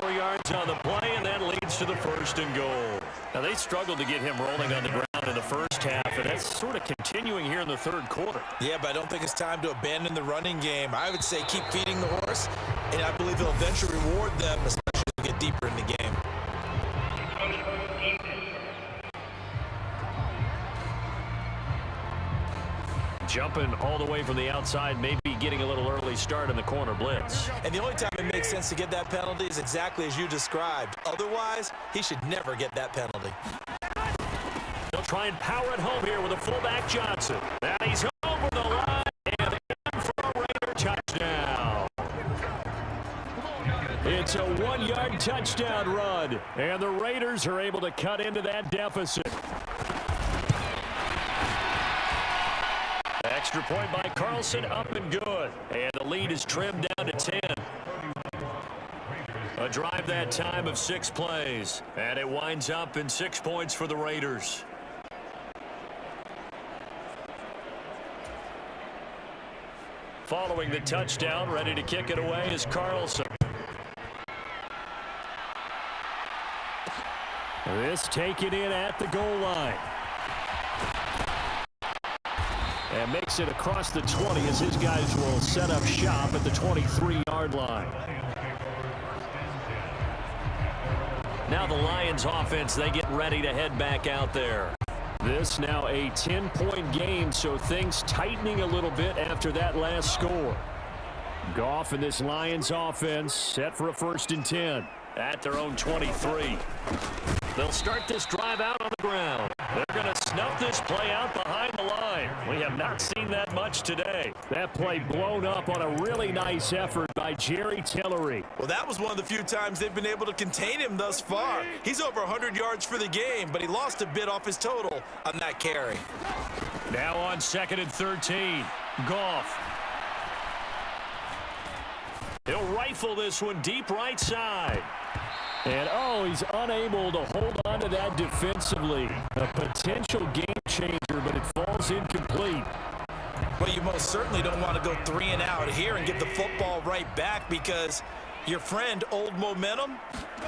4 yards on the play, and that leads to the 1st and goal. Now, they struggled to get him rolling on the ground in the first half, and that's sort of continuing here in the 3rd quarter. Yeah, but I don't think it's time to abandon the running game. I would say keep feeding the horse, and I believe they'll eventually reward them, especially as we get deeper in the game. Jumping all the way from the outside, maybe getting a little early start in the corner blitz. And the only time it makes sense to get that penalty is exactly as you described. Otherwise, he should never get that penalty. They'll try and power it home here with a fullback Johnson. And he's over the line and in for a Raider touchdown. It's a 1-yard touchdown run, and the Raiders are able to cut into that deficit. Extra point by Carlson, up and good. And the lead is trimmed down to 10. A drive that time of 6 plays, and it winds up in 6 points for the Raiders. Following the touchdown, ready to kick it away is Carlson. This taken in at the goal line. And makes it across the 20 as his guys will set up shop at the 23-yard line. Now the Lions offense, they get ready to head back out there. This now a 10-point game, so things tightening a little bit after that last score. Goff and this Lions offense set for a 1st and 10 at their own 23. They'll start this drive out on the ground. They're going to snuff this play out behind the line. We have not seen that much today. That play blown up on a really nice effort by Jerry Tillery. Well, that was one of the few times they've been able to contain him thus far. He's over 100 yards for the game, but he lost a bit off his total on that carry. Now on 2nd and 13, Goff. He'll rifle this one deep right side. And, he's unable to hold on to that defensively. A potential game changer, but it falls incomplete. Well, you most certainly don't want to go 3 and out here and get the football right back because your friend, Old Momentum,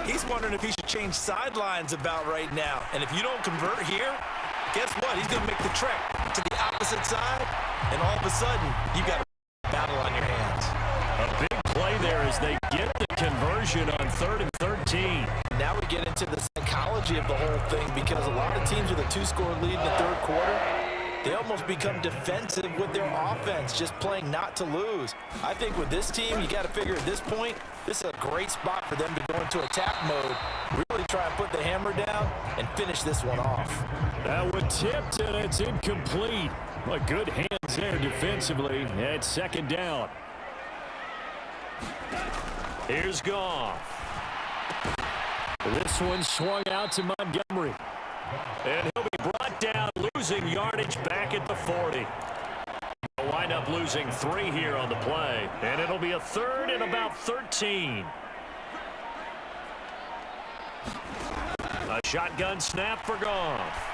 he's wondering if he should change sidelines about right now. And if you don't convert here, guess what? He's going to make the trek to the opposite side, and all of a sudden, you've got a battle on your hands. A big play there as they get the conversion on 3rd and 13. Now we get into the psychology of the whole thing because a lot of teams with a 2-score lead in the 3rd quarter, they almost become defensive with their offense, just playing not to lose. I think with this team, you got to figure at this point, this is a great spot for them to go into attack mode, really try and put the hammer down and finish this one off. That one tipped, and it's incomplete. But good hands there defensively at 2nd down. Here's Goff. This one swung out to Montgomery. And he'll be brought down, losing yardage back at the 40. They'll wind up losing 3 here on the play. And it'll be a 3rd and about 13. A shotgun snap for Goff.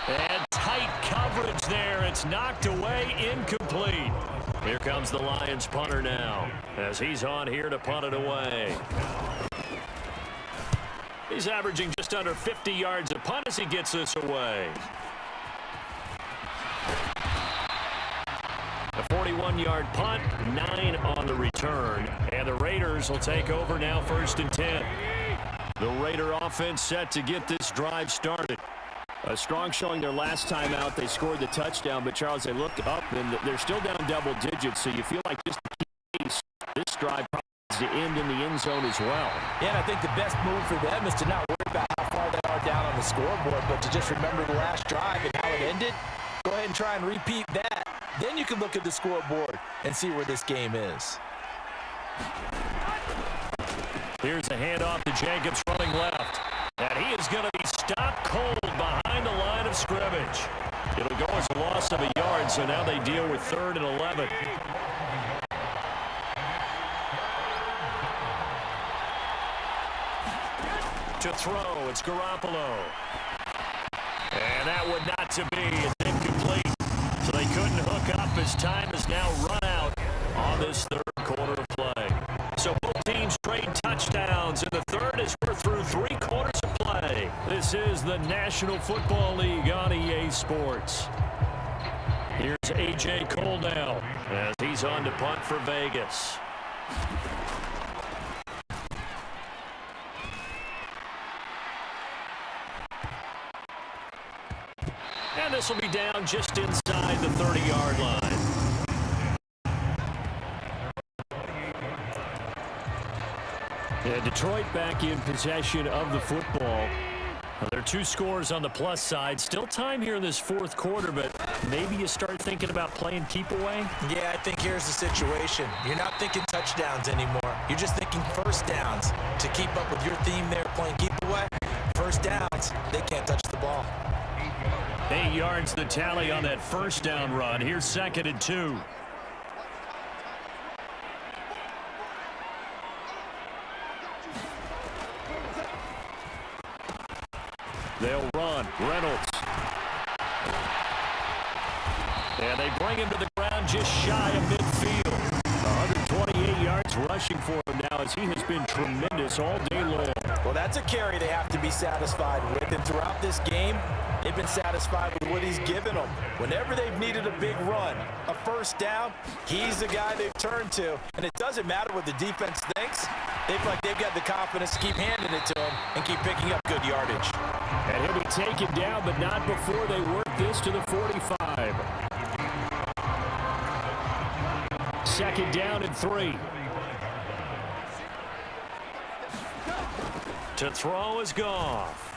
And tight coverage there. It's knocked away, incomplete. Here comes the Lions punter now as he's on here to punt it away. He's averaging just under 50 yards a punt as he gets this away. A 41-yard punt, 9 on the return. And the Raiders will take over now 1st and 10. The Raider offense set to get this drive started. A strong showing their last time out. They scored the touchdown, but Charles, they looked up and they're still down double digits, so you feel like just the case, this drive probably is the end in the end zone as well. Yeah, and I think the best move for them is to not worry about how far they are down on the scoreboard, but to just remember the last drive and how it ended. Go ahead and try and repeat that. Then you can look at the scoreboard and see where this game is. Here's a handoff to Jacobs running left. And he is going to be stopped cold behind the line of scrimmage. It'll go as a loss of a yard, so now they deal with 3rd and 11. To throw, it's Garoppolo. And that would not to be. It's incomplete. So they couldn't hook up as time is now run out on this 3rd quarter of play. So both teams trade touchdowns in the 3rd as we're through 3 quarters of play. This is the National Football League on EA Sports. Here's A.J. Cole now as he's on to punt for Vegas. And this will be down just inside the 30-yard line. Yeah, Detroit back in possession of the football. Well, there are 2 scores on the plus side. Still time here in this fourth quarter, but maybe you start thinking about playing keep away? Yeah, I think here's the situation. You're not thinking touchdowns anymore. You're just thinking first downs. To keep up with your theme there, playing keep away, first downs, they can't touch the ball. 8 yards the tally on that first down run. Here's 2nd and 2. They'll run. Reynolds. And they bring him to the ground just shy of midfield. 128 yards rushing for him now as he has been tremendous all day long. Well, that's a carry they have to be satisfied with. And throughout this game, they've been satisfied with what he's given them. Whenever they've needed a big run, a first down, he's the guy they've turned to. And it doesn't matter what the defense thinks. They feel like they've got the confidence to keep handing it to him and keep picking up good yardage. And he'll be taken down, but not before they work this to the 45. 2nd down and 3. To throw is Goff.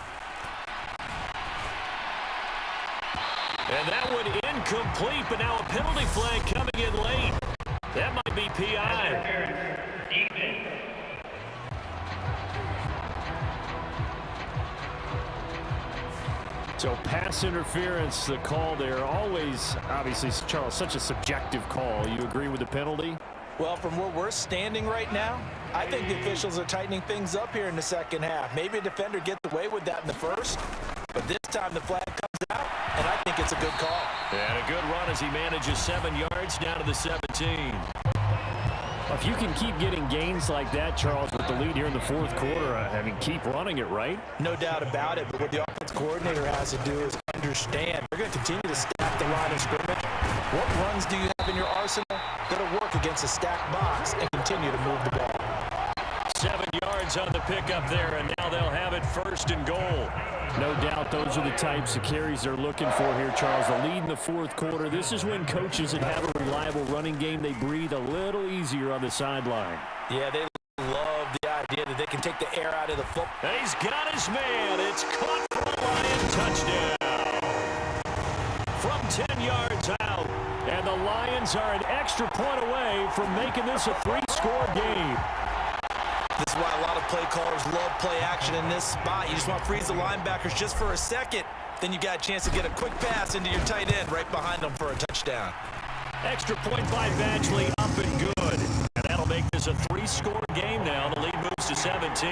And that one incomplete, but now a penalty flag coming in late. That might be PI. So pass interference, the call there. Always, obviously, Charles, such a subjective call. You agree with the penalty? Well, from where we're standing right now, I think the officials are tightening things up here in the second half. Maybe a defender gets away with that in the first, but this time the flag comes out, and I think it's a good call. And a good run as he manages 7 yards down to the 17. If you can keep getting gains like that, Charles, with the lead here in the fourth quarter, I mean, keep running it, right? No doubt about it, but what the offense coordinator has to do is understand they're going to continue to stack the line of scrimmage. What runs do you have in your arsenal that'll work against a stacked box and continue to move the ball? 7 yards on the pickup there, and now they'll have it 1st and goal. No doubt those are the types of carries they're looking for here, Charles. The lead in the fourth quarter. This is when coaches that have a reliable running game, they breathe a little easier on the sideline. Yeah, they love the idea that they can take the air out of the football. And he's got his man. It's caught for a Lion touchdown. From 10 yards out. And the Lions are an extra point away from making this a 3-score game. This is why a lot of play callers love play action in this spot. You just want to freeze the linebackers just for a second. Then you got a chance to get a quick pass into your tight end right behind them for a touchdown. Extra point by Badgley, up and good. And that'll make this a 3-score game now. The lead moves to 17.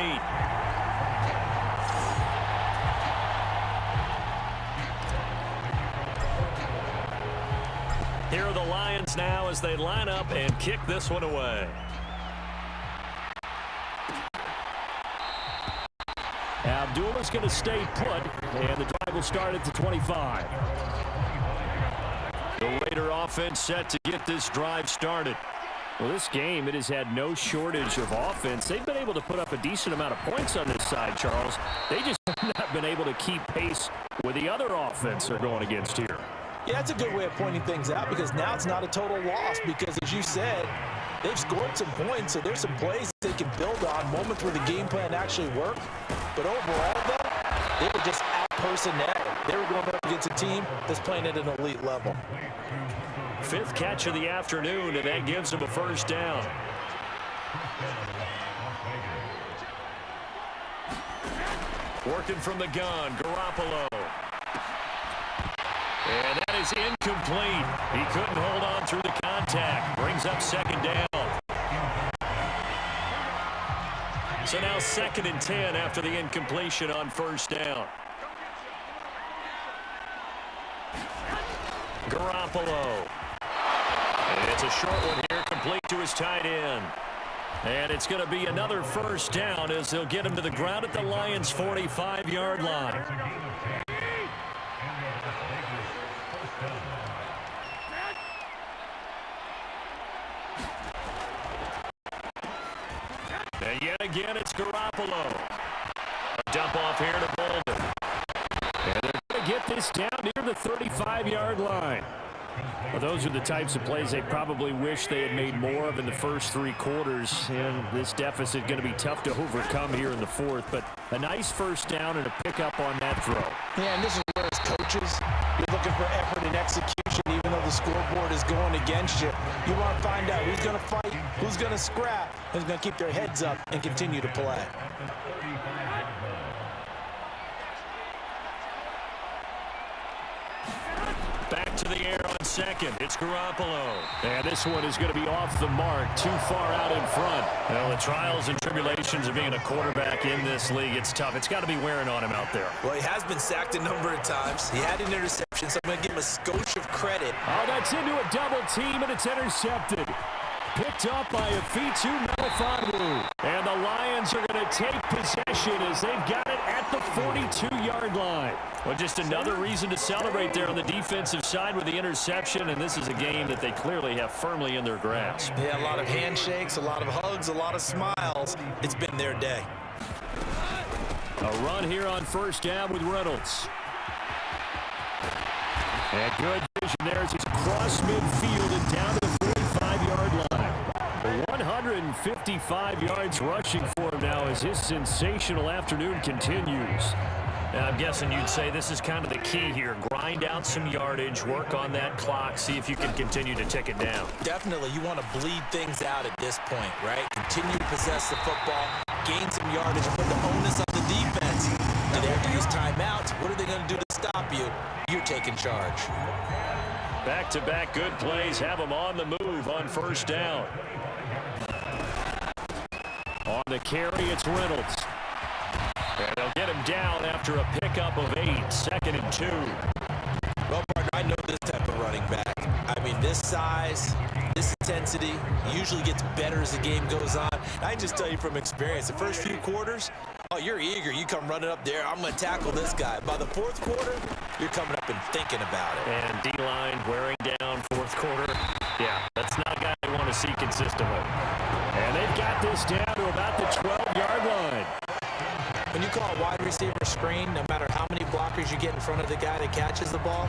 Here are the Lions now as they line up and kick this one away. Abdullah's going to stay put, and the drive will start at the 25. The Raider offense set to get this drive started. Well, this game, it has had no shortage of offense. They've been able to put up a decent amount of points on this side, Charles. They just have not been able to keep pace with the other offense they're going against here. Yeah, that's a good way of pointing things out because now it's not a total loss because, as you said, they've scored some points, so there's some plays they can build on, moments where the game plan actually worked. But overall, though, they were just out-personnel. They were going up against a team that's playing at an elite level. 5th catch of the afternoon, and that gives them a 1st down. Working from the gun, Garoppolo. And that is incomplete. He couldn't hold on through the contact. Brings up 2nd down. So now 2nd and 10 after the incompletion on 1st down. Garoppolo. And it's a short one here, complete to his tight end. And it's going to be another 1st down as they'll get him to the ground at the Lions' 45-yard line. And yet again, it's Garoppolo. A dump off here to Bolden. And they're going to get this down near the 35-yard line. Well, those are the types of plays they probably wish they had made more of in the first 3 quarters, and this deficit going to be tough to overcome here in the fourth. But a nice first down and a pickup on that throw. Yeah, and this is where as coaches, you're looking for effort and execution, even though the scoreboard is going against you. You want to find out who's going to fight, who's going to scrap, who's going to keep their heads up and continue to play. Back to the air on second. It's Garoppolo. And this one is going to be off the mark, too far out in front. Well, the trials and tribulations of being a quarterback in this league, it's tough. It's got to be wearing on him out there. Well, he has been sacked a number of times. He had an interception, so I'm going to give him a skosh of credit. Oh, that's into a double team, and it's intercepted. Picked up by Afitu Melifonwu. And the Lions are going to take possession as they've got it at the 42-yard line. Well, just another reason to celebrate there on the defensive side with the interception, and this is a game that they clearly have firmly in their grasp. Yeah, a lot of handshakes, a lot of hugs, a lot of smiles. It's been their day. A run here on first down with Reynolds. And good vision there as he's across midfield and down to the 45-yard line. 155 yards rushing for him now as his sensational afternoon continues. And I'm guessing you'd say this is kind of the key here. Grind out some yardage, work on that clock, see if you can continue to tick it down. Definitely, you want to bleed things out at this point, right? Continue to possess the football, gain some yardage, and put the onus on the defense. Do they have to use timeouts? What are they going to do to stop you? You're taking charge. Back-to-back good plays have them on the move on first down. On the carry, it's Reynolds. And they'll get him down after a pickup of 8, 2nd and 2. Well, partner, I know this type of running back. I mean, this size, this intensity usually gets better as the game goes on. I just tell you from experience, the first few quarters, oh, you're eager. You come running up there. I'm going to tackle this guy. By the fourth quarter, you're coming up and thinking about it. And D-line wearing down fourth quarter. Yeah, that's not a guy they want to see consistently. And they've got this down to about the 12-yard line. When you call a wide receiver screen, no matter how many blockers you get in front of the guy that catches the ball,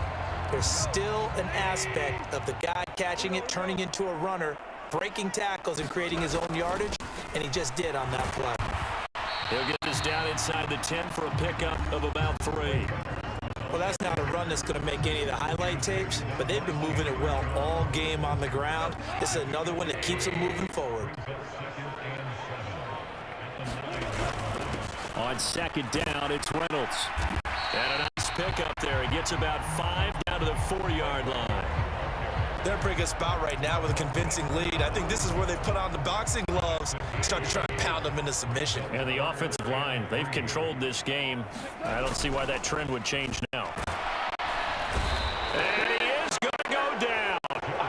there's still an aspect of the guy catching it, turning into a runner, breaking tackles and creating his own yardage, and he just did on that play. He'll get this down inside the 10 for a pickup of about 3. Well, that's not a run that's going to make any of the highlight tapes, but they've been moving it well all game on the ground. This is another one that keeps them moving forward. On second down, it's Reynolds. And a nice pickup there. He gets about 5 down to the 4-yard line. They're in a pretty good spot right now with a convincing lead. I think this is where they put on the boxing gloves and start to try to pound them into submission. And the offensive line, they've controlled this game. I don't see why that trend would change now. And he is going to go down.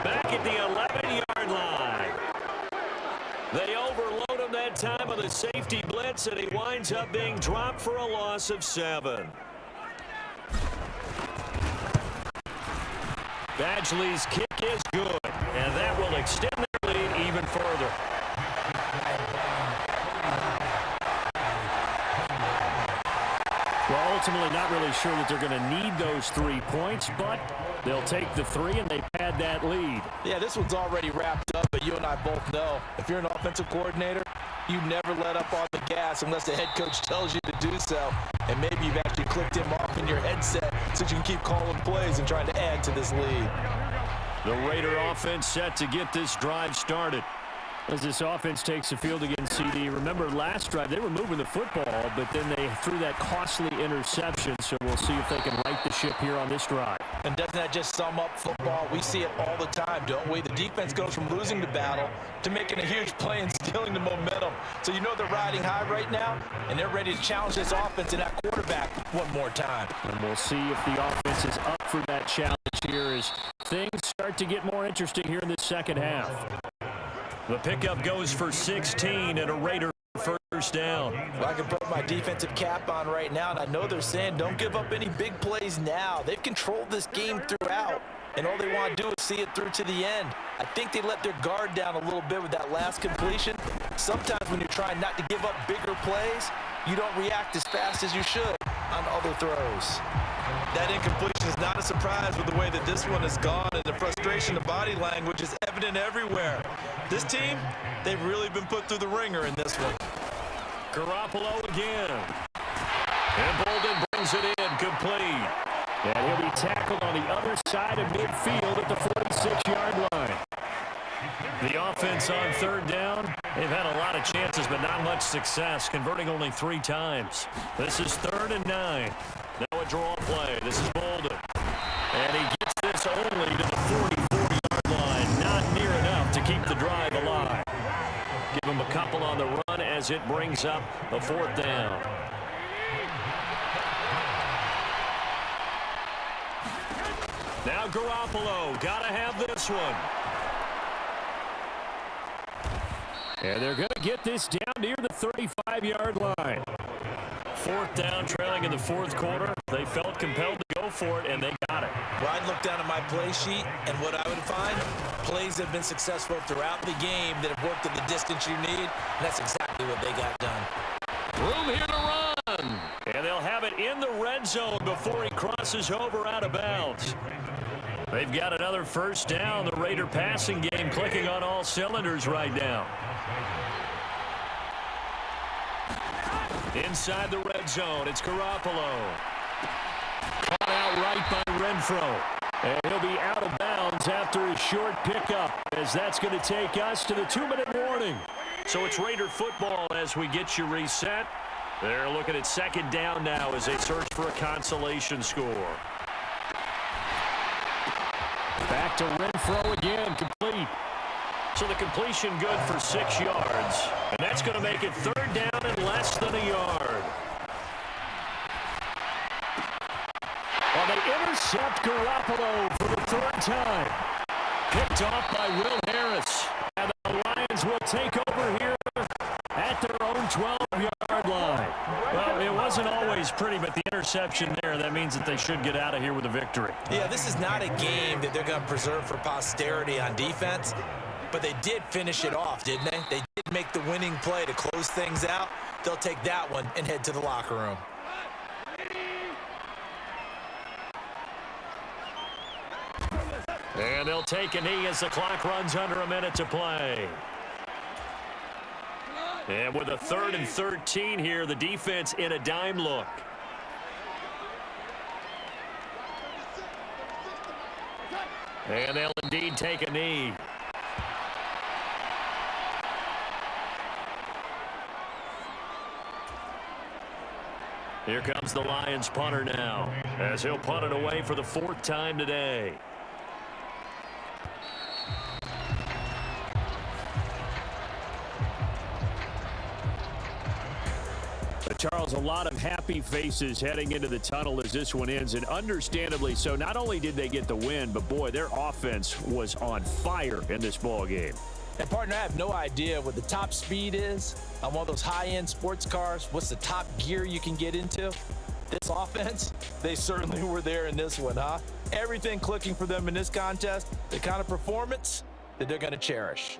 Back at the 11-yard line. They overload him that time with a safety blitz, and he winds up being dropped for a loss of 7. Badgley's kick is good, and that will extend their lead even further. Well, ultimately not really sure that they're going to need those 3 points, but they'll take the 3, and they've had that lead. Yeah, this one's already wrapped up, but you and I both know if you're an offensive coordinator, you never let up on the gas unless the head coach tells you to do so. And maybe you've actually clicked him off in your headset so you can keep calling plays and trying to add to this lead. The Raider offense set to get this drive started. As this offense takes the field against CD, remember last drive they were moving the football, but then they threw that costly interception, so we'll see if they can right the ship here on this drive. And doesn't that just sum up football? We see it all the time, don't we? The defense goes from losing the battle to making a huge play and stealing the momentum. So you know they're riding high right now, and they're ready to challenge this offense and that quarterback one more time. And we'll see if the offense is up for that challenge here as things start to get more interesting here in the second half. The pickup goes for 16 and a Raider first down. Well, I can put my defensive cap on right now, and I know they're saying don't give up any big plays now. They've controlled this game throughout, and all they want to do is see it through to the end. I think they let their guard down a little bit with that last completion. Sometimes when you're trying not to give up bigger plays, you don't react as fast as you should on other throws. That incompletion is not a surprise with the way that this one has gone, and the frustration of body language is evident everywhere. This team, they've really been put through the ringer in this one. Garoppolo again. And Bolden brings it in, complete. And he'll be tackled on the other side of midfield at the 46-yard line. The offense on third down, they've had a lot of chances, but not much success, converting only 3 times. This is 3rd and 9. Now a draw play. This is Bolden. And he gets this only to the 44-yard line. Not near enough to keep the drive alive. Give him a couple on the run as it brings up a 4th down. Now Garoppolo, got to have this one. And they're going to get this down near the 35-yard line. 4th down, trailing in the 4th quarter. They felt compelled to go for it, and they got it. Well, I'd look down at my play sheet, and what I would find, plays have been successful throughout the game that have worked at the distance you need, and that's exactly what they got done. Room here to run. And they'll have it in the red zone before he crosses over out of bounds. They've got another 1st down. The Raider passing game clicking on all cylinders right now. Inside the red zone, it's Garoppolo. Caught out right by Renfro. And he'll be out of bounds after a short pickup, as that's going to take us to the 2-minute warning. So it's Raider football as we get you reset. They're looking at 2nd down now as they search for a consolation score. Back to Renfro again, complete. So the completion good for 6 yards. And that's going to make it 3rd down and less than a yard. Well, they intercept Garoppolo for the 3rd time. Picked off by Will Harris. And the Lions will take over here at their own 12-yard line. Well, it wasn't always pretty, but the interception there, that means that they should get out of here with a victory. Yeah, this is not a game that they're going to preserve for posterity on defense, but they did finish it off, didn't they? They did make the winning play to close things out. They'll take that one and head to the locker room. And they'll take a knee as the clock runs under a minute to play. And with a 3rd and 13 here, the defense in a dime look. And they'll indeed take a knee. Here comes the Lions punter now, as he'll punt it away for the 4th time today. Charles, a lot of happy faces heading into the tunnel as this one ends, and understandably so. Not only did they get the win, but boy, their offense was on fire in this ball game. And partner, I have no idea what the top speed is on one of those high-end sports cars. What's the top gear you can get into? This offense, they certainly were there in this one, huh? Everything clicking for them in this contest, the kind of performance that they're going to cherish.